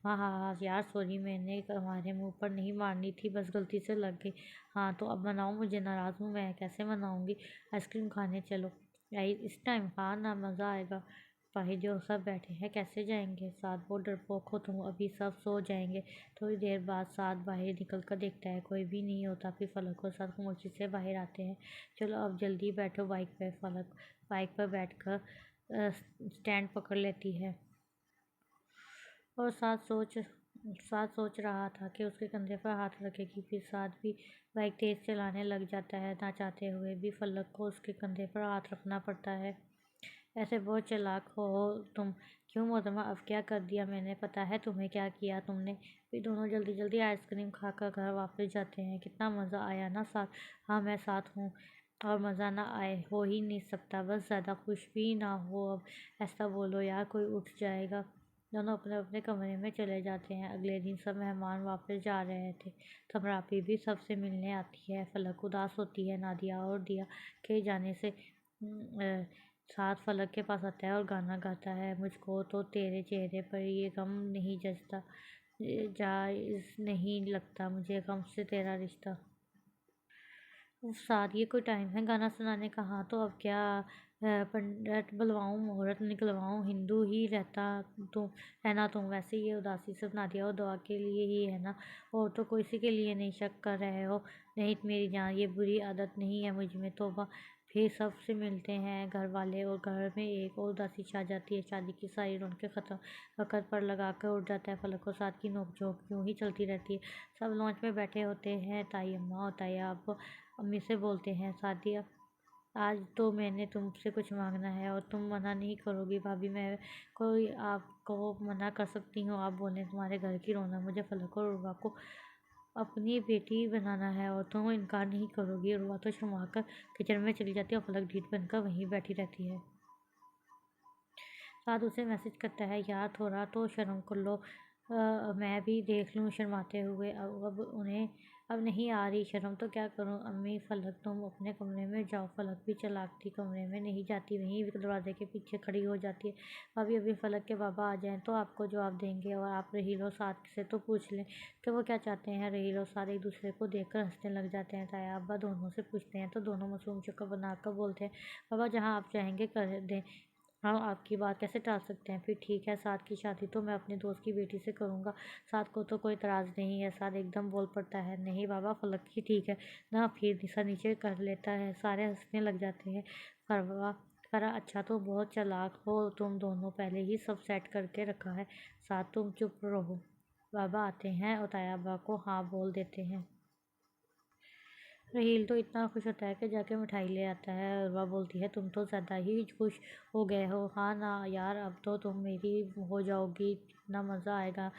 S1: हाँ हाँ हाँ यार सॉरी, मैंने हमारे मुंह पर नहीं मारनी थी, बस गलती से लग गई। हाँ तो अब मनाओ मुझे, नाराज़ हूँ मैं। कैसे मनाऊँगी? आइसक्रीम खाने चलो। इस टाइम? हाँ ना, मज़ा आएगा। भाई जो सब बैठे हैं, कैसे जाएंगे साथ? बहुत डरपोक हो तुम। अभी सब सो जाएंगे। थोड़ी देर बाद साथ बाहर निकल कर देखता है कोई भी नहीं होता। फिर फलक और साथ खामोशी से बाहर आते हैं। चलो अब जल्दी बैठो बाइक पे। फलक बाइक पर बैठकर स्टैंड पकड़ लेती है और साथ सोच रहा था कि उसके कंधे पर हाथ रखेगी। फिर साथ भी बाइक तेज़ चलाने लग जाता है। ना चाहते हुए भी फलक को उसके कंधे पर हाथ रखना पड़ता है। ऐसे बहुत चालाक हो तुम। क्यों मोहतरमा, अब क्या कर दिया मैंने? पता है तुम्हें क्या किया तुमने? फिर दोनों जल्दी जल्दी आइसक्रीम खाकर घर वापस जाते हैं। कितना मज़ा आया ना साथ। हाँ मैं साथ हूँ और मज़ा ना आए हो ही नहीं सकता। बस ज़्यादा खुश भी ना हो अब। ऐसा बोलो यार, कोई उठ जाएगा। दोनों अपने अपने कमरे में चले जाते हैं। अगले दिन सब मेहमान वापस जा रहे थे। थमरापी भी सबसे मिलने आती है। फलक उदास होती है। नादिया और दिया के जाने से साथ फलक के पास आता है और गाना गाता है। मुझको तो तेरे चेहरे पर ये गम नहीं जचता, जायज़ नहीं लगता मुझे गम से तेरा रिश्ता। उफ साद, ये कोई टाइम है गाना सुनाने का? हाँ तो अब क्या? पंडित बुलवाऊँ, मुहूर्त निकलवाऊँ? हिंदू ही रहना तुम। वैसे ये उदासी से सुना दिया हो, दुआ के लिए ही है ना? और तो कोई किसी के लिए नहीं शक कर रहे हो? नहीं मेरी जान, ये बुरी आदत नहीं है मुझ में, तौबा। फिर सबसे मिलते हैं घर वाले और घर में एक और उदासी छा जाती है। शादी की सारी रौनकें खत्म। वक़्त पर लगा कर उठ जाता है। फलक और साथ की नोक-झोंक यूँ ही चलती रहती है। सब लॉन्च में बैठे होते हैं। ताई अम्मा और ताया अब अम्मी से बोलते हैं, सादिया आज तो मैंने तुमसे कुछ मांगना है और तुम मना नहीं करोगी भाभी। मैं कोई आपको मना कर सकती हूँ? आप बोलें, तुम्हारे घर की रौनक। मुझे फलक और उर्वा को अपनी बेटी बनाना है और तुम इनकार नहीं करोगी। उर्वा तो शर्मा कर किचन में चली जाती है और फलक ढीठ बनकर वहीं बैठी रहती है। साथ उसे मैसेज करता है, यार थोड़ा तो शर्म कर लो। मैं भी देख लूँ शर्माते हुए। अब अब नहीं आ रही शर्म तो क्या करूँ अम्मी। फलक तुम अपने कमरे में जाओ। फलक भी चालाक थी, कमरे में नहीं जाती, वहीं दरवाजे के पीछे खड़ी हो जाती है। अभी अभी फलक के बाबा आ जाएं तो आपको जवाब देंगे, और आप रहील और साद से तो पूछ लें कि वो क्या चाहते हैं। रहील और साद एक दूसरे को देखकर हंसने लग जाते हैं। ताया अब्बा दोनों से पूछते हैं तो दोनों मासूम शक्ल बनाकर बोलते हैं, बाबा जहाँ आप चाहेंगे कर दें, हम आपकी बात कैसे टाल सकते हैं। फिर ठीक है, साद की शादी तो मैं अपने दोस्त की बेटी से करूँगा। साद को तो कोई इतराज़ नहीं है। साद एकदम बोल पड़ता है, नहीं बाबा, फलक की ठीक है ना। फिर निशा नीचे कर लेता है। सारे हंसने लग जाते हैं। फरवा फरा अच्छा तो बहुत चालाक हो तुम दोनों, पहले ही सब सेट करके रखा है। साद तुम चुप रहो। बाबा आते हैं और तायाबा को हाँ बोल देते हैं। रहील तो इतना खुश होता है कि जाके मिठाई ले आता है। और वह बोलती है, तुम तो ज़्यादा ही खुश हो गए हो। हाँ ना यार, अब तो तुम मेरी हो जाओगी, इतना मज़ा आएगा।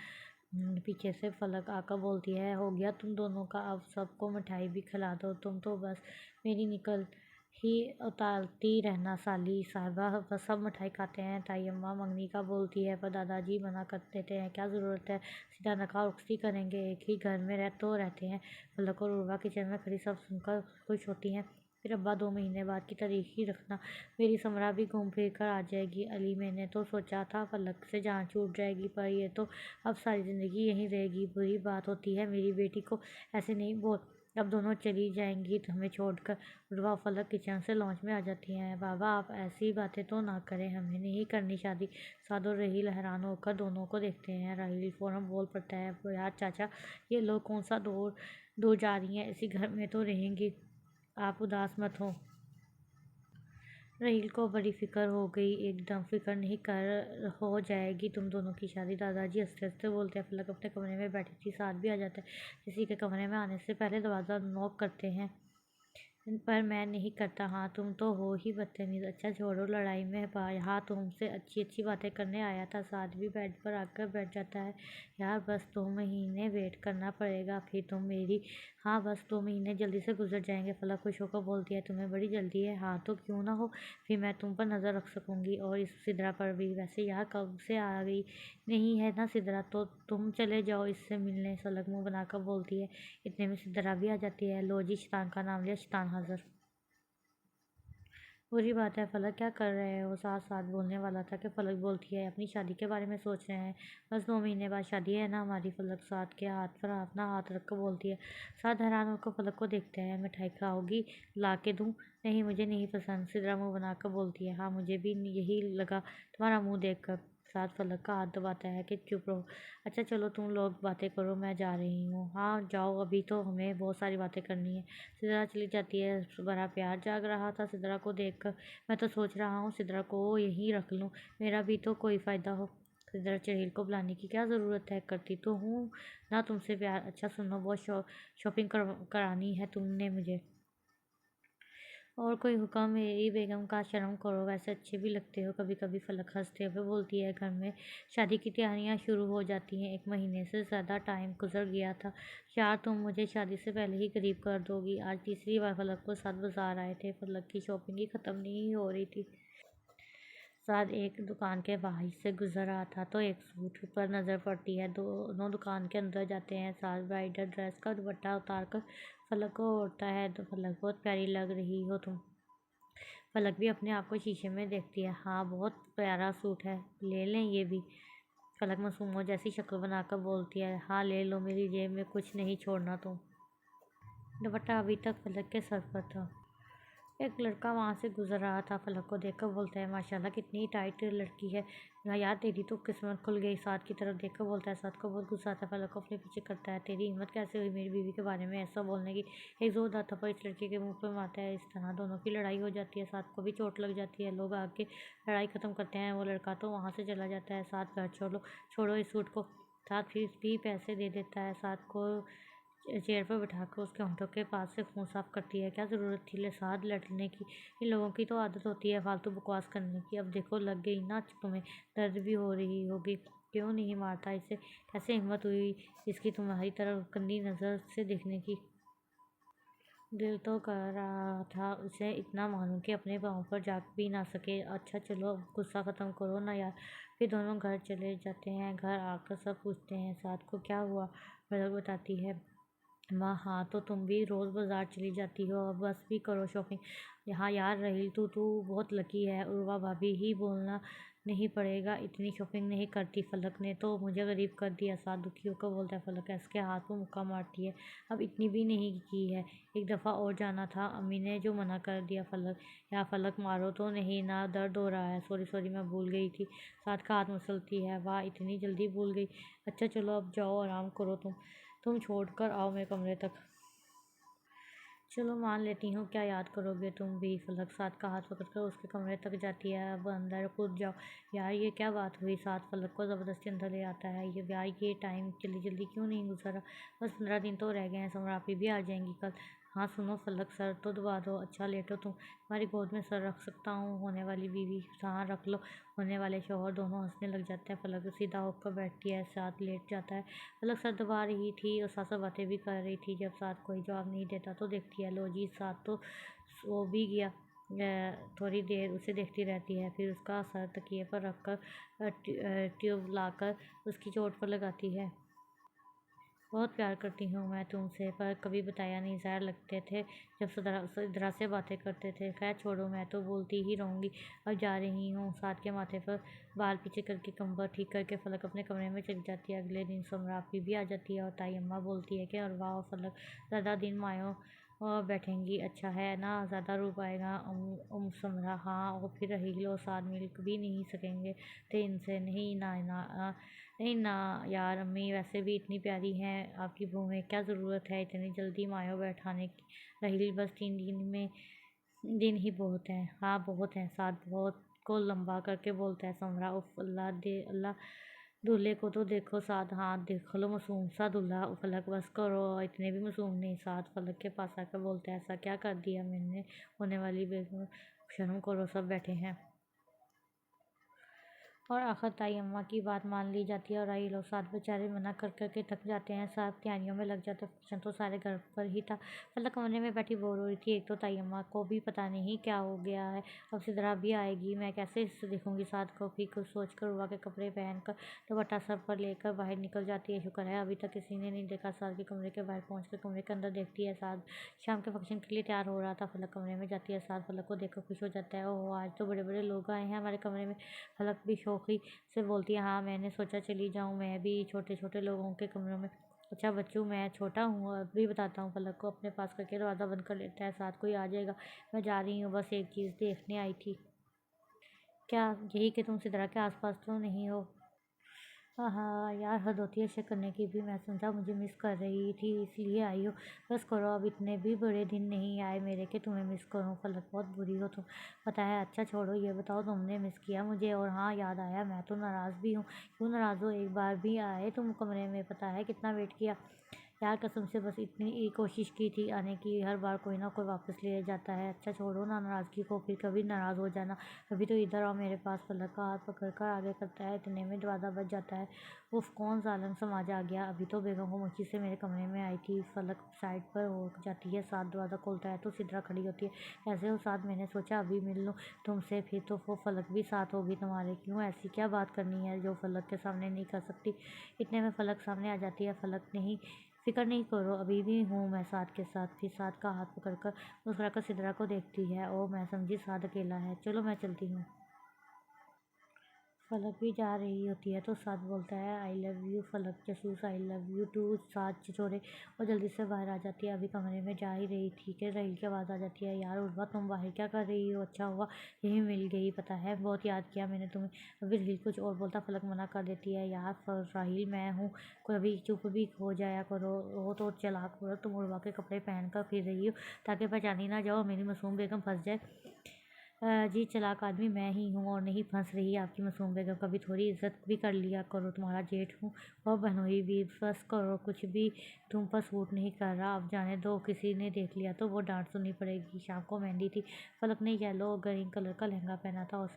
S1: पीछे से फलक आकर बोलती है, हो गया तुम दोनों का, अब सबको मिठाई भी खिला दो। तुम तो बस मेरी निकल ही उतारती रहना साली साहिबा। बस सब मिठाई खाते हैं। ताई अम्मा मंगनी का बोलती है, पर दादाजी मना कर देते हैं। क्या ज़रूरत है, सीधा नकाब रुखसी करेंगे, एक ही घर में रहते हैं। फलक और उर्वा किचन में खड़ी सब सुनकर खुश होती हैं। फिर अब्बा 2 महीने बाद की तारीख ही रखना, मेरी समरा भी घूम फिर कर आ जाएगी। अली मैंने तो सोचा था फलक से जान छूट जाएगी, पर ये तो अब सारी ज़िंदगी यहीं रहेगी। बुरी बात होती है, मेरी बेटी को ऐसे नहीं बोल। अब दोनों चली जाएंगी तो हमें छोड़कर। उर्वा फलक किचन से लॉन्च में आ जाती हैं। बाबा आप ऐसी बातें तो ना करें, हमें नहीं करनी शादी। साद और रहील हैरान होकर दोनों को देखते हैं। राहील फौरन बोल पड़ता है, यार चाचा, ये लोग कौन सा दूर दूर जा रही हैं, इसी घर में तो रहेंगी, आप उदास मत हो। रहील को बड़ी फिक्र हो गई। एकदम फिक्र नहीं कर, हो जाएगी तुम दोनों की शादी। दादाजी हंसते हंसते बोलते हैं। फलक अपने कमरे में बैठी थी, साथ भी आ जाता है। किसी के कमरे में आने से पहले दरवाज़ा नॉक करते हैं, पर मैं नहीं करता। हाँ तुम तो हो ही बदतमीज़। अच्छा छोड़ो लड़ाई में, हाँ तुमसे अच्छी अच्छी बातें करने आया था। साथ भी बेड पर आकर बैठ जाता है। यार बस 2 महीने वेट करना पड़ेगा, फिर तुम मेरी। हाँ बस 2 महीने जल्दी से गुजर जाएंगे। फलक खुश होकर बोलती है, तुम्हें बड़ी जल्दी है। हाँ तो क्यों ना हो, फिर मैं तुम पर नज़र रख सकूँगी, और इस सिदरा पर भी। वैसे यार कब से आ गई नहीं है ना सिदरा, तो तुम चले जाओ इससे मिलने। फलक मुँह बनाकर बोलती है। इतने में सिदरा भी आ जाती है। लो जी, शैतान का नाम लिया, शैतान हाज़िर। बुरी बात है फलक, क्या कर रहे हो। साथ साथ बोलने वाला था कि फलक बोलती है, अपनी शादी के बारे में सोच रहे हैं। बस 2 महीने बाद शादी है ना हमारी। फलक साथ के हाथ पर अपना हाथ रख कर बोलती है। साथ हैरान होकर फलक को देखते हैं। मिठाई खाओगी, ला के दूँ। नहीं मुझे नहीं पसंद, सिदरा मुँह बनाकर बोलती है। हाँ मुझे भी यही लगा तुम्हारा मुँह देख कर। साथ फलक का हाथ दबाता है कि चुप रहो। अच्छा चलो तुम लोग बातें करो, मैं जा रही हूँ। हाँ जाओ, अभी तो हमें बहुत सारी बातें करनी है। सिदरा चली जाती है। बड़ा प्यार जाग रहा था सिदरा को देखकर। मैं तो सोच रहा हूँ सिदरा को यहीं रख लूँ, मेरा भी तो कोई फ़ायदा हो। सिदरा चढ़ेल को बुलाने की क्या ज़रूरत है, करती तो हूँ ना तुमसे प्यार। अच्छा सुनो, बहुत शॉपिंग करानी है तुमने मुझे, और कोई हुक्म। मेरी बेगम का शर्म करो, वैसे अच्छे भी लगते हो कभी कभी। फलक हंसते हुए बोलती है। घर में शादी की तैयारियां शुरू हो जाती हैं। 1 महीने से ज़्यादा टाइम गुजर गया था। यार तुम मुझे शादी से पहले ही करीब कर दोगी। आज तीसरी बार फलक को साथ बाजार आए थे। फलक की शॉपिंग ही ख़त्म नहीं हो रही थी। साथ एक दुकान के बाहर से गुजर रहा था तो एक सूट पर नज़र पड़ती है। दोनों दुकान के अंदर जाते हैं। साथ ब्राइडल ड्रेस का दुपट्टा उतार कर फलक को ओढ़ता है। तो फलक, बहुत प्यारी लग रही हो तुम। फलक भी अपने आप को शीशे में देखती है। हाँ बहुत प्यारा सूट है, ले लें ये भी। फलक मासूमों जैसी शक्ल बनाकर बोलती है, हाँ ले लो, मेरी जेब में कुछ नहीं छोड़ना तुम। दुपट्टा अभी तक फलक के सर पर था। एक लड़का वहाँ से गुजर रहा था। फलक को देखकर बोलता है, माशाल्लाह कितनी टाइट लड़की है ना यार, तेरी तो किस्मत खुल गई। साथ की तरफ देखकर बोलता है। साथ को बहुत गुस्सा आता है। फलक को अपने पीछे करता है। तेरी हिम्मत कैसे हुई मेरी बीवी के बारे में ऐसा बोलने की। एक जोरदार थप्पड़ इस लड़के के मुंह पर मारता है। इस तरह दोनों की लड़ाई हो जाती है। साथ को भी चोट लग जाती है। लोग आके लड़ाई ख़त्म करते हैं। वो लड़का तो वहाँ से चला जाता है। साथ घर छोड़ो इस सूट को। साथ फीस भी पैसे दे देता है। साथ को चेयर पर बिठाकर उसके होंठों के पास से खून साफ करती है। क्या ज़रूरत थी साथ लड़ने की, इन लोगों की तो आदत होती है फालतू बकवास करने की। अब देखो लग गई ना तुम्हें, दर्द भी हो रही होगी। क्यों नहीं मारता इसे, कैसे हिम्मत हुई इसकी तुम्हारी तरफ गंदी नज़र से देखने की। दिल तो कर रहा था उसे इतना मालूम कि अपने पाँव पर जा भी ना सके। अच्छा चलो अब गुस्सा ख़त्म करो ना यार। फिर दोनों घर चले जाते हैं। घर आकर सब पूछते हैं साथ को क्या हुआ। फलक बताती है, माँ हाँ, तो तुम भी रोज़ बाज़ार चली जाती हो, अब बस भी करो शॉपिंग। हाँ यार राहील, तू तू बहुत लकी है। उर्वा भाभी ही बोलना नहीं पड़ेगा, इतनी शॉपिंग नहीं करती। फलक ने तो मुझे गरीब कर दिया। साथ दुखी होकर बोलता है फलक। इसके हाथ में मुक्का मारती है। अब इतनी भी नहीं की है, एक दफ़ा और जाना था, अम्मी ने जो मना कर दिया। फलक या फलक मारो तो नहीं ना, दर्द हो रहा है। सॉरी सॉरी, मैं भूल गई थी। साथ का हाथ मसलती है। वाह, इतनी जल्दी भूल गई। अच्छा चलो अब जाओ, आराम करो। तुम छोड़ कर आओ मेरे कमरे तक। चलो मान लेती हूँ, क्या याद करोगे तुम भी। फलक साथ का हाथ पकड़कर उसके कमरे तक जाती है। अब अंदर कूद जाओ। यार ये क्या बात हुई। साथ फलक को ज़बरदस्ती अंदर ले आता है। ये यार ये टाइम जल्दी जल्दी क्यों नहीं गुजरा। बस 15 दिन तो रह गए हैं। समरापी भी आ जाएंगी कल। हाँ सुनो फलक, सर तो दबा दो। अच्छा लेटो तुम, तुम्हारी गोद में सर रख सकता हूँ। होने वाली बीवी। हाँ रख लो। होने वाले शौहर दोनों हंसने लग जाते हैं। फलक सीधा होकर बैठती है, साथ लेट जाता है। पलक सर दबा रही थी और साथ साथ बातें भी कर रही थी। जब साथ कोई जवाब नहीं देता तो देखती है, लो जी साथ तो सो भी गया। थोड़ी देर उसे देखती रहती है, फिर उसका सर तकिए पर रखकर ट्यूब लाकर उसकी चोट पर लगाती है। बहुत प्यार करती हूँ मैं तुमसे, पर कभी बताया नहीं। ज़ाहिर लगते थे जब सदरा से बातें करते थे। खैर छोड़ो, मैं तो बोलती ही रहूँगी। अब जा रही हूँ। साथ के माथे पर बाल पीछे करके कंबल ठीक करके फलक अपने कमरे में चली जाती है। अगले दिन समरापी भी आ जाती है और ताई अम्मा बोलती है कि और वाह फलक, ज़्यादा दिन मायो और बैठेंगी। अच्छा है ना, ज़्यादा रूप आएगा। समरा हाँ, और फिर रहील और साथ मिल भी नहीं सकेंगे थे इनसे। नहीं ना ना, नहीं ना यार अम्मी, वैसे भी इतनी प्यारी हैं आपकी बहू में, क्या ज़रूरत है इतनी जल्दी मायो बैठाने की। रहील बस 3 दिन में दिन ही बहुत हैं। हाँ बहुत हैं। साथ बहुत को लंबा करके बोलता है समरा। उफ अल्लाह दे अल्लाह, दूल्हे को तो देखो। साथ हाथ देख लो, मासूम सा दूल्हा। फलक बस करो, इतने भी मासूम नहीं। साथ फलक के पास आकर बोलता है ऐसा क्या कर दिया मैंने, होने वाली बेगम, शर्म करो, सब बैठे हैं। और आखिर ताई अम्मा की बात मान ली जाती है और आई लोग साथ बेचारे मना कर करके थक जाते हैं। सब तैयारियों में लग जाते हैं। फंक्शन तो सारे घर पर ही था। मतलब कमरे में बैठी बोर हो रही थी। एक तो ताई अम्मा को भी पता नहीं क्या हो गया है। अब सिद्रा भी आएगी, मैं कैसे इससे देखूंगी साथ को। फिर कुछ सोच कर उर्वा के कपड़े पहनकर दुपट्टा सर पर लेकर बाहर निकल जाती है। शुक्र है अभी तक किसी ने नहीं देखा। साथ के कमरे के बाहर पहुँच कर कमरे के अंदर देखती है। साथ शाम के फंक्शन के लिए तैयार हो रहा था। फलक कमरे में जाती है। साथ फलक को देखकर खुश हो जाता है। ओह आज तो बड़े बड़े लोग आए हैं हमारे कमरे में। फलक भी शौकी से बोलती है हाँ, मैंने सोचा चली जाऊँ मैं भी छोटे छोटे लोगों के कमरों में। अच्छा बच्चों, मैं छोटा हूँ, अभी बताता हूँ। फलक को अपने पास करके दरवाज़ा बंद कर लेता है। साथ कोई आ जाएगा, मैं जा रही हूँ, बस एक चीज़ देखने आई थी। क्या यही कि तुम सिद्रा के आसपास तो नहीं हो। हाँ हाँ यार, हद होती है ऐसे करने की भी। मैं समझा मुझे मिस कर रही थी इसलिए आई हो। बस करो, अब इतने भी बड़े दिन नहीं आए मेरे कि तुम्हें मिस करूँ। फलक बहुत बुरी हो तुम, पता है। अच्छा छोड़ो, ये बताओ तुमने मिस किया मुझे। और हाँ याद आया, मैं तो नाराज़ भी हूँ। क्यों नाराज़ हो, एक बार भी आए तुम कमरे में, पता है कितना वेट किया। यार कसम से बस इतनी ही कोशिश की थी आने की, हर बार कोई ना कोई वापस ले जाता है। अच्छा छोड़ो ना नाराज़गी को, फिर कभी नाराज़ हो जाना। अभी तो इधर आओ मेरे पास। फलक का हाथ पकड़ कर आगे करता है। इतने में दरवाज़ा बज जाता है। उफ कौन ज़ालिम समाज आ गया। अभी तो बेगम को मुश्किल से मेरे कमरे में आई थी। फलक साइड पर हो जाती है। साथ दरवाज़ा खोलता है तो सिद्रा खड़ी होती है। कैसे हो साथ, मैंने सोचा अभी मिल लूँ तुमसे। फिर तो वो फलक भी साथ होगी तुम्हारे। क्यों, ऐसी क्या बात करनी है जो फलक के सामने नहीं कर सकती। इतने में फलक सामने आ जाती है। फलक नहीं, फिक्र नहीं करो, अभी भी हूँ मैं साथ के साथ। फिर साथ का हाथ पकड़कर मुस्कुराकर सिद्रा को देखती है। ओ मैं समझी साथ अकेला है, चलो मैं चलती हूँ। फलक भी जा रही होती है तो साथ बोलता है आई लव यू फलक। जसूस आई लव यू टू। साथ छिछोरे और जल्दी से बाहर आ जाती है। अभी कमरे में जा ही रही थी कि राहिल की आवाज़ आ जाती है। यार उर्वा, तुम बाहर क्या कर रही हो। अच्छा हुआ यही मिल गई, पता है बहुत याद किया मैंने तुम्हें। अभी राहिल कुछ और बोलता, फलक मना कर देती है। यार राहिल मैं हूँ, कोई अभी चुप भी हो जाया करो। वो तो चालाक हो, तुम उर्वा के कपड़े पहन कर फिर रही हो ताकि पहचानी ना जाओ, मेरी मासूम बेगम फंस जाए। जी चालाक आदमी मैं ही हूँ और नहीं फंस रही आपकी मासूम बेगम। कभी थोड़ी इज्जत भी कर लिया करो, तुम्हारा जेठ हूँ और बहनोई भी। बस करो, कुछ भी तुम पर सूट नहीं कर रहा। अब जाने दो, किसी ने देख लिया तो वो डांट सुननी पड़ेगी। शाम को मेहंदी थी। फलक ने येलो और ग्रीन कलर का लहंगा पहना था और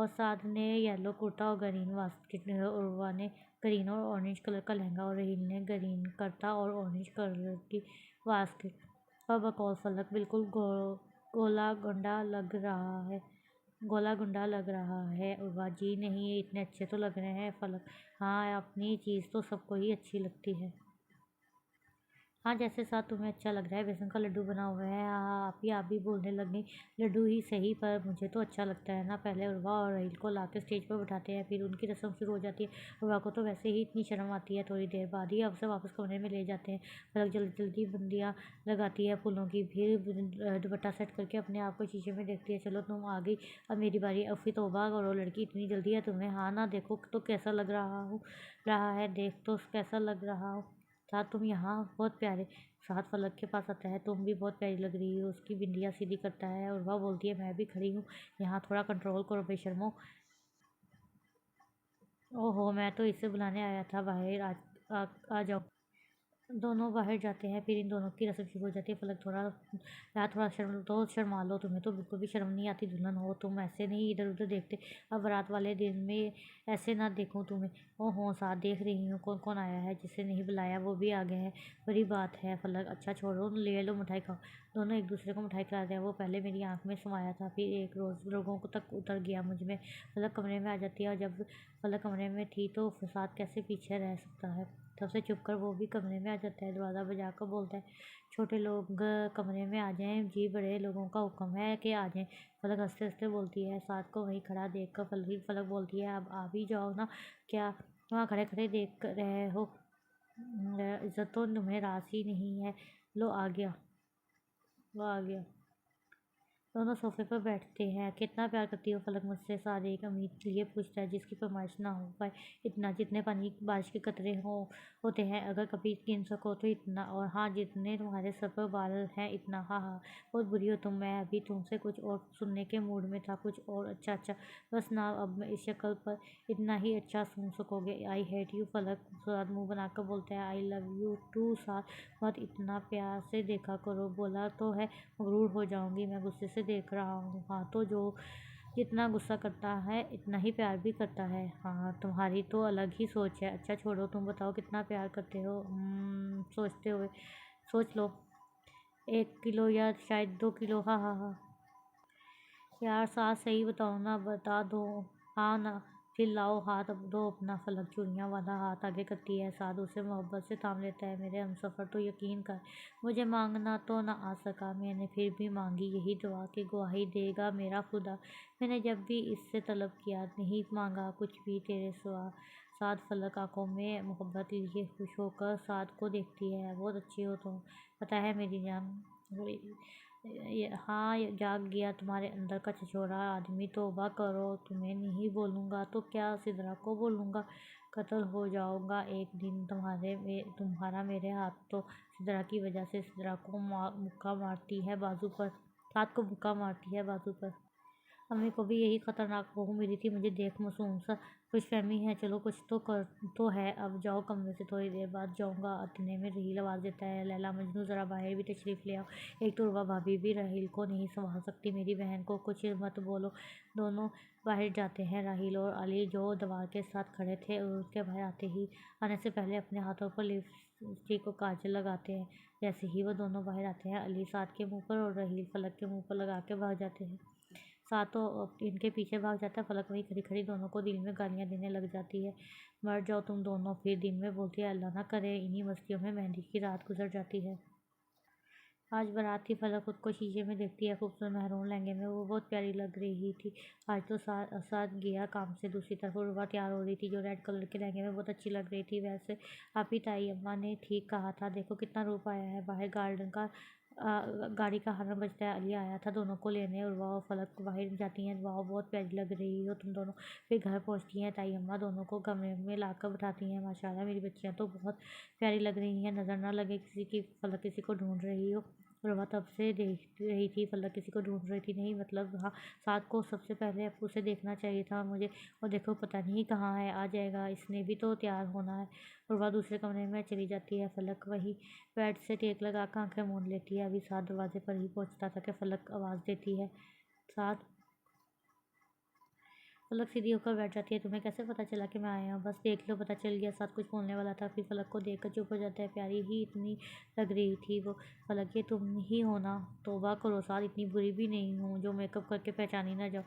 S1: साथ ने येलो कुर्ता और ग्रीन वास्केट। उर्वा ने ग्रीन और ऑरेंज कलर का लहंगा और राहील ने ग्रीन कुर्ता और ऑरेंज कलर की वास्केट। और बकौल फलक बिल्कुल गोला गुंडा लग रहा है। गोला गुंडा लग रहा है उर्वा जी। नहीं ये इतने अच्छे तो लग रहे हैं। फलक हाँ, अपनी चीज़ तो सबको ही अच्छी लगती है। हाँ, जैसे साथ तुम्हें अच्छा लग रहा है, बेसन का लड्डू बना हुआ है। हाँ, आप भी बोलने लग गई, लड्डू ही सही पर मुझे तो अच्छा लगता है ना। पहले उर्वा और राहील को लाके स्टेज पर बिठाते हैं, फिर उनकी रस्म शुरू हो जाती है। उर्वा को तो वैसे ही इतनी शर्म आती है, थोड़ी देर बाद ही अब से वापस कमरे में ले जाते हैं। पलक जल्दी जल्दी बंदियाँ लगाती है फूलों की, फिर दुपट्टा सेट करके अपने आप को शीशे में देखती है। चलो तुम आ गई, अब मेरी बारी। अब फिर तौबा करो लड़की, इतनी जल्दी है तुम्हें? हाँ ना, देखो तो कैसा लग रहा है, देख तो कैसा लग रहा हो। साथ तुम यहाँ बहुत प्यारे। साथ फलक के पास आता है, तुम भी बहुत प्यारी लग रही हो। उसकी बिंदियाँ सीधी करता है और वह बोलती है, मैं भी खड़ी हूँ यहाँ, थोड़ा कंट्रोल करो बेशर्मो। ओहो, मैं तो इसे बुलाने आया था, बाहर आ जाओ। दोनों बाहर जाते हैं, फिर इन दोनों की रस्म शुरू हो जाती है। फलक थोड़ा यार, थोड़ा शर्म तो शर्मा लो, तुम्हें तो बिल्कुल भी शर्म नहीं आती, दुल्हन हो तुम, ऐसे नहीं इधर उधर देखते। अब बारात वाले दिन में ऐसे ना देखूं तुम्हें। ओहो, साथ देख रही हूँ कौन कौन आया है, जिसे नहीं बुलाया वो भी आ गए हैं, बड़ी बात है। फलक अच्छा छोड़ो, ले लो मिठाई खाओ। दोनों एक दूसरे को मिठाई खिलाते हैं। वो पहले मेरी आँख में समाया था, फिर एक रोज़ लोगों को तक उतर गया मुझ में। फलक कमरे में आ जाती है, और जब फलक कमरे में थी तो साथ कैसे पीछे रह सकता है। तब से चुप कर वो भी कमरे में आ जाता है, दरवाज़ा बजा कर बोलता है, छोटे लोग कमरे में आ जाएं जी, बड़े लोगों का हुक्म है कि आ जाएं। फलक हंसते हंसते बोलती है। साथ को वहीं खड़ा देख कर फलक बोलती है, अब आ भी जाओ ना, क्या वहाँ खड़े खड़े देख रहे हो? इज्जत तो तुम्हें रास ही नहीं है। लो आ गया, वो आ गया। दोनों सोफे पर बैठते हैं। कितना प्यार करती हो फलक मुझसे? साद एक उम्मीद के लिए पूछता है, जिसकी फरमाइश ना हो पाए। इतना, जितने पानी बारिश के कतरे होते हैं, अगर कभी गिन सको तो इतना। और हाँ, जितने तुम्हारे सर पर बाल हैं इतना। हाँ हाँ, बहुत बुरी हो तुम। मैं अभी तुमसे कुछ और सुनने के मूड में था, कुछ और अच्छा अच्छा। बस ना, अब मैं इस शक्ल पर इतना ही अच्छा सुन सकोगे। आई हेट यू फलक साद मुँह बनाकर बोलता है। आई लव यू टू साद। मत इतना प्यार से देखा करो, बोला तो है मगरूर हो जाऊंगी। मैं गुस्से से देख रहा हूँ। हाँ तो जो जितना गुस्सा करता है इतना ही प्यार भी करता है। हाँ, तुम्हारी तो अलग ही सोच है। अच्छा छोड़ो, तुम बताओ कितना प्यार करते हो? सोचते हुए सोच लो, 1 किलो या शायद 2 किलो। हाँ हाँ हाँ। यार साथ सही बताओ ना, बता दो। हाँ ना, फिर लाओ हाथ, अब दो अपना। फलक चूड़ियाँ वाला हाथ आगे करती है। साथ उसे मोहब्बत से थाम लेता है। मेरे हमसफ़र तो यकीन कर, मुझे मांगना तो ना आ सका, मैंने फिर भी मांगी यही दुआ कि गवाही देगा मेरा खुदा। मैंने जब भी इससे तलब किया, नहीं मांगा कुछ भी तेरे सिवा। साथ फलक आंखों में मोहब्बत लिए खुश होकर साथ को देखती है। बहुत अच्छी हो तुम, पता है मेरी जान। हाँ, जाग गया तुम्हारे अंदर का छिछोरा आदमी। तौबा करो, तुम्हें नहीं बोलूँगा तो क्या सिदरा को बोलूँगा? कत्ल हो जाऊँगा एक दिन तुम्हारा मेरे हाथ तो। सिदरा की वजह से। सिदरा को मुक्का मारती है बाजू पर, हाथ को मुक्का मारती है बाजू पर। अम्मी को भी यही खतरनाक बहू मिली थी, मुझे देख मासूम सा खुशफहमी है। चलो कुछ तो कर तो है, अब जाओ कमरे से, थोड़ी देर बाद जाऊँगा। इतने में रहील आवाज़ देता है, लैला मजनू ज़रा बाहर भी तशरीफ़ ले आओ। एक तो उर्वा भाभी भी राहील को नहीं संभाल सकती, मेरी बहन को कुछ मत बोलो। दोनों बाहर जाते हैं। राहील और अली जो दीवार के साथ खड़े थे, उसके बाहर आने से पहले अपने हाथों पर लिपस्टिक और काजल लगाते हैं। जैसे ही वो दोनों बाहर आते हैं, अली साथ के मुँह पर और राहील फलक के मुँह पर लगा के भाग जाते हैं। सातों इनके पीछे भाग जाता है। फलक वहीं खड़ी खड़ी दोनों को दिल में गालियाँ देने लग जाती है। मर जाओ तुम दोनों। फिर दिन में बोलती है, अल्लाह ना करे इन्हीं मस्तियों में मेहंदी की रात गुजर जाती है। आज बारात थी। फलक खुद को शीशे में देखती है, खूबसूरत मेहरून लहंगे में वो बहुत प्यारी लग रही थी। आज तो साथ गया काम से। दूसरी तरफ उर्वा तैयार हो रही थी, जो रेड कलर के लहंगे में बहुत अच्छी लग रही थी। वैसे आप ही ताई अम्मा ने ठीक कहा था, देखो कितना रूप आया है बाहर। गाड़ी का हॉर्न बजता है। अली आया था दोनों को लेने। उर्वा और फलक बाहर जाती हैं। वाह, बहुत प्यारी लग रही हो तुम दोनों। फिर घर पहुंचती हैं। ताई अम्मा दोनों को कमरे में लाकर बिठाती हैं। माशाल्लाह मेरी बच्चियां तो बहुत प्यारी लग रही हैं, नज़र ना लगे किसी की फलक किसी को ढूंढ रही हो। प्रभा तब से देख रही थी, फलक किसी को ढूंढ रही थी। नहीं मतलब, हाँ, साथ को सबसे पहले उसे देखना चाहिए था मुझे। और देखो पता नहीं कहाँ है, आ जाएगा, इसने भी तो तैयार होना है। प्रभा दूसरे कमरे में चली जाती है। फलक वही बेड से टेक लगा कर आंखें मूंद लेती है। अभी साथ दरवाजे पर ही पहुंचता था कि फलक आवाज़ देती है, साथ। फलक सीधी होकर बैठ जाती है। तुम्हें कैसे पता चला कि मैं आया हूँ? बस देख लो, पता चल गया। साथ कुछ बोलने वाला था, फिर फलक को देखकर चुप हो जाता है। प्यारी ही इतनी लग रही थी वो। फलक, ये तुम ही हो ना? तौबा करो साथ, इतनी बुरी भी नहीं हूँ जो मेकअप करके पहचानी ना जाओ।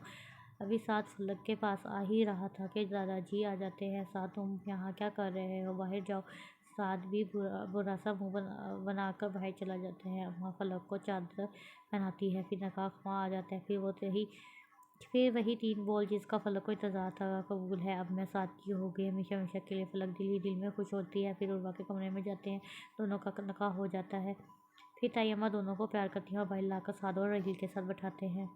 S1: अभी साथ फलक के पास आ ही रहा था कि दादाजी आ जाते हैं। साथ, तुम यहाँ क्या कर रहे हो? बाहर जाओ। साथ भी बुरा सा मुँह बनाकर बाहर चला जाता है। अम्मा फलक को चादर पहनाती है, फिर नकाब वहाँ आ जाता है। फिर वही 3 बोल जिसका फलक को इंतज़ार था, कबूल है, अब मैं साथ की हो गई हमेशा हमेशा के लिए। फलक दिल ही दिल में खुश होती है। फिर उर्वा के कमरे में जाते हैं, दोनों का निकाह हो जाता है। फिर ताई अम्मा दोनों को प्यार करती हैं और बाहर लाकर साद और रहील के साथ बैठाते हैं।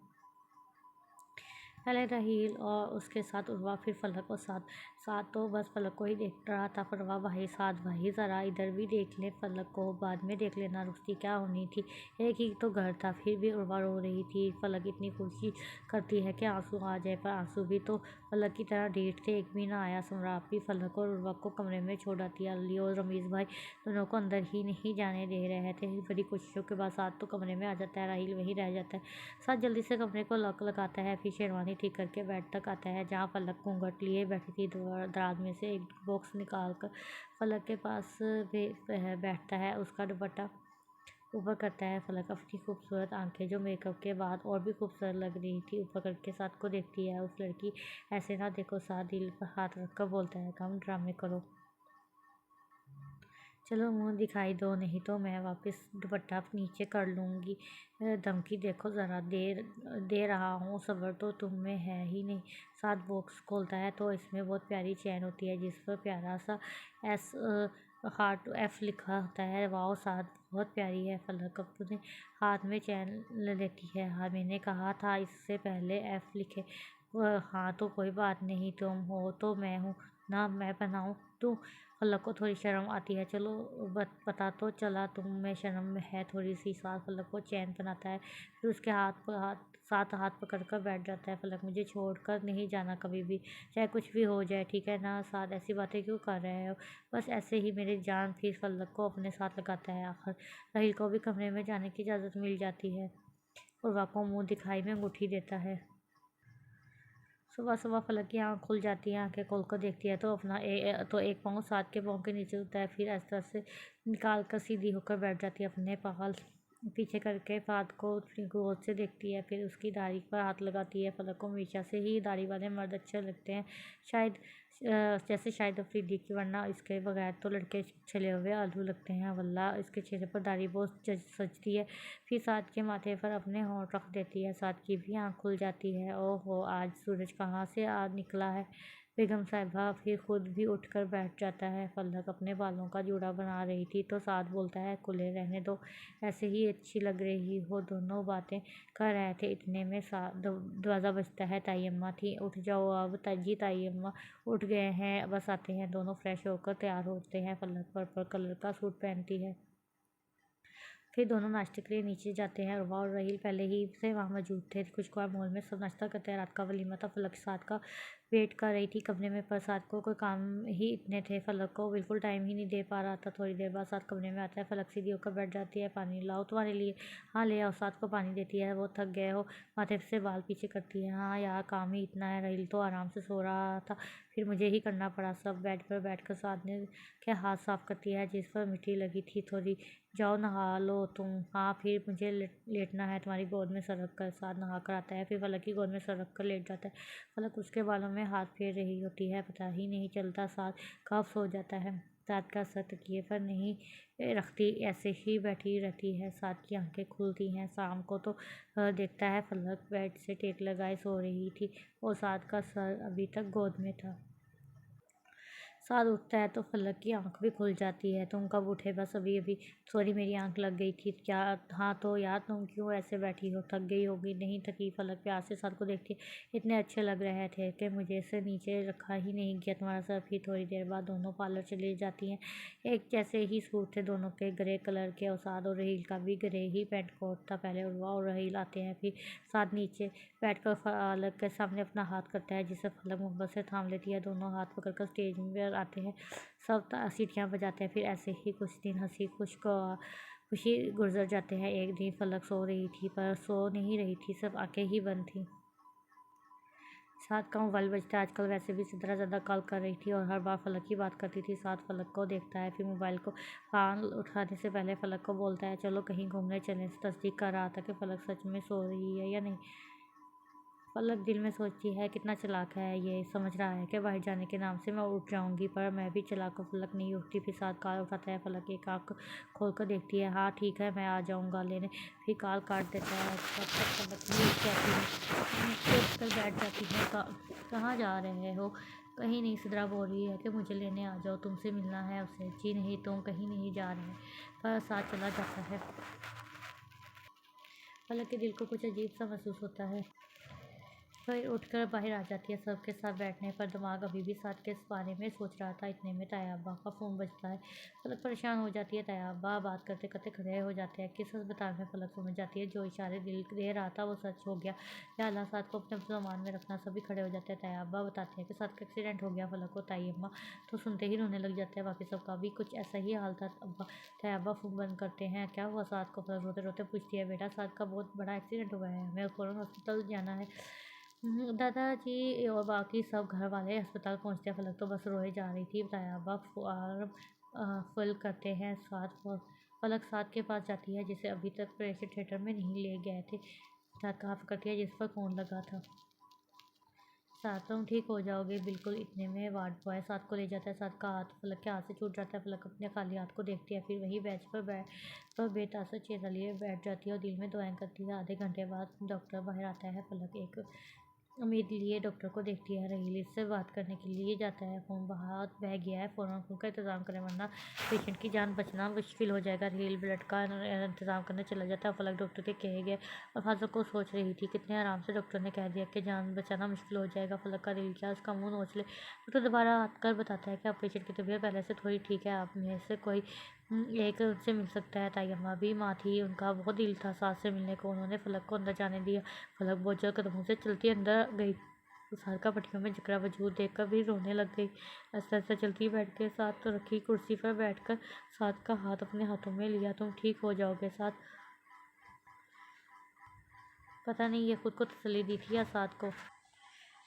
S1: पहले रहील और उसके साथ उर्वा, फिर फलक और साद। साद तो बस फलक को ही देख रहा था, पर वाह भाई साद भाई ज़रा इधर भी देख ले, फलक को बाद में देख लेना, रुस्ती क्या होनी थी, एक ही तो घर था। फिर भी उर्वा रो रही थी। फलक इतनी खुशी करती है कि आंसू आ जाए, पर आंसू भी तो फलक की तरह ढेर थे, एक भी ना आया। सम्राट भी फलक और उर्वा को कमरे में छोड़ आती है। अली और रमीज़ भाई दोनों को अंदर ही नहीं जाने दे रहे थे। बड़ी कोशिशों के बाद साद तो कमरे में आ जाता है, राहिल वहीं रह जाता है। साद जल्दी से कमरे को लॉक लगाता है, फिर शेरवानी ठीक करके बेड तक आता है जहाँ फलक घूंघट लिए बैठी थी। दराज में से एक बॉक्स निकाल कर फलक के पास बैठता है, उसका दुपट्टा ऊपर करता है। फलक अपनी खूबसूरत आंखें, जो मेकअप के बाद और भी खूबसूरत लग रही थी, ऊपर करके साद को देखती है। उस लड़की ऐसे ना देखो, साद दिल पर हाथ रखकर बोलता है, कम ड्रामे करो, चलो मुँह दिखाई दो, नहीं तो मैं वापस दुपट्टा नीचे कर लूँगी। धमकी देखो ज़रा, दे रहा हूँ, सब्र तो तुम में है ही नहीं। साथ बॉक्स खोलता है तो इसमें बहुत प्यारी चैन होती है, जिस पर प्यारा सा एस हार्ट एफ लिखा होता है। वाओ साथ बहुत प्यारी है। फलक अपने हाथ में चैन लेती है। हाँ, मैंने कहा था इससे पहले एफ लिखे। हाँ तो कोई बात नहीं, तुम हो तो मैं हूँ ना, मैं बनाऊँ तो। फलक को थोड़ी शर्म आती है। चलो पता तो चला तुम में शर्म है थोड़ी सी। साथ फलक को चैन पहनाता है, फिर उसके साथ हाथ पकड़ कर बैठ जाता है। फलक, मुझे छोड़कर नहीं जाना कभी भी, चाहे कुछ भी हो जाए, ठीक है ना? साथ ऐसी बातें क्यों कर रहे हो? बस ऐसे ही मेरी जान। फिर फलक को अपने साथ लगाता है। आखिर राहिल को भी कमरे में जाने की इजाज़त मिल जाती है और वाको मुँह दिखाई में अंगूठी देता है। सुबह सुबह फलक की आँख खुल जाती है। आंखें खोल कर देखती है तो तो एक पाँव साद के पाँव के नीचे होता है। फिर आस्ते से निकाल कर सीधी होकर बैठ जाती है, अपने पाल पीछे करके फाद को अपनी गोद से देखती है। फिर उसकी दाढ़ी पर हाथ लगाती है। फलक को हमेशा से ही दाढ़ी वाले मर्द अच्छे लगते हैं, शायद शायद अफरीदी की, वरना इसके बगैर तो लड़के छले हुए आलू लगते हैं। वल्ला इसके चेहरे पर दाढ़ी बहुत सजती है। फिर साद के माथे पर अपने होंठ रख देती है। साद की भी आँख खुल जाती है। ओहो, आज सूरज कहाँ से आ निकला है। बेगम साहिबा फिर खुद भी उठकर बैठ जाता है। फलक अपने बालों का जूड़ा बना रही थी तो साद बोलता है, खुले रहने दो, ऐसे ही अच्छी लग रही हो। दोनों बातें कर रहे थे, इतने में दरवाज़ा बजता है। ताई अम्मा थी, उठ जाओ अब। जी ताई अम्मा उठ गए हैं, बस आते हैं। दोनों फ्रेश होकर तैयार होते हैं। फलक पर्पल कलर का सूट पहनती है। फिर दोनों नाश्ते के लिए नीचे जाते हैं। अरवा और रहील पहले ही से वहाँ मौजूद थे। खुशगवार माहौल में सब नाश्ता करते हैं। रात का वलीमा था। फलक साद का वेट कर रही थी कमरे में, पर साद को कोई काम ही इतने थे, फलक को बिल्कुल टाइम ही नहीं दे पा रहा था। थोड़ी देर बाद साद कमरे में आता है। फलक सीधी होकर बैठ जाती है। पानी लाओ तुम्हारे लिए? हाँ ले आओ। साद को पानी देती है। वो थक गए हो, माथे से बाल पीछे करती है। हाँ यार, काम ही इतना है। रहील तो आराम से सो रहा था, फिर मुझे ही करना पड़ा सब। बेड पर बैठकर साद ने के हाथ साफ करती है जिस पर मिट्टी लगी थी थोड़ी। जाओ नहा लो तुम। हाँ फिर मुझे लेटना है तुम्हारी गोद में सरक कर। साथ नहा कर आता है, फिर फलक की गोद में सरक कर लेट जाता है। फलक उसके बालों में हाथ फेर रही होती है, पता ही नहीं चलता साथ कब सो जाता है। साथ का सर तकिए पर नहीं रखती, ऐसे ही बैठी रहती है। साथ की आंखें खुलती हैं। शाम को तो देखता है फलक बेड से टेक लगाए सो रही थी और साथ का सर अभी तक गोद में था। साद उठता है तो फलक की आंख भी खुल जाती है। तुम कब उठे? बस अभी अभी। सॉरी, मेरी आंख लग गई थी क्या? हाँ तो यार, तुम क्यों ऐसे बैठी हो? थक गई होगी। नहीं थकी। फलक प्यार से साद को देखती, इतने अच्छे लग रहे थे कि मुझे से नीचे रखा ही नहीं गया तुम्हारा सर। फिर थोड़ी देर बाद दोनों पार्लर चली जाती हैं। एक जैसे ही सूट थे दोनों के, ग्रे कलर के, और साद और रहील का भी ग्रे ही पेंट कोट था। पहले उर्वा और रहील आते हैं, फिर साद नीचे बैठकर फलक के सामने अपना हाथ करता है, जिसे फलक मोहब्बत से थाम लेती है। दोनों हाथ पकड़कर स्टेज में आते हैं, सब सीटियाँ बजाते हैं। फिर ऐसे ही कुछ दिन हंसी खुशी गुजर जाते हैं। एक दिन फलक सो रही थी, पर सो नहीं रही थी, सब आंखें ही बंद थी। साथ का मोबाइल बजता, आजकल वैसे भी सिद्रा ज़्यादा कॉल कर रही थी और हर बार फलक की बात करती थी। साथ फलक को देखता है, फिर मोबाइल को कान उठाने से पहले फलक को बोलता है, चलो कहीं घूमने चलें। तस्दीक कर रहा था कि फलक सच में सो रही है या नहीं। पलक दिल में सोचती है, कितना चालाक है ये, समझ रहा है कि बाहर जाने के नाम से मैं उठ जाऊंगी, पर मैं भी चालाक हूँ। पलक नहीं उठती, फिर साथ काल उठाता है। पलक एक आँख खोलकर देखती है, हाँ ठीक है, मैं आ जाऊंगा लेने। फिर काल काट देता है। तब तक पलक नहीं उठ जाती है, नीचे उठकर बैठ जाती है। कहाँ जा रहे हो? कहीं नहीं, सिद्रा बोल रही है कि मुझे लेने आ जाओ, तुमसे मिलना है उसे। जी नहीं, तुम कहीं नहीं जा रहे। पर साथ चला जाता है। पलक के दिल को कुछ अजीब सा महसूस होता है। फिर उठकर बाहर आ जाती है। सबके साथ बैठने पर दिमाग अभी भी साथ के इस बारे में सोच रहा था। इतने में तायाबा का फ़ोन बजता है। पलक परेशान हो जाती है। तायाबा बात करते करते खड़े हो जाते हैं कि सच बताने में पलक समझ जाती है, जो इशारे दिल दे रहा था वो सच हो गया। या अल्लाह साथ को अपने सामान में रखना। सभी खड़े हो जाते हैं। तायाबा बताते हैं कि साथ का एक्सीडेंट हो गया। पलक को तायम्मा तो सुनते ही रोने लग जाते हैं। बाकी सबका भी कुछ ऐसा ही हाल था। अब्बा तायाबा फ़ोन बंद करते हैं। क्या हुआ साथ को? पलक रोते रोते पूछती है, बेटा साथ का बहुत बड़ा एक्सीडेंट हुआ है, हमें फ़ौरन हॉस्पिटल जाना है। दादाजी और बाकी सब घर वाले अस्पताल पहुंचते हैं। फलक तो बस रोए जा रही थी। तायाबा फॉर्म फिल करते हैं। फलक साथ के पास जाती है, जिसे अभी तक प्रेशर थिएटर में नहीं ले गए थे। साथ का हाथ करती है जिस पर फ़ोन लगा था। साथ तुम ठीक हो जाओगे बिल्कुल। इतने में वार्ड बॉय साथ को ले जाता है। साथ का हाथ फलक के हाथ से छूट जाता है। फलक अपने खाली हाथ को देखती है, फिर वही बेंच पर बेतासा चेहरा लिए बैठ जाती है और दिल में दुआएं करती है। आधे घंटे बाद डॉक्टर बाहर आता है। फलक एक उम्मीद लिए डॉक्टर को देखती है। रहील से बात करने के लिए जाता है। फ़ोन बाहर बह गया है, फ़ौरन खून का इंतज़ाम करें वरना पेशेंट की जान बचना मुश्किल हो जाएगा। रहील ब्लड का इंतज़ाम करने चला जाता है। फलक डॉक्टर के कहे गए अल्फाजों को सोच रही थी। कितने आराम से डॉक्टर ने कह दिया कि जान बचाना मुश्किल हो जाएगा। फलक का दिल क्या उसका मुंह नोच ले। डॉक्टर दोबारा आकर बताता है कि अब पेशेंट की तबीयत पहले से थोड़ी ठीक है, आप में से कोई एक उनसे मिल सकता है। तायम्मा भी माँ थी, उनका बहुत दिल था सास से मिलने को। उन्होंने फलक को अंदर जाने दिया। फलक बहुत जल्द कदमों से चलती अंदर गई। सार का पट्टियों में जकड़ा वजूद देखकर भी रोने लग गई। ऐसा ऐसा चलती बैठ के साथ तो रखी कुर्सी पर बैठकर साथ का हाथ अपने हाथों में लिया। तुम ठीक हो जाओगे साथ। पता नहीं ये खुद को तसल्ली दी थी या साथ को।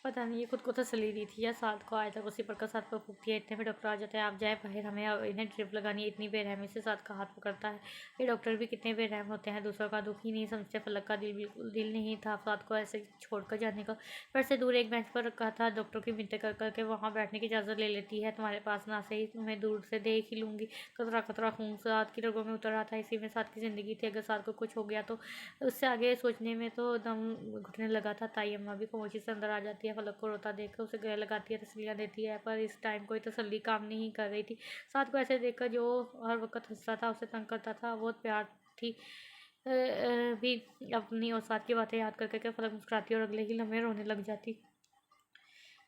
S1: पता नहीं ये खुद को तसल्ली दी थी या साथ को। आया तक उसी पर का साथ पर फूकती है। इतने में डॉक्टर आ जाते हैं। आप जाए बाहर, हमें इन्हें ड्रिप लगानी है। इतनी बेरहमी से साथ का हाथ पकड़ता है। ये डॉक्टर भी कितने बेरहम होते हैं, दूसरों का दुख ही नहीं समझते। फलक का दिल बिल्कुल दिल नहीं था साथ को ऐसे छोड़कर जाने का। पर से दूर एक बेंच पर रखा था। डॉक्टर की मिन्नतें कर करके वहाँ बैठने की इजाज़त ले लेती है। तुम्हारे पास ना से ही तुम्हें दूर से देख ही लूँगी। कतरा कतरा खून साथ की रगों में उतर रहा था। इसी में साथ की ज़िंदगी थी। अगर साथ को कुछ हो गया तो उससे आगे सोचने में तो दम घुटने लगा था। तायम्मा भी खामोशी से अंदर आ जाती है। फलक को रोता देखकर उसे गले लगाती है, तसल्लियाँ देती है, पर इस टाइम कोई तसल्ली काम नहीं कर रही थी। साथ को ऐसे देखकर जो हर वक्त हंसता था, उसे तंग करता था, बहुत प्यार थी भी अपनी और साथ की बातें याद करके फलक मुस्कुराती और अगले ही लम्हे रोने लग जाती।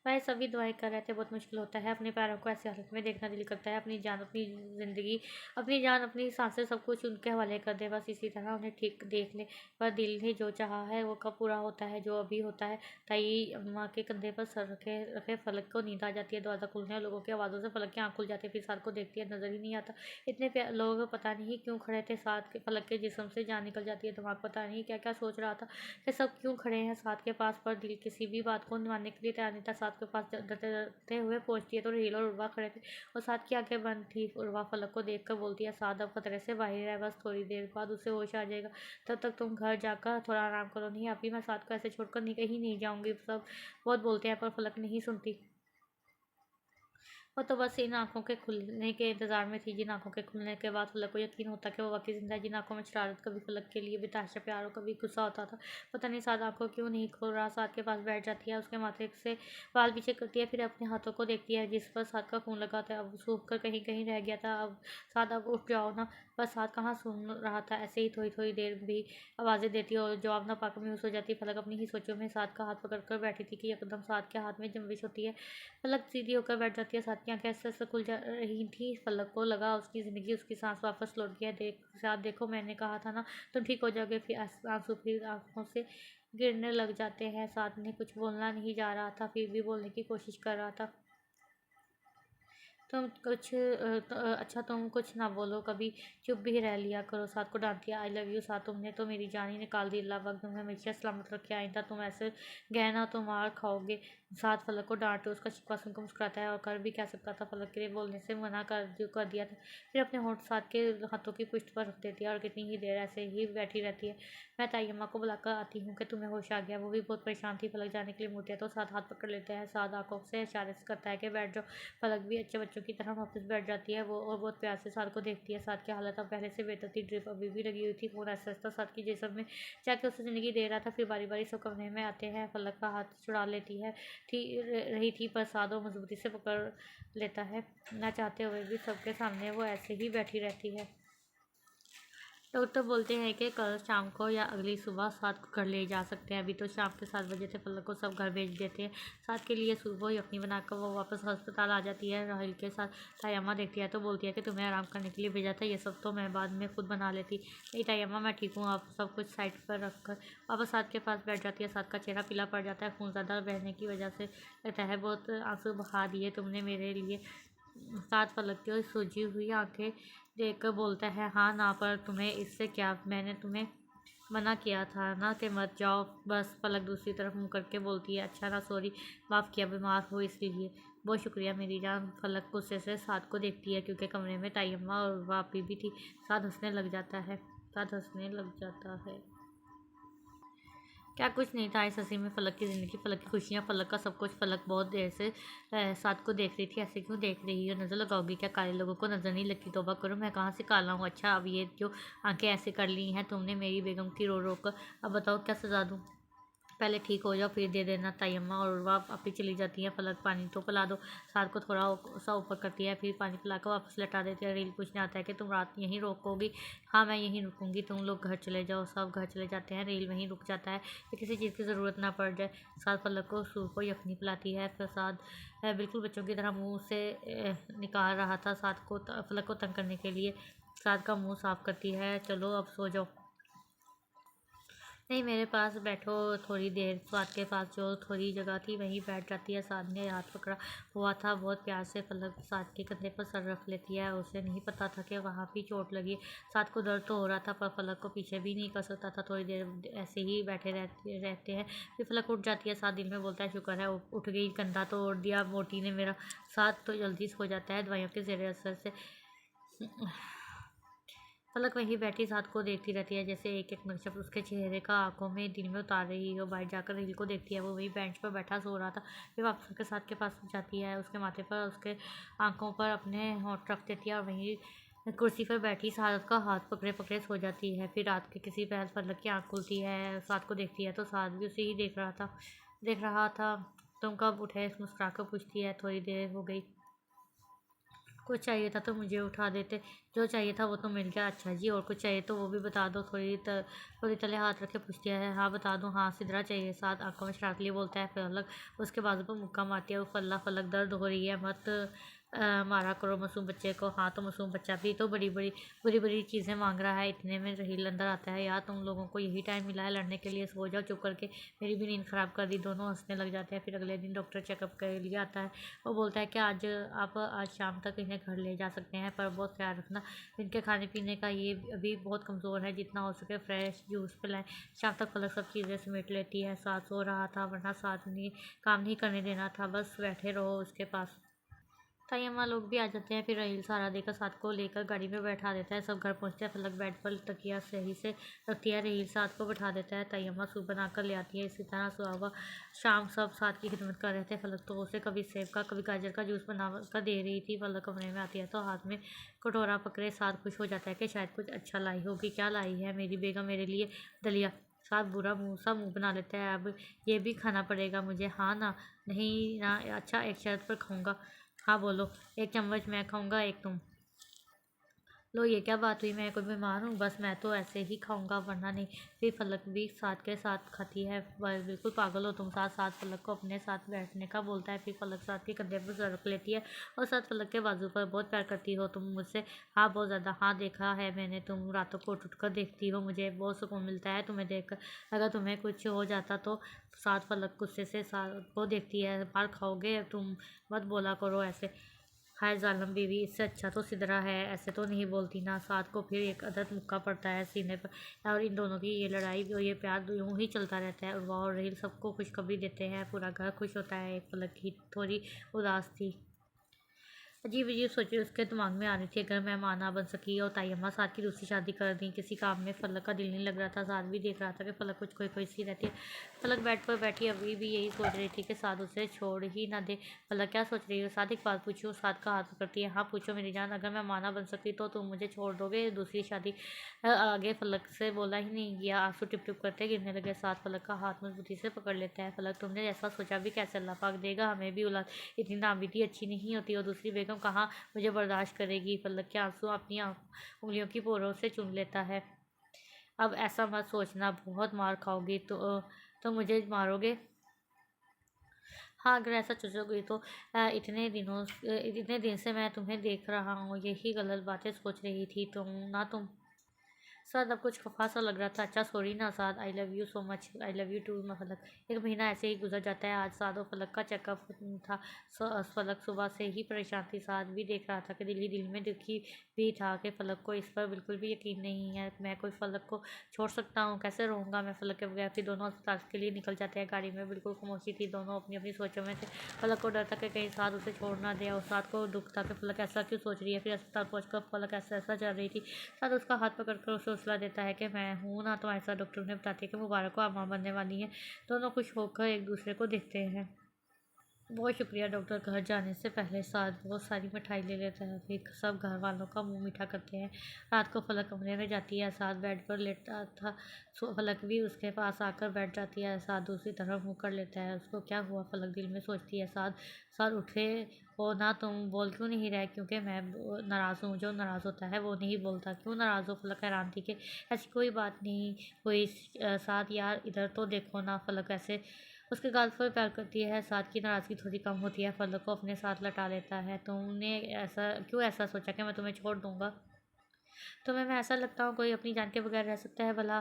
S1: वह सभी दुआएं कर रहे थे। बहुत मुश्किल होता है अपने पैरों को ऐसी हालत में देखना। दिल करता है अपनी जान, अपनी ज़िंदगी, अपनी जान, अपनी सांसें सब कुछ उनके हवाले कर दे, बस इसी तरह उन्हें ठीक देख ले। पर दिल ने जो चाहा है वो कब पूरा होता है, जो अभी होता है। ताई अम्मा के कंधे पर सर रखे रखे फलक को नींद आ जाती है। दरवाज़ा खुलने और लोगों की आवाज़ों से फलक की आँख खुल जाती है। फिर साथ को देखती है, नज़र ही नहीं आता। इतने लोग पता नहीं क्यों खड़े थे। साथ के फलक के जिस्म से जान निकल जाती है। दिमाग पता नहीं क्या क्या सोच रहा था कि सब क्यों खड़े हैं साथ के पास। पर दिल किसी भी बात को मानने के लिए तैयार नहीं था। साथ के पास डरते डरते हुए पहुंचती है तो रहील और उर्वा खड़े थे और साथ की आंखें बंद थी। उर्वा फलक को देखकर बोलती है, साथ अब खतरे से बाहर है, बस थोड़ी देर बाद उसे होश आ जाएगा, तब तक तुम घर जाकर थोड़ा आराम करो। नहीं अभी मैं साथ को ऐसे छोड़कर कहीं नहीं जाऊंगी। सब बहुत बोलते हैं पर फलक नहीं सुनती। वो तो बस इन आँखों के खुलने के इंतज़ार में थी, जिन आँखों के खुलने के बाद फलक को यकीन होता कि वो वाकई ज़िंदा है। जिन आँखों में शरारत, कभी फलक के लिए बेतहाशा प्यार और कभी गुस्सा होता था। पता नहीं साथ आँखों क्यों नहीं खोल रहा। साथ के पास बैठ जाती है, उसके माथे से बाल पीछे करती है, फिर अपने हाथों को देखती है जिस पर साथ का खून लगा था। अब सूख कर कहीं कहीं रह गया था। अब साथ अब उठ जाओ ना। बस साथ कहाँ सुन रहा था। ऐसे ही थोड़ी थोड़ी देर भी आवाज़ें देती और जवाब ना पाकर बेहोश हो जाती। फलक अपनी ही सोचों में साथ का हाथ पकड़ कर बैठी थी कि एकदम साथ के हाथ में जंबिश होती है। फलक सीधी होकर बैठ जाती है। साथ की आंखें ऐसे ऐसे खुल जा रही थी। फलक को लगा उसकी ज़िंदगी, उसकी सांस वापस लौट गया। साथ देखो, मैंने कहा था ना तुम ठीक हो जाओगे। फिर आंसू फिर आंखों से गिरने लग जाते हैं। साथ ने कुछ बोलना नहीं जा रहा था, फिर भी बोलने की कोशिश कर रहा था। अच्छा तुम कुछ ना बोलो, कभी चुप भी रह लिया करो। साथ को डांट दिया, आई लव यू साथ, तुमने तो मेरी जान ही निकाल दी। अल्लाह पाक तुम्हें हमेशा सलामत रखे, आइंदा तुम ऐसे गहना तो मार खाओगे। साथ फलक को डांटे, उसका शिकवा सुनकर मुस्कुराता है और कर भी क्या सकता था, फलक के लिए बोलने से मना कर दिया था। फिर अपने होंठ साथ के हाथों की पुष्ट पर रख देती है और कितनी ही देर ऐसे ही बैठी रहती है। मैं ताई अम्मा को बुलाकर आती हूँ कि तुम्हें होश आ गया। वो भी बहुत परेशान थी। फलक जाने के लिए मुड़ती है तो साथ हाथ पकड़ लेते हैं। साथ आंखों से इशारे से करता है कि बैठ जाओ। फलक भी अच्छे बच्चों की तरह वापस बैठ जाती है वो और बहुत प्यार से साथ को देखती है। साथ की हालत अब पहले से बेहतर थी। ड्रिप अभी भी लगी हुई थी। फोन ऐसा था साथ की जिसम में जाके उसे ज़िंदगी दे रहा था। फिर बारी बारी सब कमरे में आते हैं। फलक का हाथ छुड़ा लेती है रही थी पर साथ वो मजबूती से पकड़ लेता है। ना चाहते हुए भी सबके सामने वो ऐसे ही बैठी रहती है। डॉक्टर बोलते हैं कि कल शाम को या अगली सुबह साथ को घर ले जा सकते हैं। अभी तो शाम के 7 बजे थे। फलक को सब घर भेज देते हैं। साथ के लिए सुबह यखनी बनाकर वो वापस अस्पताल आ जाती है। राहिल के साथ तायम्मा देखती है तो बोलती है कि तुम्हें आराम करने के लिए भेजा था, ये सब तो मैं बाद में खुद बना लेती। नहीं तायम्मा, मैं ठीक हूँ। आप सब कुछ साइड पर रख कर वापस साथ के पास बैठ जाती है। साथ का चेहरा पीला पड़ जाता है, खून ज़्यादा बहने की वजह से लगता है। बहुत आंसू बहा दिए तुमने मेरे लिए। साथ फलक की सूजी हुई आंखें देखकर बोलता है, हाँ ना, पर तुम्हें इससे क्या, मैंने तुम्हें मना किया था ना कि मत जाओ बस। पलक दूसरी तरफ मुँह करके बोलती है, अच्छा ना, सॉरी, माफ़ किया, बीमार हो इसलिए। बहुत शुक्रिया मेरी जान। फलक गुस्से से साथ को देखती है क्योंकि कमरे में तायम्मा और वापी भी थी। साथ हंसने लग जाता है। क्या कुछ नहीं था इस हंसी में, फलक की ज़िंदगी, फलक की खुशियाँ, फलक का सब कुछ। फलक बहुत देर से साथ को देख रही थी। ऐसे क्यों देख रही हो? नज़र लगाओगी क्या? काले लोगों को नज़र नहीं लगती? तौबा करो, मैं कहाँ से काला हूँ? अच्छा, अब ये जो आंखें ऐसे कर ली हैं तुमने मेरी बेगम की रो रो कर, अब बताओ क्या सज़ा दूँ? पहले ठीक हो जाओ फिर दे देना। तायम्मा और उर्वा अपनी चली जाती हैं। फलक, पानी तो पिला दो। सार को थोड़ा सा ऊपर करती है, फिर पानी पिलाकर वापस लौटा देती है। रील पूछने आता है कि तुम रात यहीं रोकोगी? हाँ, मैं यहीं रुकूंगी, तुम लोग घर चले जाओ। सब घर चले जाते हैं। रील वहीं रुक जाता है कि किसी चीज़ की ज़रूरत ना पड़ जाए। साथ फलक को सूप को यखनी पिलाती है। प्रसाद बिल्कुल बच्चों की तरह मुँह से निकाल रहा था साथ को, फलक को तंग करने के लिए। साथ का मुँह साफ करती है, चलो अब सो जाओ। नहीं, मेरे पास बैठो थोड़ी देर। स्वाद के पास जो थोड़ी जगह थी वहीं बैठ जाती है। साथ ने हाथ पकड़ा हुआ था बहुत प्यार से। फलक साथ के कंधे पर सर रख लेती है। उसे नहीं पता था कि वहाँ भी चोट लगी। साथ को दर्द तो हो रहा था पर फलक को पीछे भी नहीं कर सकता था। थोड़ी देर ऐसे ही बैठे रहते हैं। फिर फलक उठ जाती है। साथ दिल में बोलता है, शुक्र है उठ गई, कंधा तो ओढ़ दिया मोटी ने मेरा। साथ तो जल्दी सो जाता है दवाइयों के ज़ेर असर से। पलक वहीं बैठी साथ को देखती रहती है जैसे एक एक नक्शा उसके चेहरे का आंखों में दिल में उतार रही हो। बाहर जाकर रील को देखती है। वो वही बेंच पर बैठा सो रहा था। फिर वापस उसके साथ के पास जाती है। उसके माथे पर उसके आंखों पर अपने होंठ रख देती है और वहीं कुर्सी पर बैठी साथ का हाथ पकड़े पकड़े सो जाती है। फिर रात के किसी पहल पलक की आँख खुलती है। साथ को देखती है तो साथ भी उसे ही देख रहा था। तुम कब उठे? मुस्कुरा कर पूछती है। थोड़ी देर हो गई। कुछ चाहिए था तो मुझे उठा देते। जो चाहिए था वो तो मिल गया। अच्छा जी, और कुछ चाहिए तो वो भी बता दो। थोड़ी तले हाथ रख के पूछती है। हाँ बता दूँ? हाँ, सिदरा चाहिए। साथ आंखों में शरारत लिए बोलता है। फलक उसके बाजू पर मुक्का मारती है। वो फल्ला, फलक दर्द हो रही है, मत मारा करो मासूम बच्चे को। हाँ तो मासूम बच्चा भी तो बड़ी बड़ी चीज़ें मांग रहा है। इतने में रहील अंदर आता है। यार तुम लोगों को यही टाइम मिला है लड़ने के लिए, सो जाओ चुप करके। मेरी भी नींद ख़राब कर दी। दोनों हंसने लग जाते हैं। फिर अगले दिन डॉक्टर चेकअप के लिए आता है। वो बोलता है कि आज शाम तक इन्हें घर ले जा सकते हैं, पर बहुत ख्याल रखना इनके खाने पीने का। ये अभी बहुत कमज़ोर है, जितना हो सके फ्रेश जूस पिलाएं। शाम तक फलक सब चीज़ें समेट लेती है। साथ सो रहा था वरना साथ ने काम नहीं करने देना था, बस बैठे रहो उसके पास। तायम्मा लोग भी आ जाते हैं। फिर रहील सहारा देकर साथ को लेकर गाड़ी में बैठा देता है। सब घर पहुंचते हैं। फलक बेड पर तकिया सही से रखती है। रहील साथ को बैठा देता है। तायम्मा सूप बना कर ले आती है। इसी तरह सुबह शाम सब साथ की खिदमत कर रहे थे। फलक तो उसे कभी सेब का कभी गाजर का जूस बना कर दे रही थी। फलक कमरे में आती है तो हाथ में कटोरा पकड़े साथ खुश हो जाता है कि शायद कुछ अच्छा लाई होगी। क्या लाई है मेरी बेगम? मेरे लिए दलिया। साथ बुरा मुँह बना लेता है। अब ये भी खाना पड़ेगा मुझे? हाँ ना? नहीं ना? अच्छा, एक शर्त पर खाऊंगा। हाँ बोलो। एक चम्मच मैं खाऊंगा, एक तुम। लो, ये क्या बात हुई? मैं कोई बीमार हूँ? बस मैं तो ऐसे ही खाऊंगा वरना नहीं। फिर फलक भी साथ के साथ खाती है। बिल्कुल पागल हो तुम। साथ साथ फलक को अपने साथ बैठने का बोलता है। फिर फलक साथ के कंधे पर सर रख लेती है और साथ फलक के बाजू पर। बहुत प्यार करती हो तुम मुझसे? हाँ बहुत ज़्यादा। हाँ देखा है मैंने, तुम रातों को उठ कर देखती हो, मुझे बहुत सुकून मिलता है तुम्हें देखकर। अगर तुम्हें कुछ हो जाता तो? साथ फलक गुस्से से साथ को देखती है। मार खाओगे तुम, मत बोला करो ऐसे। हाय जालिम बीवी, इससे अच्छा तो सिदरा है, ऐसे तो नहीं बोलती ना। साद को फिर एक अदद मुक्का पड़ता है सीने पर, और इन दोनों की ये लड़ाई और ये प्यार यूं ही चलता रहता है। उर्वा और रहील सबको खुशखबरी देते हैं, पूरा घर खुश होता है। फलक की थोड़ी उदास थी। अजीब अजीब सोचें उसके दिमाग में आ रही थी। अगर मैं माँ ना बन सकी और ताई अम्मा साथ की दूसरी शादी कर दी, किसी काम में फलक का दिल नहीं लग रहा था। साथ भी देख रहा था कि फलक कुछ कोई कोई सी रहती है। फलक बेड पर बैठी अभी भी यही सोच रही थी कि साथ उसे छोड़ ही ना दे। फलक क्या सोच रही है? साथ एक बात पूछूं? साथ का हाथ पकड़ती है। हाँ पूछो मेरी जान, अगर मैं माँ ना बन सकती तो तुम मुझे छोड़ दोगे दूसरी शादी? आगे फलक से बोला ही नहीं गया, आंसू टिप टिप करते गिरने लगे। साथ फलक का हाथ मजबूती से पकड़ लेता है। फलक, तुमने जैसा सोचा भी कैसे अल्लाह पाक देगा हमें भी औलाद। इतनी नामिती अच्छी नहीं होती, और दूसरी बेगम कहाँ मुझे बर्दाश्त करेगी। फलक के आंसू अपनी उंगलियों की पोरों से चूम लेता है। अब ऐसा मत सोचना, बहुत मार खाओगी तो मुझे मारोगे? हाँ, अगर ऐसा सोचोगी तो इतने दिन से मैं तुम्हें देख रहा हूँ, यही गलत बातें सोच रही थी तुम। साद अब कुछ खफा सा लग रहा था। अच्छा सॉरी ना Saad, I love you so much, I love you too Falak. एक महीना ऐसे ही गुजर जाता है। आज साद और फलक का चेकअप था। फलक सुबह से ही परेशान थी। साद भी देख रहा था कि दिल ही दिल में दुखी भी था कि फलक को इस पर बिल्कुल भी यकीन नहीं है। मैं कोई फलक को छोड़ सकता हूँ? कैसे रहूँगा मैं फलक के बगैर? फिर दोनों अस्पताल के लिए निकल जाते हैं। गाड़ी में बिल्कुल खामोशी थी, दोनों अपनी अपनी सोचों में थे। फलक को डर था कि कहीं साद उसे छोड़ ना दे, और साद को दुख था कि फलक ऐसा क्यों सोच रही है। फिर अस्पताल पहुँचकर फलक ऐसा ऐसा चल रही थी। साथ उसका हाथ पकड़कर उसे हौसला देता है कि मैं हूँ ना तुम्हारे साथ। डॉक्टर उन्हें बताती है कि मुबारक को अम्मा बनने वाली हैं। दोनों खुश होकर एक दूसरे को देखते हैं। बहुत शुक्रिया डॉक्टर। घर जाने से पहले साथ बहुत सारी मिठाई ले लेता है, फिर सब घर वालों का मुंह मीठा करते हैं। रात को फलक कमरे में जाती है। साथ बेड पर लेटा था, फलक भी उसके पास आकर बैठ जाती है। साथ दूसरी तरफ मुँह कर लेता है। उसको क्या हुआ? फलक दिल में सोचती है। साथ उठे हो ना, तुम बोल क्यों नहीं रहे? क्योंकि मैं नाराज़ हूँ। जो नाराज़ होता है वो नहीं बोलता। क्यों नाराज़ हो? फलक हैरान थी कि ऐसी कोई बात नहीं हुई। साथ यार इधर तो देखो ना। फलक ऐसे उसके गाल पर प्यार करती है। साथ की नाराज़गी थोड़ी कम होती है। फलक को अपने साथ लटा लेता है। तुमने ऐसा सोचा कि मैं तुम्हें छोड़ दूंगा? तुम्हें मैं ऐसा लगता हूँ कोई अपनी जान के बगैर रह सकता है भला?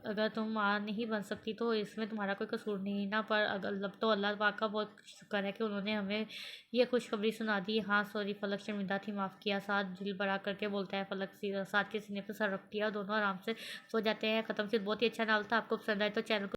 S1: अगर तुम माँ नहीं बन सकती तो इसमें तुम्हारा कोई कसूर नहीं ना। पर अगर अब तो अल्लाह पाक का बहुत शुक्र है कि उन्होंने हमें ये खुशखबरी सुना दी। हाँ सॉरी फलक, शर्मिंदा थी, माफ़ किया। साथ दिल बड़ा करके बोलता है। फलक साथ के सीने पर सर रखती है और दोनों आराम से सो जाते हैं। ख़त्म। सिर्फ बहुत ही अच्छा नावल था। आपको पसंद आए तो चैनल को